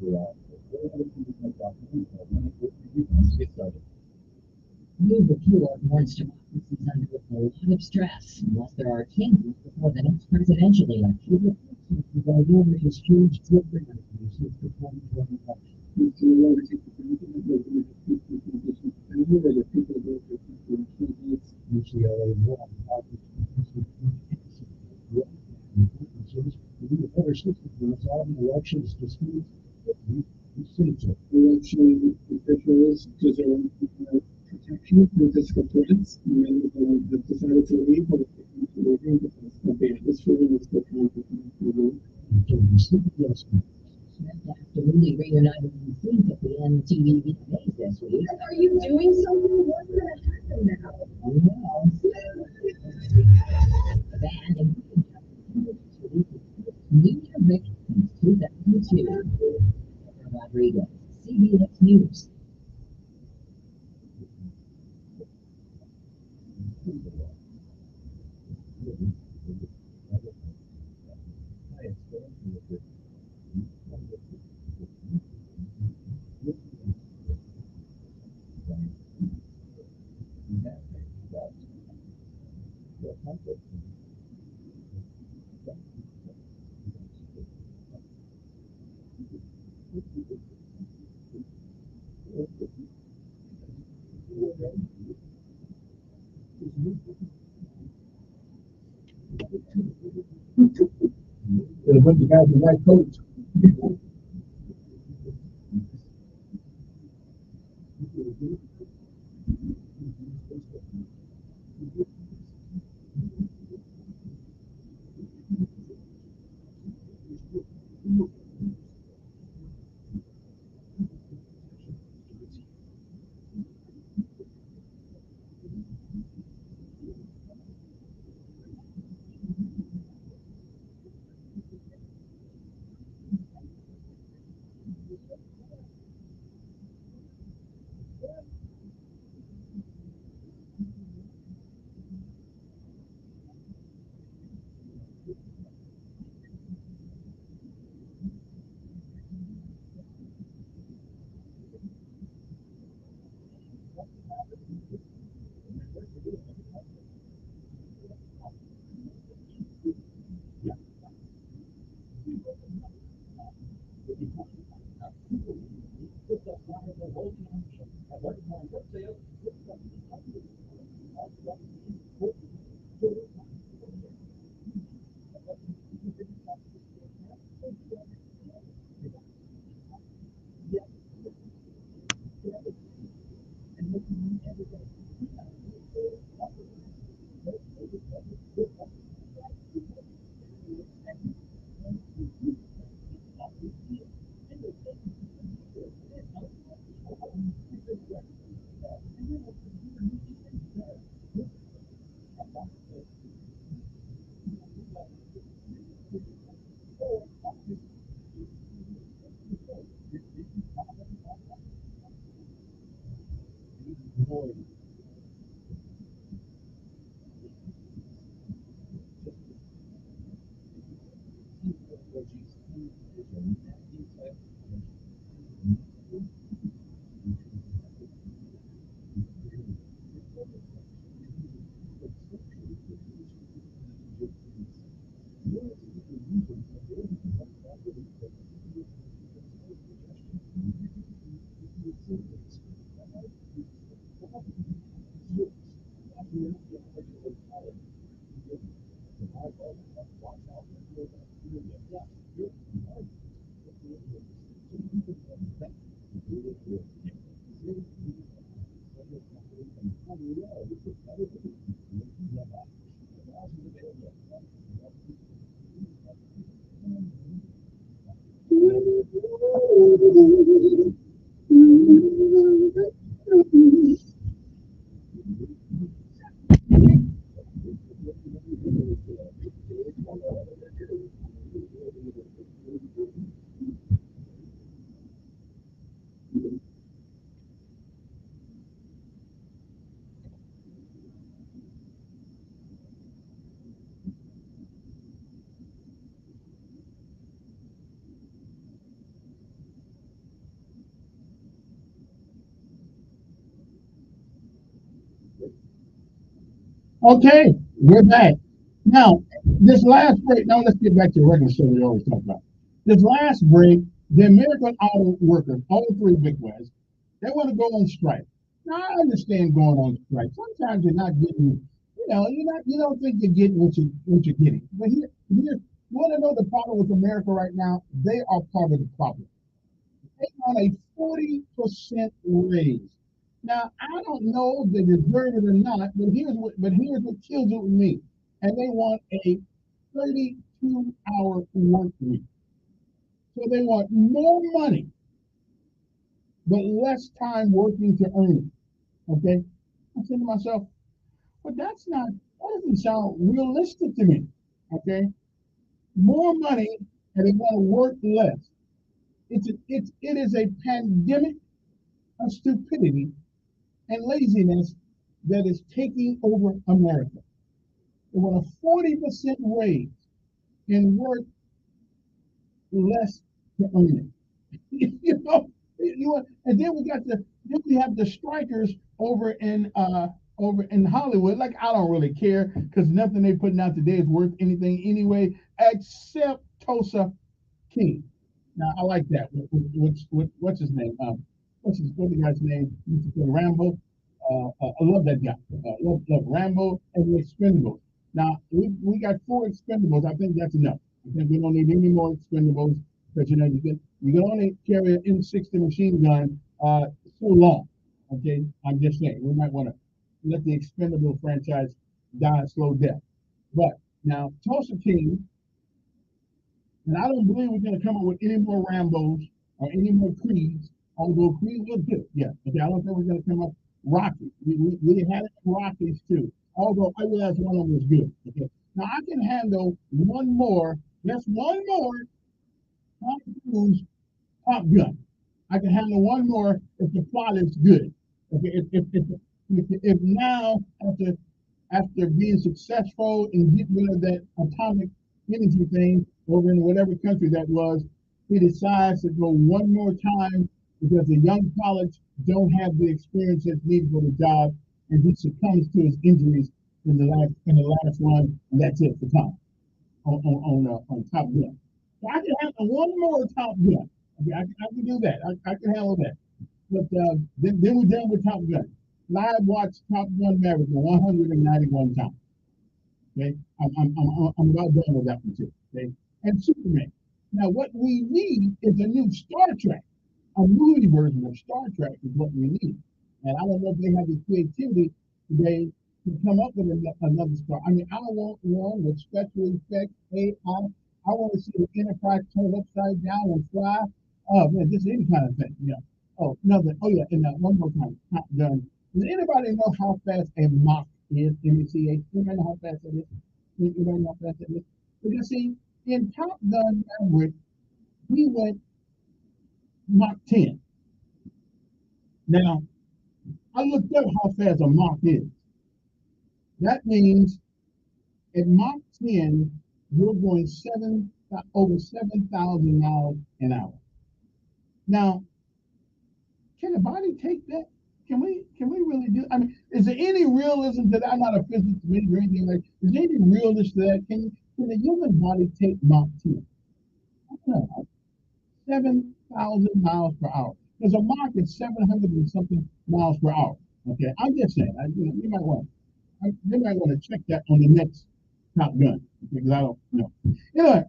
get started. Move the floor warns democracies under a lot of stress unless there are changes before the next presidential election. His huge footprint for 2025. UCLA other systems for resolving elections disputes. These states are election officials deserve protection from fiscal threats, and have decided to leave the atmosphere is the Absolutely reunited in sync at the MTV VMAs this week. Are you doing something? What's going to happen now? The band and New Year Victims since 2002. Rodriguez, CBS News. When you got the white coat. Okay, we're back. Now, this last break, now let's get back to the regular show we always talk about. This last break, the American auto workers, all three big ones, they want to go on strike. Now, I understand going on strike. Sometimes you're not getting, you don't think you're getting what you're getting. But here, you want to know the problem with America right now? They are part of the problem. They want a 40% raise. Now I don't know if they deserve it or not, but here's what kills it with me. And they want a 32-hour work week. So they want more money, but less time working to earn it. Okay? I said to myself, but that doesn't sound realistic to me. Okay? More money and they want to work less. It is a pandemic of stupidity and laziness that is taking over America. They want a 40% raise and work less to earn it. And then we have the strikers over in Hollywood. Like I don't really care because nothing they putting out today is worth anything anyway, except Tulsa King. Now I like that. What's his name? What's the guy's name? Rambo. I love that guy. Love Rambo and the Expendables. Now we got four Expendables. I think that's enough. I think we don't need any more Expendables because you can only carry an M60 machine gun so long. Okay, I'm just saying we might want to let the Expendable franchise die a slow death. But now Tulsa King, and I don't believe we're going to come up with any more Rambos or any more Creeds, although Creed was good. Yeah. Okay. I don't think we're going to come up Rocky. We had it in Rockies too. Although I realize one of them was good. Okay. Now I can handle one more, just one more Tom Cruise Top Gun. I can handle one more if the plot is good. Okay. If now after being successful in getting rid of that atomic energy thing over in whatever country that was, he decides to go one more time because the young pilots don't have the experience that's needed for the job, and he succumbs to his injuries in the last one, and that's it for Tom on Top Gun. So I can handle one more Top Gun. Okay, I can do that. I can handle that. But then we're done with Top Gun. Live watch Top Gun Maverick 191 times. Okay, I'm about done with that one too. Okay, and Superman. Now, what we need is a new Star Trek, a movie version of Star Trek is what we need. And I don't know if they have the creativity today to come up with another Star. I mean, I don't want one with special effects, AI. I want to see the Enterprise turn upside down and fly. Oh man, just any kind of thing. Yeah. Oh, another. Oh yeah, and one more time, Top Gun. Does anybody know how fast a Mach is? MECH. Anybody know how fast it is? Anybody know how fast it is? Because see, in Top Gun Maverick, he went Mach 10. Now, I looked up how fast a Mach is. That means at Mach 10, you're going over 7,000 miles an hour. Now, can the body take that? Can we really do? I mean, is there any realism to that? I'm not a physics major or anything like. Is there any realism to that? Can the human body take Mach 10? I don't know. 7,000 miles per hour. There's a Mach at 700 and something miles per hour. Okay, I'm just saying. They might want to check that on the next Top Gun because I don't know. Anyway,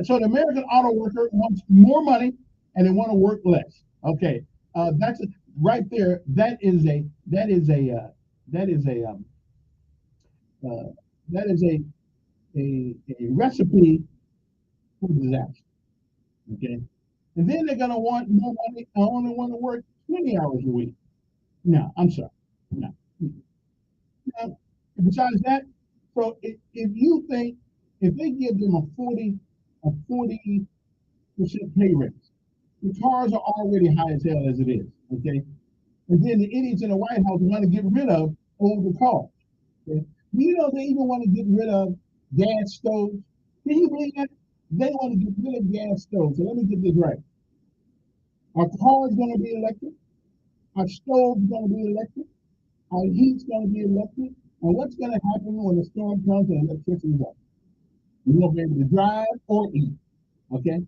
so the American auto worker wants more money and they want to work less. Okay, that's right there. That is a recipe for disaster. Okay, and then they're gonna want more money. I only want to work 20 hours a week. No, I'm sorry. No. Now, besides that, so if you think if they give them a 40% pay raise, the cars are already high as hell as it is. Okay, and then the idiots in the White House want to get rid of older cars. Okay? They even want to get rid of gas stoves. Can you believe that? They want to get rid of gas stoves. So let me get this right. Our car is going to be electric. Our stove is going to be electric. Our heat's going to be electric. And what's going to happen when the storm comes and electricity is up? You won't be able to drive or eat. Okay?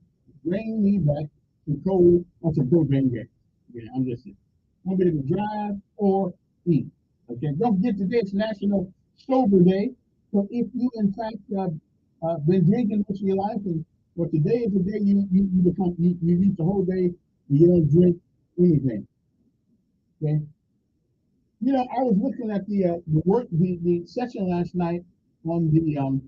Bring me back to cold or some propane gas. Yeah, I'm just saying. Won't be able to drive or eat. Okay? Don't forget today it's National Sober Day. So if you in fact been drinking most of your life, and well, today is the day you use the whole day and you don't drink anything. Okay? You know, I was looking at the session last night on the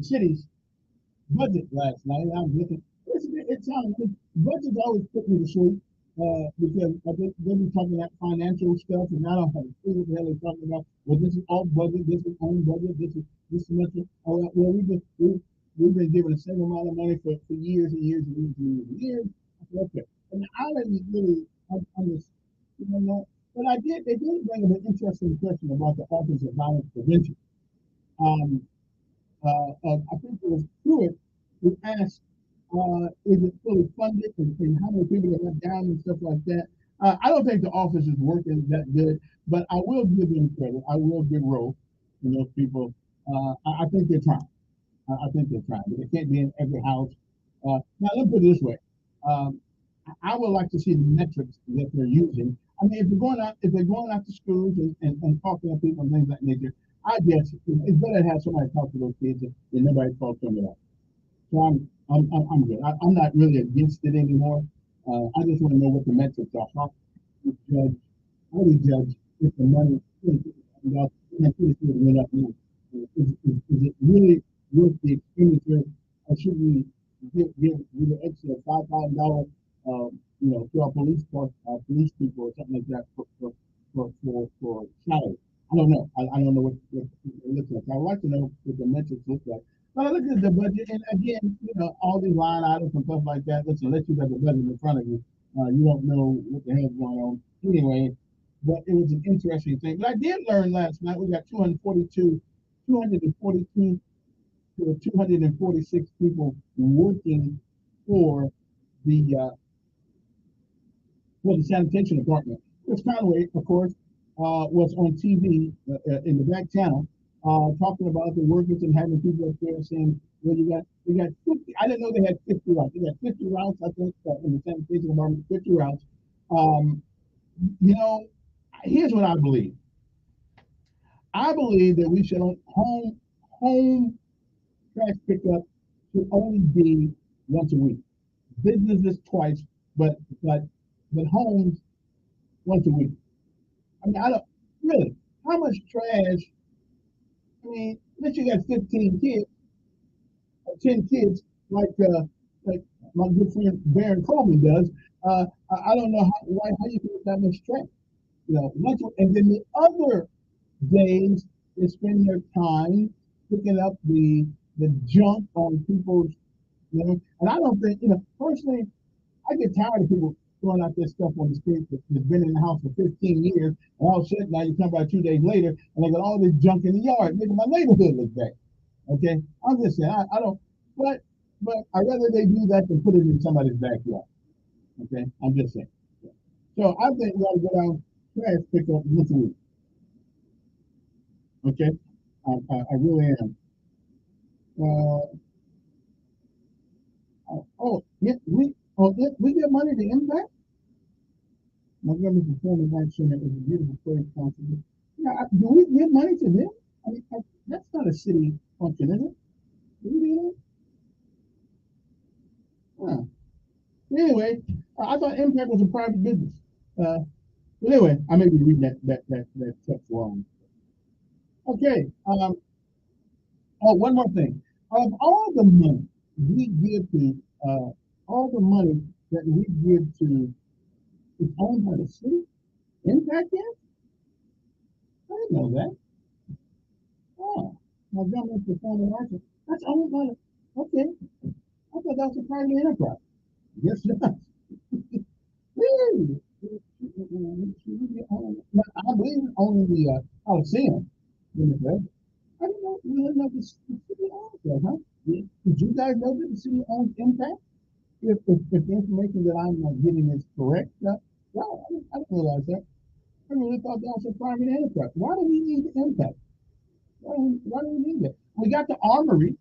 city's budget last night. I was looking. It's budgets always put me to sleep because they be talking about financial stuff, and I don't have a clue what the hell they're talking about. Well, this is all budget. This is own budget. This is nothing. Oh, well, we've been given the same amount of money for years and years and years and years and years. I said, okay, and I didn't really understand that, but they did bring up an interesting question about the Office of Violence Prevention. Um, I think it was Pruitt who asked, is it fully funded and how many people are let down and stuff like that. I don't think the office is working that good, but I will give them credit. I will give Roe and those people. I think they're trying. I think they're trying, but they can't be in every house. Now, let me put it this way. Um, I would like to see the metrics that they're using. I mean, if they're going out to schools and talking to people and things like that nature, I guess it's better to have somebody talk to those kids than nobody talk to them at all. So I'm good. I'm not really against it anymore. I just want to know what the metrics are. How do we judge if the money went up now? Is it really worth the expenditure, or should we give an extra $5,000, to our police people or something like that for salary? I don't know. I don't know what it looks like. I would like to know what the metrics look like. But I look at the budget, and again, all these line items and stuff like that. Listen, unless you got the budget in front of you, you don't know what the hell's going on. Anyway, but it was an interesting thing. But I did learn last night we got 242 to 246 people working for the sanitation department. Chris Conway, of course, was on TV in the back channel talking about the workers and having people up there saying, well, we got 50. I didn't know they had 50 routes. They got 50 routes, I think, in the sanitation department, 50 routes. Here's what I believe. I believe that we should home trash pickup should only be once a week. Businesses twice, but homes once a week. I mean, I don't really. How much trash? I mean, unless you got 15 kids or 10 kids, like my good friend Baron Coleman does. I don't know how you put that much trash. And then the other days they spend their time picking up the junk on people's, and I don't think, personally, I get tired of people throwing out this stuff on the street that's been in the house for 15 years, and all of a sudden now you come by 2 days later and they got all this junk in the yard, making my neighborhood look bad. Okay, I'm just saying I don't, but I'd rather they do that than put it in somebody's backyard. Okay, I'm just saying. So I think we ought to go down trash pickup once a week. Okay, I really am. We get money to impact. Montgomery Performing Arts Center is a beautiful place, possibly. Yeah, do we give money to them? I mean, that's not a city function, is it? Do we do that? Huh. Anyway, I thought Impact was a private business. But anyway, I may be reading that text wrong. Okay. One more thing. Of all the money we give to, all the money that we give to is owned by the city? Impact is? I didn't know that. Oh, Montgomery Performing Arts. That's owned by the, okay. I thought that was a private enterprise. Yes, not. Really? I believe owning the Coliseum. I didn't know the city owns that, huh? Did you guys know that the city owns Impact? If the information that I'm getting is correct, well, I didn't realize that. I really thought that was a private enterprise. Why do we need the impact? Why do we need that? We got the armory,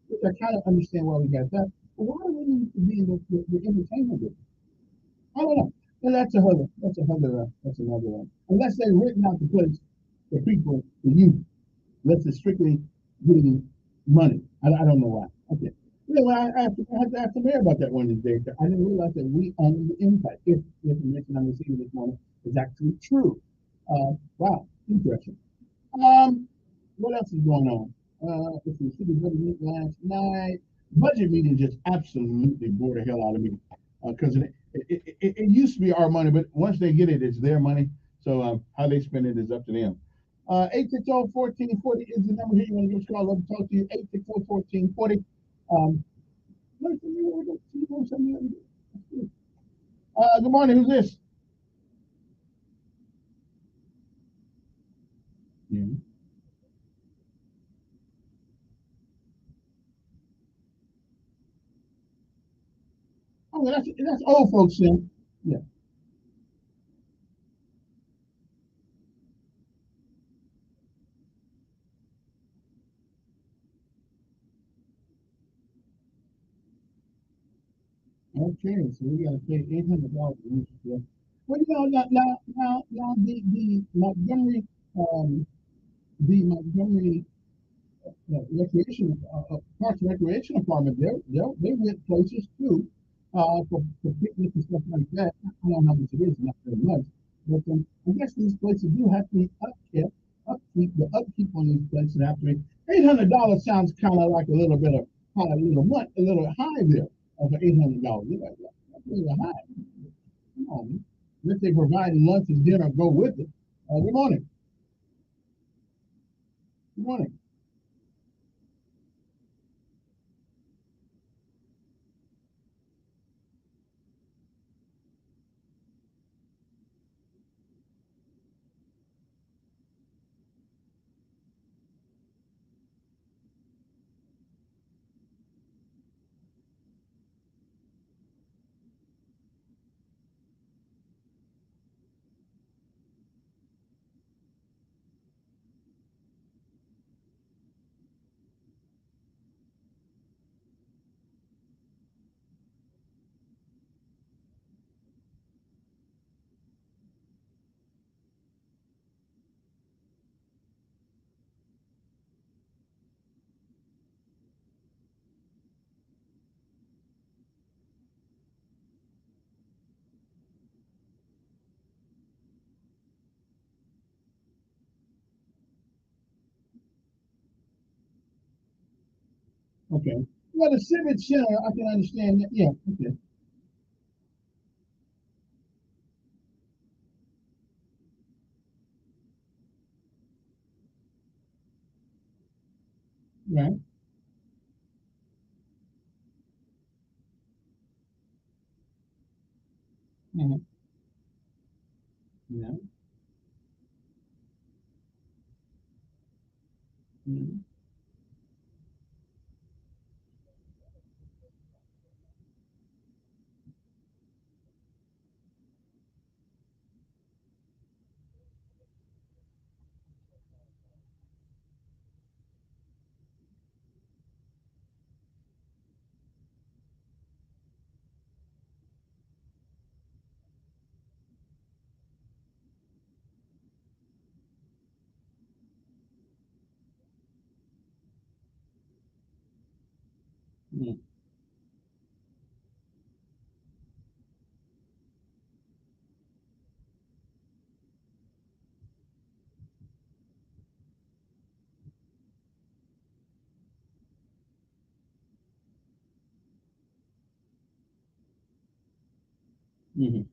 which I kind of understand why we got that. But why do we need to be in the entertainment business? I don't know. And that's another one. Unless they've written out the place for people to use. Unless it's strictly getting money. I don't know why. Okay. You know, I have to ask the mayor about that one today. I didn't realize that we own the impact. If the information I'm receiving this morning is actually true. Wow, interesting. What else is going on? It's the city budget meeting last night. Budget meeting just absolutely bored the hell out of me because it used to be our money, but once they get it, it's their money. So how they spend it is up to them. 860-1440 is the number here. You want to give us a call? Love to talk to you. 860-1440. Good morning. Who's this? Yeah. Oh, that's old folks then. Yeah. Okay, so we got to pay $800. Well, now the Montgomery, the Montgomery recreation, Parks and Recreation Department, they rent places too, for picnics and stuff like that. I don't know how much it is, not very much, but I guess these places do have to be the upkeep on these places have to be. $800 sounds kind of like a little bit of, kind of a little high there, for $800. Yeah, that's a little high. Come on, unless they provide lunch and dinner, go with it. Good morning. Good morning. Okay. Well, the Civic Center, I can understand that. Yeah. Okay. Right. Mhm. Yeah. Mhm. Mhm. Mhm.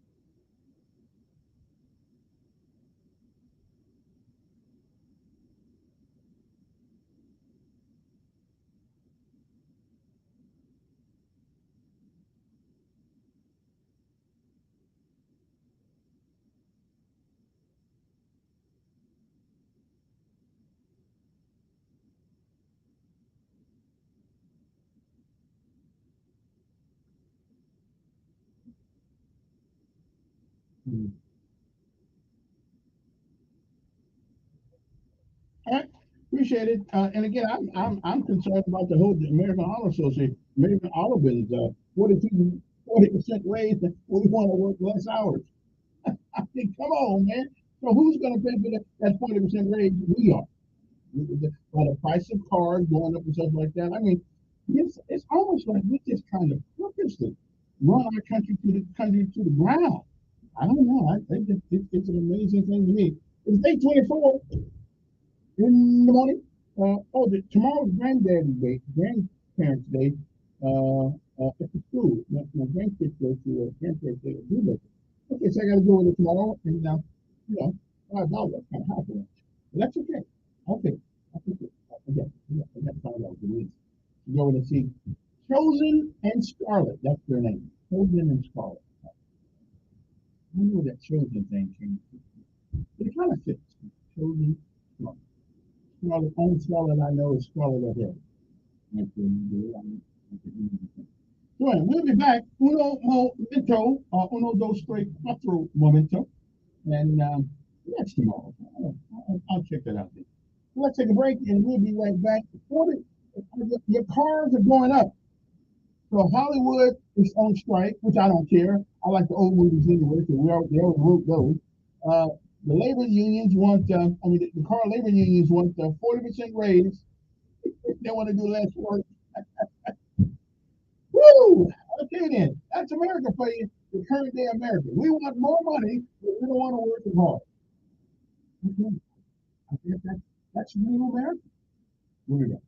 Mhm. All right, appreciate it. And again, I'm concerned about the whole American Auto Association, American Auto Builders, 40% raise, and we want to work less hours. I mean, come on, man. So who's going to pay for that 40% raise? We are. By the price of cars going up and stuff like that. I mean, it's almost like we're just trying to purposely run our country to the ground. I don't know. I think it's an amazing thing to me. It's day 24 in the morning. Tomorrow's Granddaddy Day, Grandparents' Day. At the school. My grandkids go to Grandparents' Day at Blue. Okay, so I got to go with it tomorrow, and you know, $5 kind of high for lunch. But that's okay. Okay, I think I got $5 a week. Go in and see Chosen and Scarlet. That's their name. Chosen and Scarlet. I don't know where that Chosen thing came from. But it kind of fits. Chosen, Scarlet. Scarlet, only Scarlet I know is Scarlet ahead. So anyway, we'll be back. Uno dos tres cuatro momento. And that's tomorrow. I'll check that out. Let's take a break and we'll be right back. Your cars are going up. So Hollywood is on strike, which I don't care. I like the old movies anyway, so they overruled those. The labor unions want, the car labor unions want a 40% raise. They want to do less work. Woo! Okay then, that's America for you. The current day America. We want more money, but we don't want to work as hard. Okay. I guess that's real America. Here we go.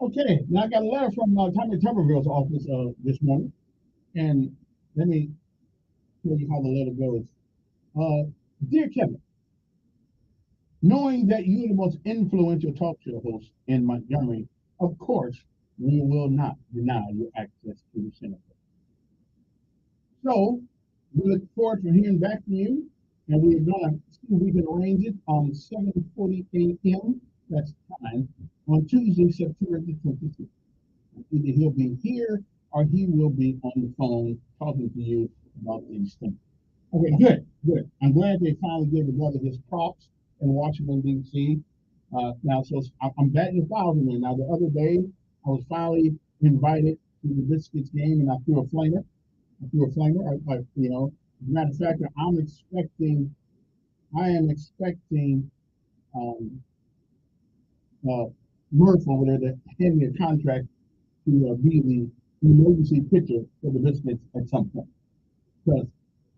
Okay, now I got a letter from Tommy Tuberville's office this morning, and let me tell you how the letter goes. Dear Kevin, knowing that you're the most influential talk show host in Montgomery, of course, we will not deny your access to the center. So we look forward to hearing back from you, and we're going to see if we can arrange it on 7:40 a.m. That's time on Tuesday, September the 26th. Either he'll be here or he will be on the phone talking to you about these things. Okay, good, good. I'm glad they finally gave the brother his props in Washington, D.C. Now, so I'm batting a thousand in. Now, the other day, I was finally invited to the Biscuits game, and I threw a flamer. You know, as a matter of fact, I am expecting Murph over there to hand me a contract to be the emergency pitcher for the Biscuits at some point. Because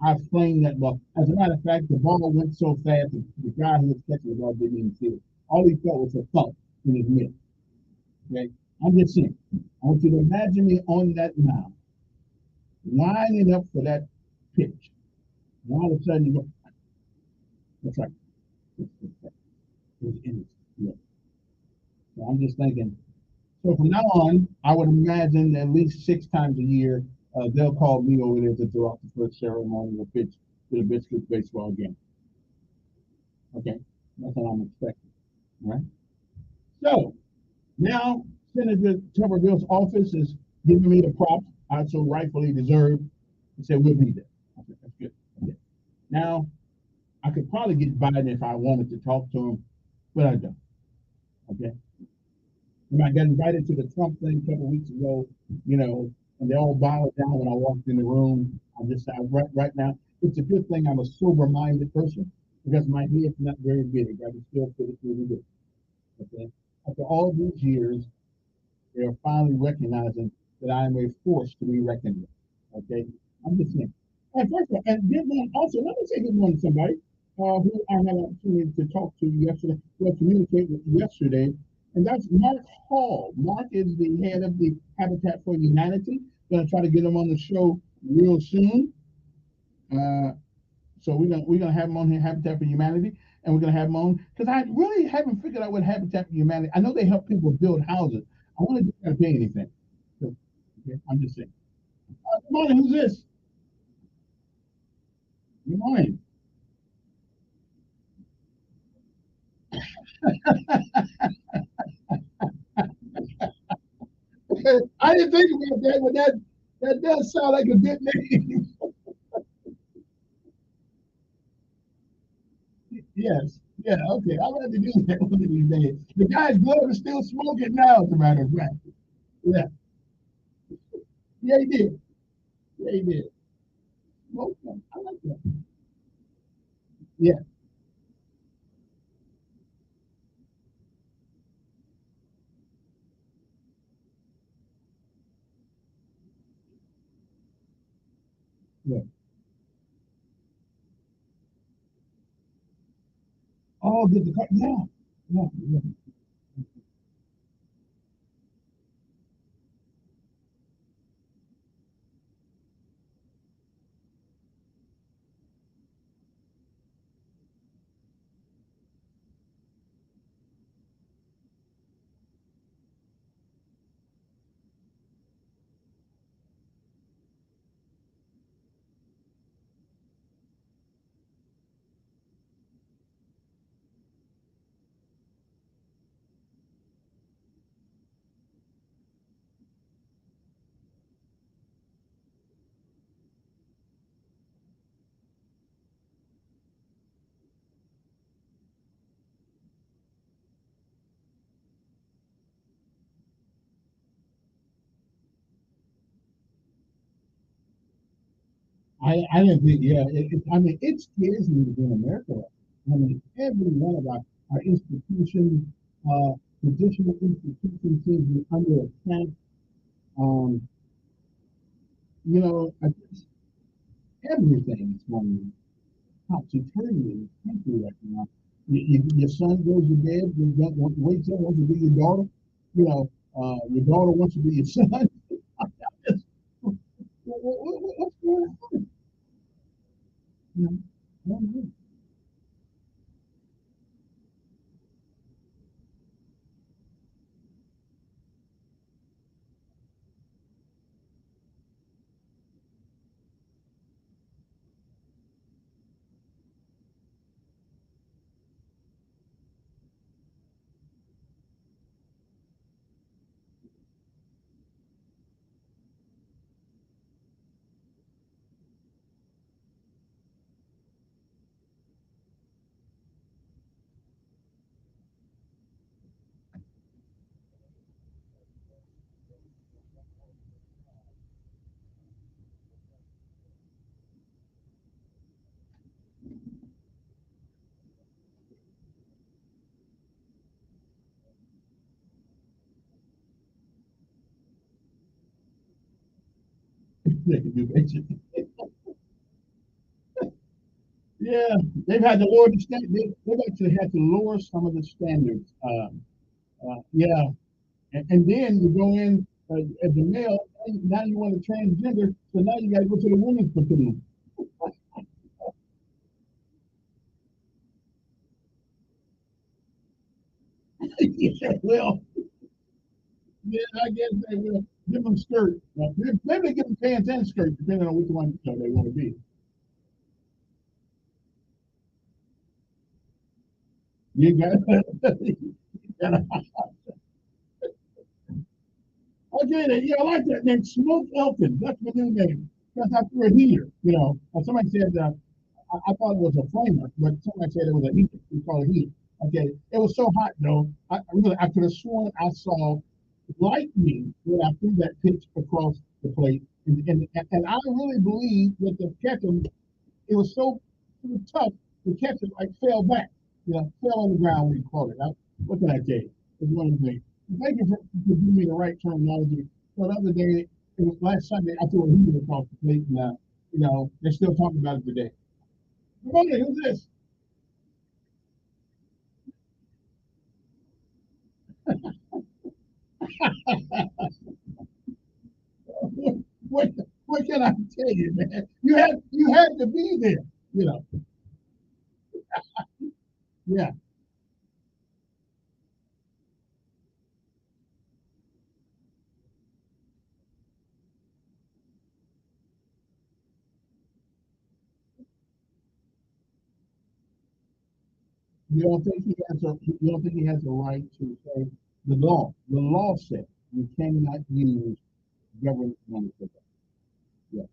I flamed that ball. As a matter of fact, the ball went so fast that the guy who was catching the ball didn't even see it. All he felt was a thump in his mitt. Okay? I'm just saying. I want you to imagine me on that mound, lining up for that pitch. And all of a sudden you go, that's right. It was in it. Yeah. So I'm just thinking. So from now on, I would imagine at least 6 times a year, they'll call me over there to throw out the first ceremonial pitch to the Biscuits baseball game. Okay, that's what I'm expecting. All right. So now Senator Tuberville's office is giving me the props I so rightfully deserve. He said we'll be there. Okay, that's good. Okay. Now I could probably get Biden if I wanted to talk to him, but I don't. Okay. When I got invited to the Trump thing a couple weeks ago, you know, and they all bowed down when I walked in the room. Right now, it's a good thing I'm a sober-minded person because my head's not very big. I can still fit it through the door. Okay. After all these years, they are finally recognizing that I am a force to be reckoned with. Okay. I'm just saying. And first of all, and good morning also, let me say good morning to somebody who I had an opportunity to talk to yesterday, communicate with yesterday, and that's Mark Hall. Mark is the head of the Habitat for Humanity. Going to try to get him on the show real soon. So we're gonna have him on here, Habitat for Humanity, and we're gonna have him on because I really haven't figured out what Habitat for Humanity. I know they help people build houses. I want to do that pay anything. So, okay, I'm just saying. Good morning. Who's this? Good morning. I didn't think about that, but that does sound like a good name. Yes. Yeah. Okay. I'll have to do that one of these days. The guy's glove is still smoking now, as a matter of fact. Yeah. Yeah, he did. Yeah, he did. Okay. I like that. Yeah. Yeah. Oh, get the car. Yeah. Yeah. Yeah. I didn't think, yeah, I mean, it scares me to be in America. I mean, every one of our institutions, traditional institutions seem to be under attack. Um, you know, everything is going topsy-turvy in the country right now. Your son goes to bed, you don't want to wait till wants to be your daughter. You know, your daughter wants to be your son. What's going on? You know, I don't know. They can do that. Yeah, they've had to lower the standard. They've actually had to lower some of the standards. Yeah, and then you go in as a male, and now you want to transgender, so now you got to go to the women's platoon. Yeah, well, yeah, I guess they will give them skirts. Maybe they give them pants and skirts, depending on which one they want to be. You got, you got okay, then, yeah, I like that name, Smoke Elkins. That's my new name. That's after a heater. You know, somebody said I thought it was a flamer, but somebody said it was a heater. We call it heat. Okay, it was so hot though. I could have sworn I saw lightning when I threw that pitch across the plate, and I really believe that the catcher, it was so tough. The catcher like fell back. You know, fell on the ground. We call it. What can I tell you? It's one of the things. Thank you for giving me the right terminology. So the other day, it was last Sunday, I threw a heater across the plate, and you know, they're still talking about it today. Come on, who's this? what, what can I tell you, man? You had to be there, you know. Yeah, you don't think he has a right to say the law says you cannot use government money for that. Yeah.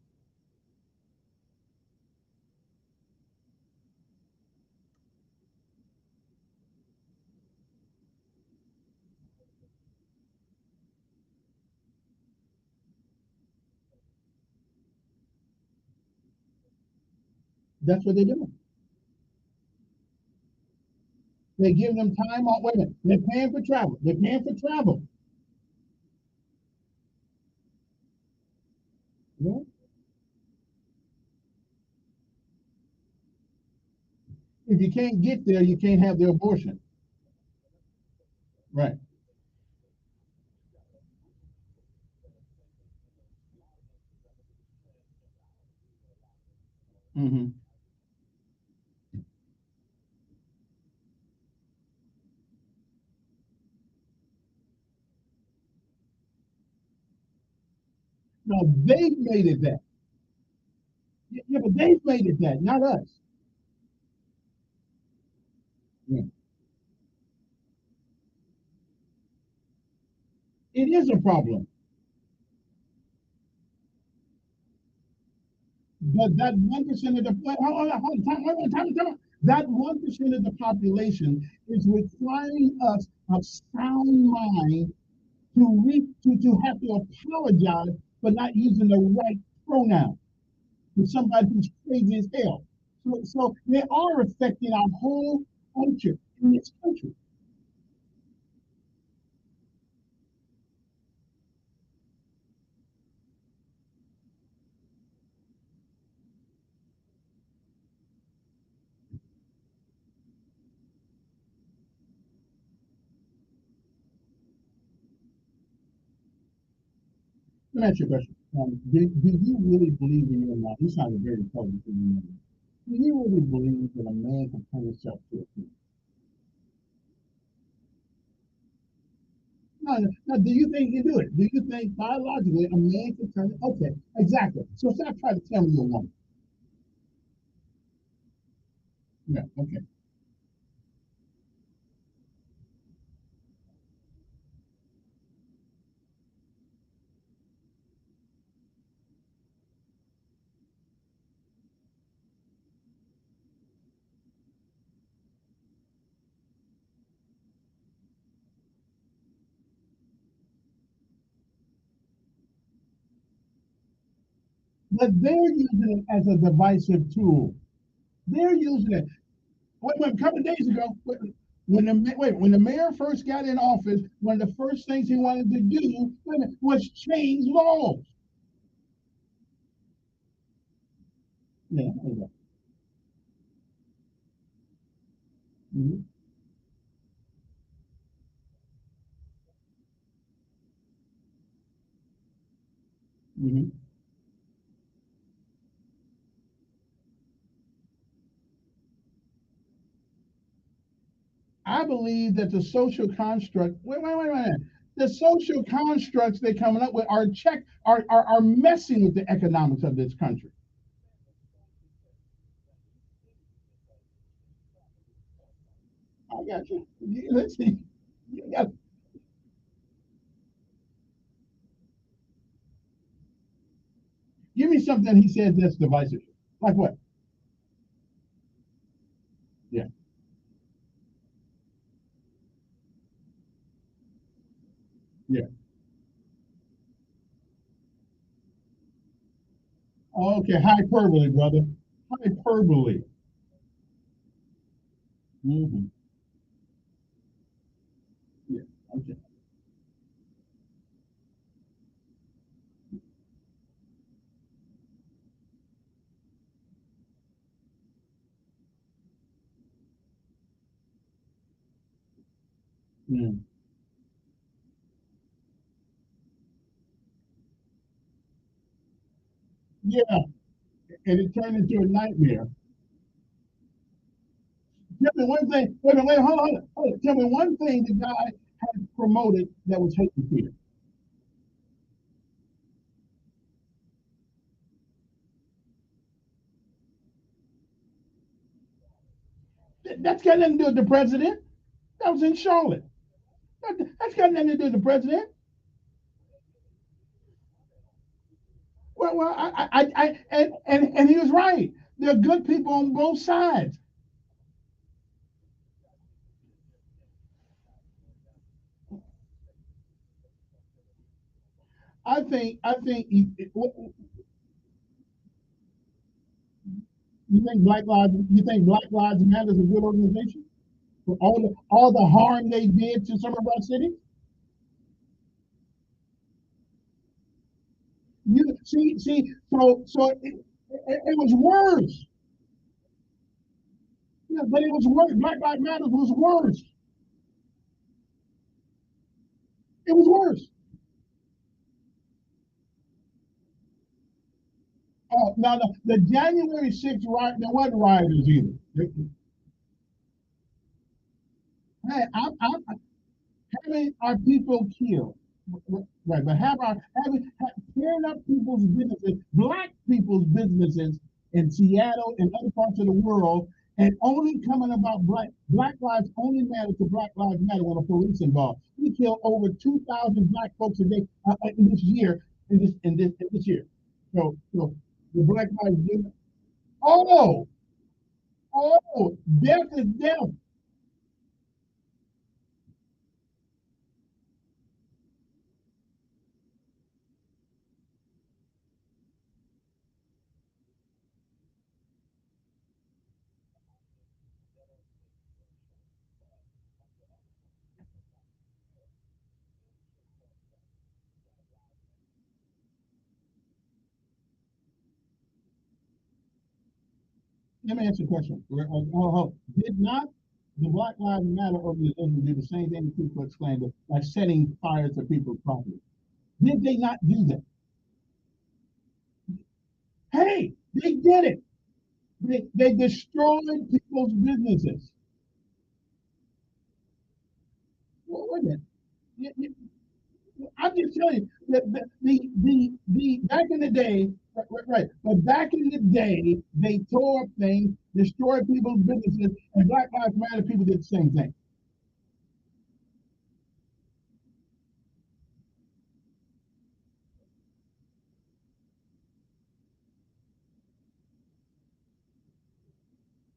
That's what they're doing. They give them time off. Wait a minute. They're paying for travel. They're paying for travel. Yeah. If you can't get there, you can't have the abortion. Right. Mm-hmm. Now they've made it that. Yeah, but they've made it that, not us. Yeah. It is a problem. But that 1% of the that 1% of the population is requiring us of sound mind to have to apologize for not using the right pronoun. with somebody who's crazy as hell. So they are affecting our whole culture in this country. Let me ask you a question. Do you really believe in your mind? You sound very intelligent. Do you really believe that a man can turn himself to a female? No, no, no. Do you think you can do it? Do you think biologically a man can turn it? Okay, exactly. So stop trying to tell me you're a woman. Yeah, okay. But they're using it as a divisive tool. They're using it. A couple of days ago, when the mayor first got in office, one of the first things he wanted to do was change laws. Yeah. Mm-hmm. Mm-hmm. I believe that the social construct. Wait. The social constructs they're coming up with are messing with the economics of this country. I got you. Let's see. You got, give me something he says that's divisive. Like what? Yeah. Yeah. Okay. Hyperbole, brother. Hyperbole. Mm-hmm. Yeah. Okay. Yeah. Yeah. And it turned into a nightmare. Tell me one thing. Wait, hold on. Tell me one thing the guy had promoted that was hate and fear. That's got nothing to do with the president. That was in Charlotte. That's got nothing to do with the president. And he was right. There are good people on both sides. I think you think Black Lives Matter is a good organization for all the harm they did to some of our cities. So it was worse. Yeah, but it was worse. Black Lives Matter was worse. It was worse. Now the January 6th riot, there wasn't rioters either. Hey, having our people killed, right? But tearing up people's businesses, black people's businesses in Seattle and other parts of the world, and only coming about black lives only matter to Black Lives Matter when the police involved. We killed over 2,000 black folks a day in this year, in this year. So the Black Lives Matter. Oh, death is death. Let me ask you a question. Did not the Black Lives Matter organization do the same thing the Ku Klux Klan did, by setting fire to people's property? Did they not do that? Hey, they did it. They destroyed people's businesses. Well, wait a minute. I'm just telling you that the back in the day, right, but back in the day, they tore up things, destroyed people's businesses, and Black Lives Matter people did the same thing.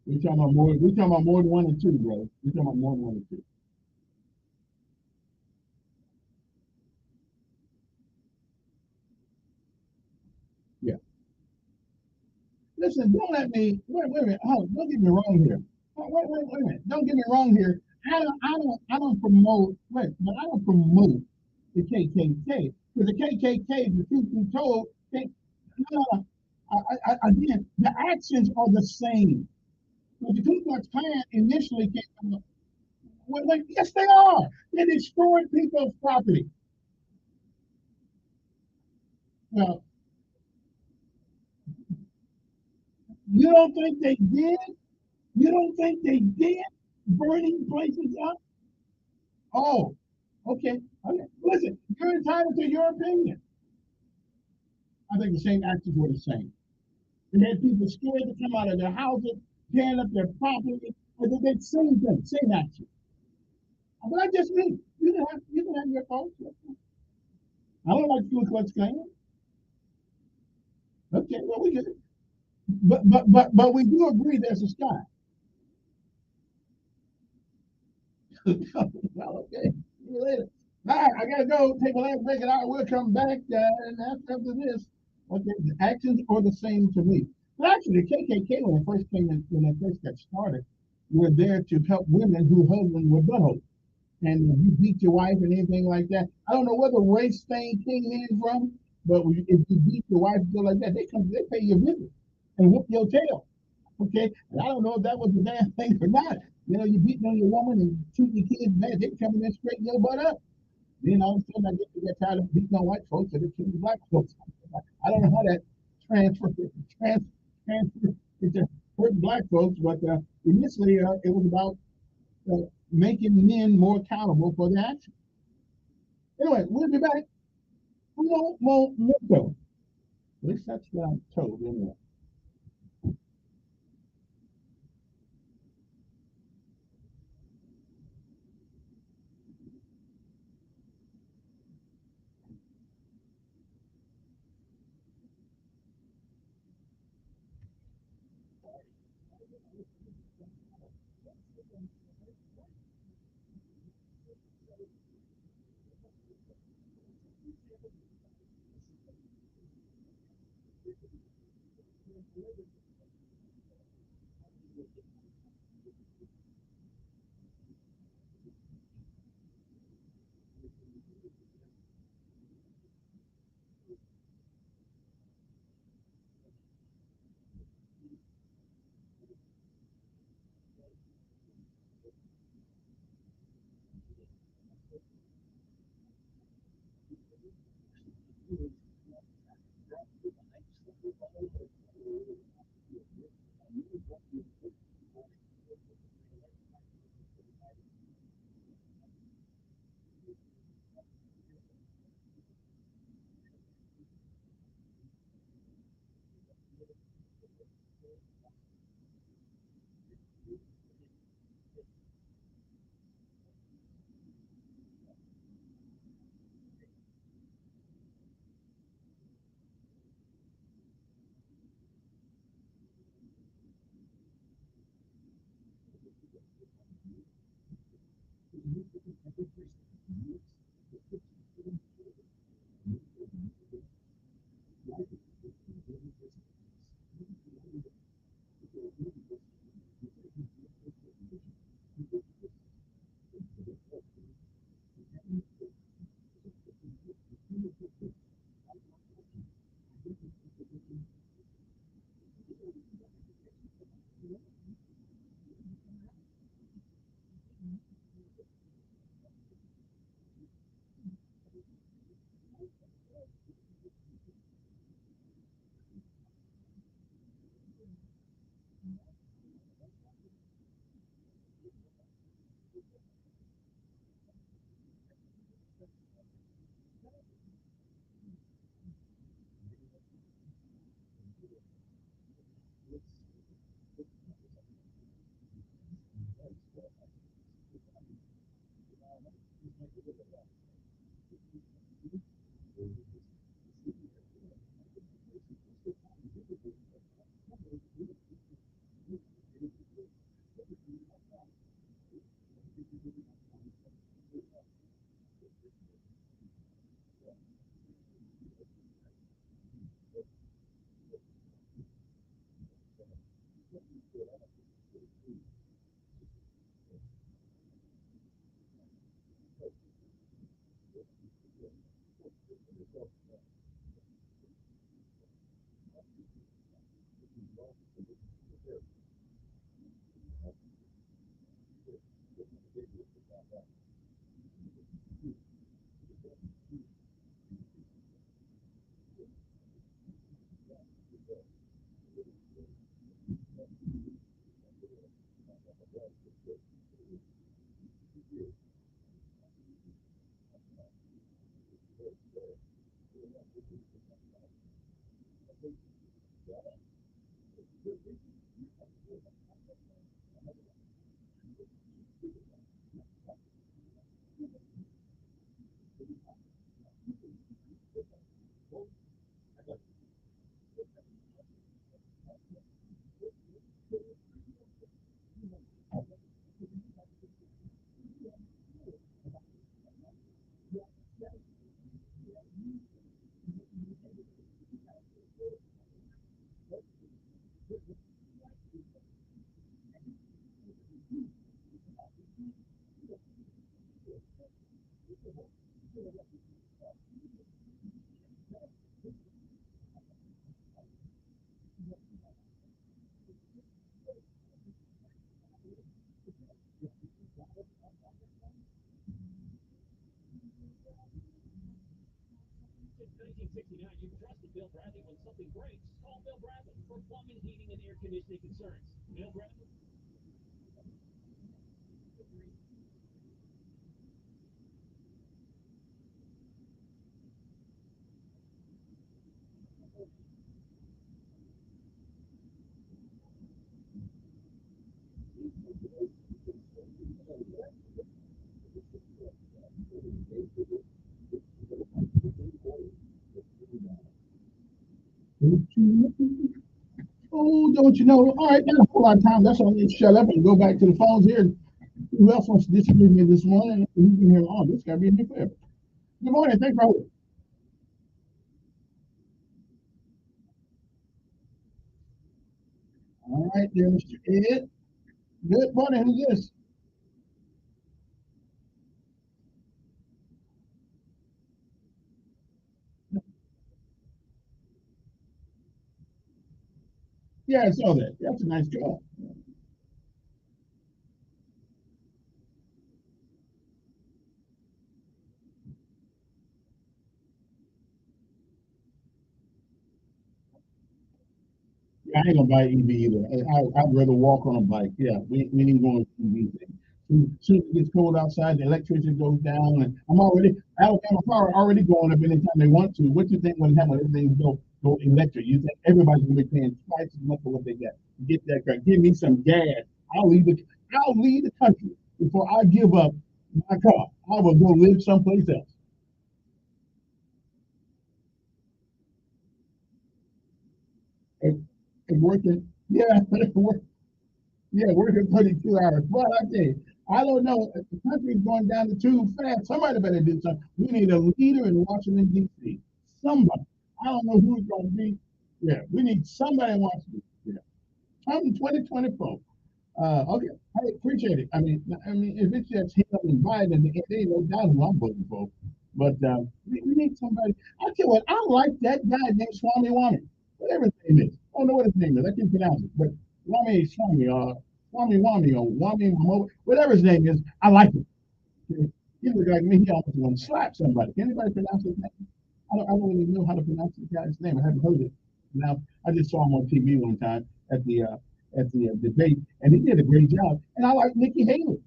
We're talking about more. We're talking about more than one or two, bro. We're talking about more than one or two. Yeah. Listen, don't let me. Wait a minute. Oh, don't get me wrong here. Wait a minute. Don't get me wrong here. I don't promote. Wait, but I don't promote the KKK because the KKK, the truth be told, no, no, again, the actions are the same. Well, the Ku Klux Klan initially came. Well, like, yes, they are. They destroyed people's property. Well, you don't think they did? You don't think they did? Burning places up? Oh, okay. Okay. Listen, you're entitled to your opinion. I think the same actions were the same. And had people scared to come out of their houses, tearing up their property. I think that same thing, same action. But I just mean you can have your thoughts. I don't like Ku Klux Klan. Okay, well we get it. But we do agree there's a sky. Well, okay. See you later. All right, I gotta go take a last break and I will come back and after this. Okay, the actions are the same to me. But actually, the KKK when it first came in, when it first got started, were there to help women who husbands were buttholes. And if you beat your wife and anything like that, I don't know where the race thing came in from, but if you beat your wife and stuff like that, they pay your visit and whoop your tail. Okay, and I don't know if that was the damn thing or not. You know, you beating on your woman and shooting your kids bad, they coming in straight your butt up. Then all of a sudden I get tired of beating on white folks and they're killing black folks. I don't know how that transfer transfer into hurt black folks, but initially it was about making men more accountable for their actions. Anyway, we'll be back. At least that's what I'm told anyway. 1969, you trusted Bill Bradley when something breaks. Call Bill Bradley for plumbing, heating, and air conditioning concerns. Bill Bradley. Oh, don't you know? All right, that's a whole lot of time. That's all. Let's shut up and go back to the phones here. Who else wants to disagree with me this morning? You can hear, oh, this got to be a new forever. Good morning. Thanks for holding. All right, there, Mr. Ed. Good morning. Who's this? Yeah, I saw that. That's a nice job. Yeah, I ain't gonna buy EV either. I'd rather walk on a bike. Yeah, we ain't going to EV thing. Soon as it gets cold outside, the electricity goes down, and Alabama Power already going up anytime they want to. What you think when everything go electric? You think everybody's gonna be paying twice as much for what they got? Get that car. Give me some gas. I'll leave the I'll leave the country before I give up my car. I will go live someplace else. And, and working, yeah, yeah, working 32 hours. But I tell you, I don't know. If the country's going down the tube fast, somebody better do something. We need a leader in Washington, D.C. Somebody. I don't know who it's going to be. Yeah, we need somebody in Washington. Yeah. Come 2024. Okay. I appreciate it. I mean, if it's just him and Biden, there ain't no doubt who I'm voting for. But we need somebody. I tell you what, I like that guy named Swami Wami, whatever his name is. I don't know what his name is. I can't pronounce it. But Swami Wami, or Wami Wamo, whatever his name is, I like him. He look like me. He almost want to slap somebody. Can anybody pronounce his name? I don't even know how to pronounce the guy's name. I haven't heard it. Now, I just saw him on TV one time at the debate, and he did a great job. And I like Nikki Haley.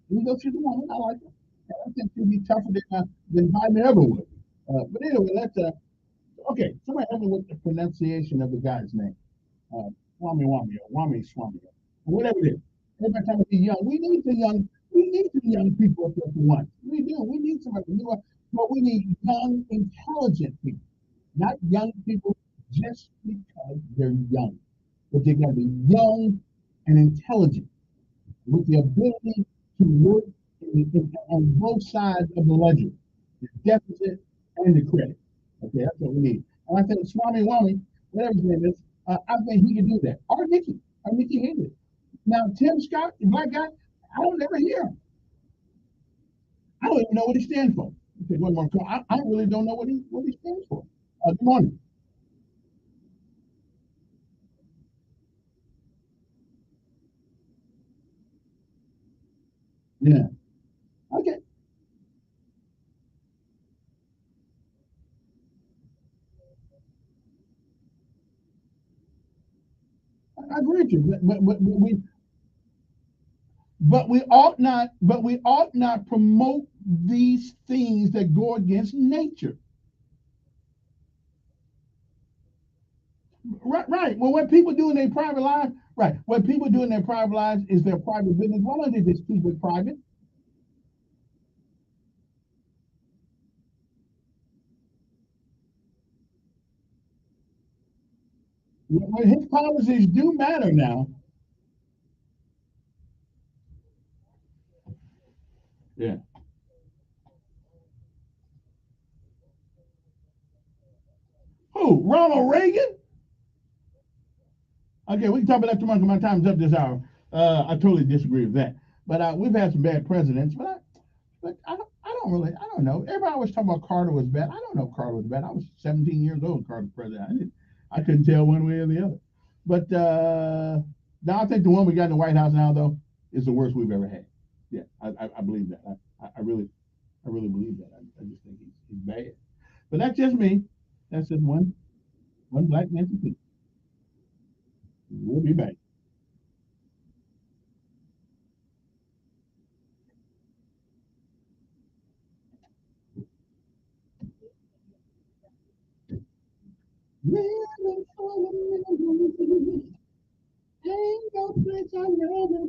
You go through the woman, I like her. And I think she'll be tougher than Biden ever would. But anyway, that's okay. Somebody help me with the pronunciation of the guy's name. Uh, Swami Wami or Wami Swami or whatever it is. Every time we young, we need the young people up there for once. We do. We need somebody new, but we need young, intelligent people, not young people just because they're young, but they got to be young and intelligent with the ability to work on both sides of the ledger, the deficit and the credit. Okay, that's what we need. And I think Swami Wami, whatever his name is, I think he can do that. Or Nikki Haley. Now, Tim Scott, the black guy, I don't ever hear him. I don't even know what he stands for. Okay, one more call. I really don't know what he stands for. Good morning. Yeah. Okay. I agree with you. But we ought not promote these things that go against nature. Right. Well, what people do in their private lives, right? What people do in their private lives is their private business. Why don't they just keep it private? When his policies do matter now. Yeah. Who? Ronald Reagan? Okay, we can talk about that tomorrow. 'Cause my time's up this hour. I totally disagree with that. But we've had some bad presidents. I don't know. Everybody was talking about Carter was bad. I don't know if Carter was bad. I was 17 years old when Carter was president. I couldn't tell one way or the other. But now I think the one we got in the White House now, though, is the worst we've ever had. Yeah, I believe that. I really believe that. I just think he's bad. But that's just me. That's just one black man's opinion. We'll be back. Ain't no place I'd rather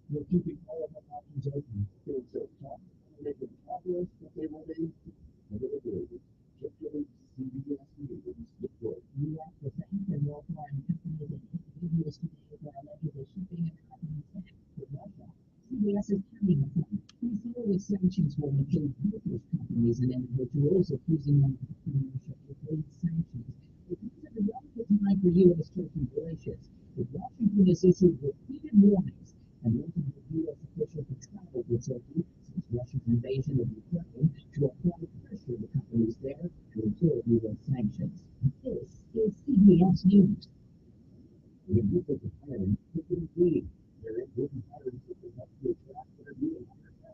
We're keeping all of our options open. Feeling self-confident, making progress that they will be never avoided. Particularly CBS News report. We asked the bank and more foreign companies and individuals today for allegedly shipping and tracking sex to Russia. CBS is counting on them. Considerable sanctions will include both companies and individuals accusing them of entrepreneurship with aid sanctions. It comes at a delicate time for U.S.-Turkey relations, with Washington has issued repeated warnings and multiple U.S. officials have traveled with Turkey U.S. sanctions. This is CBS News. When you put the fire in, put it in clean.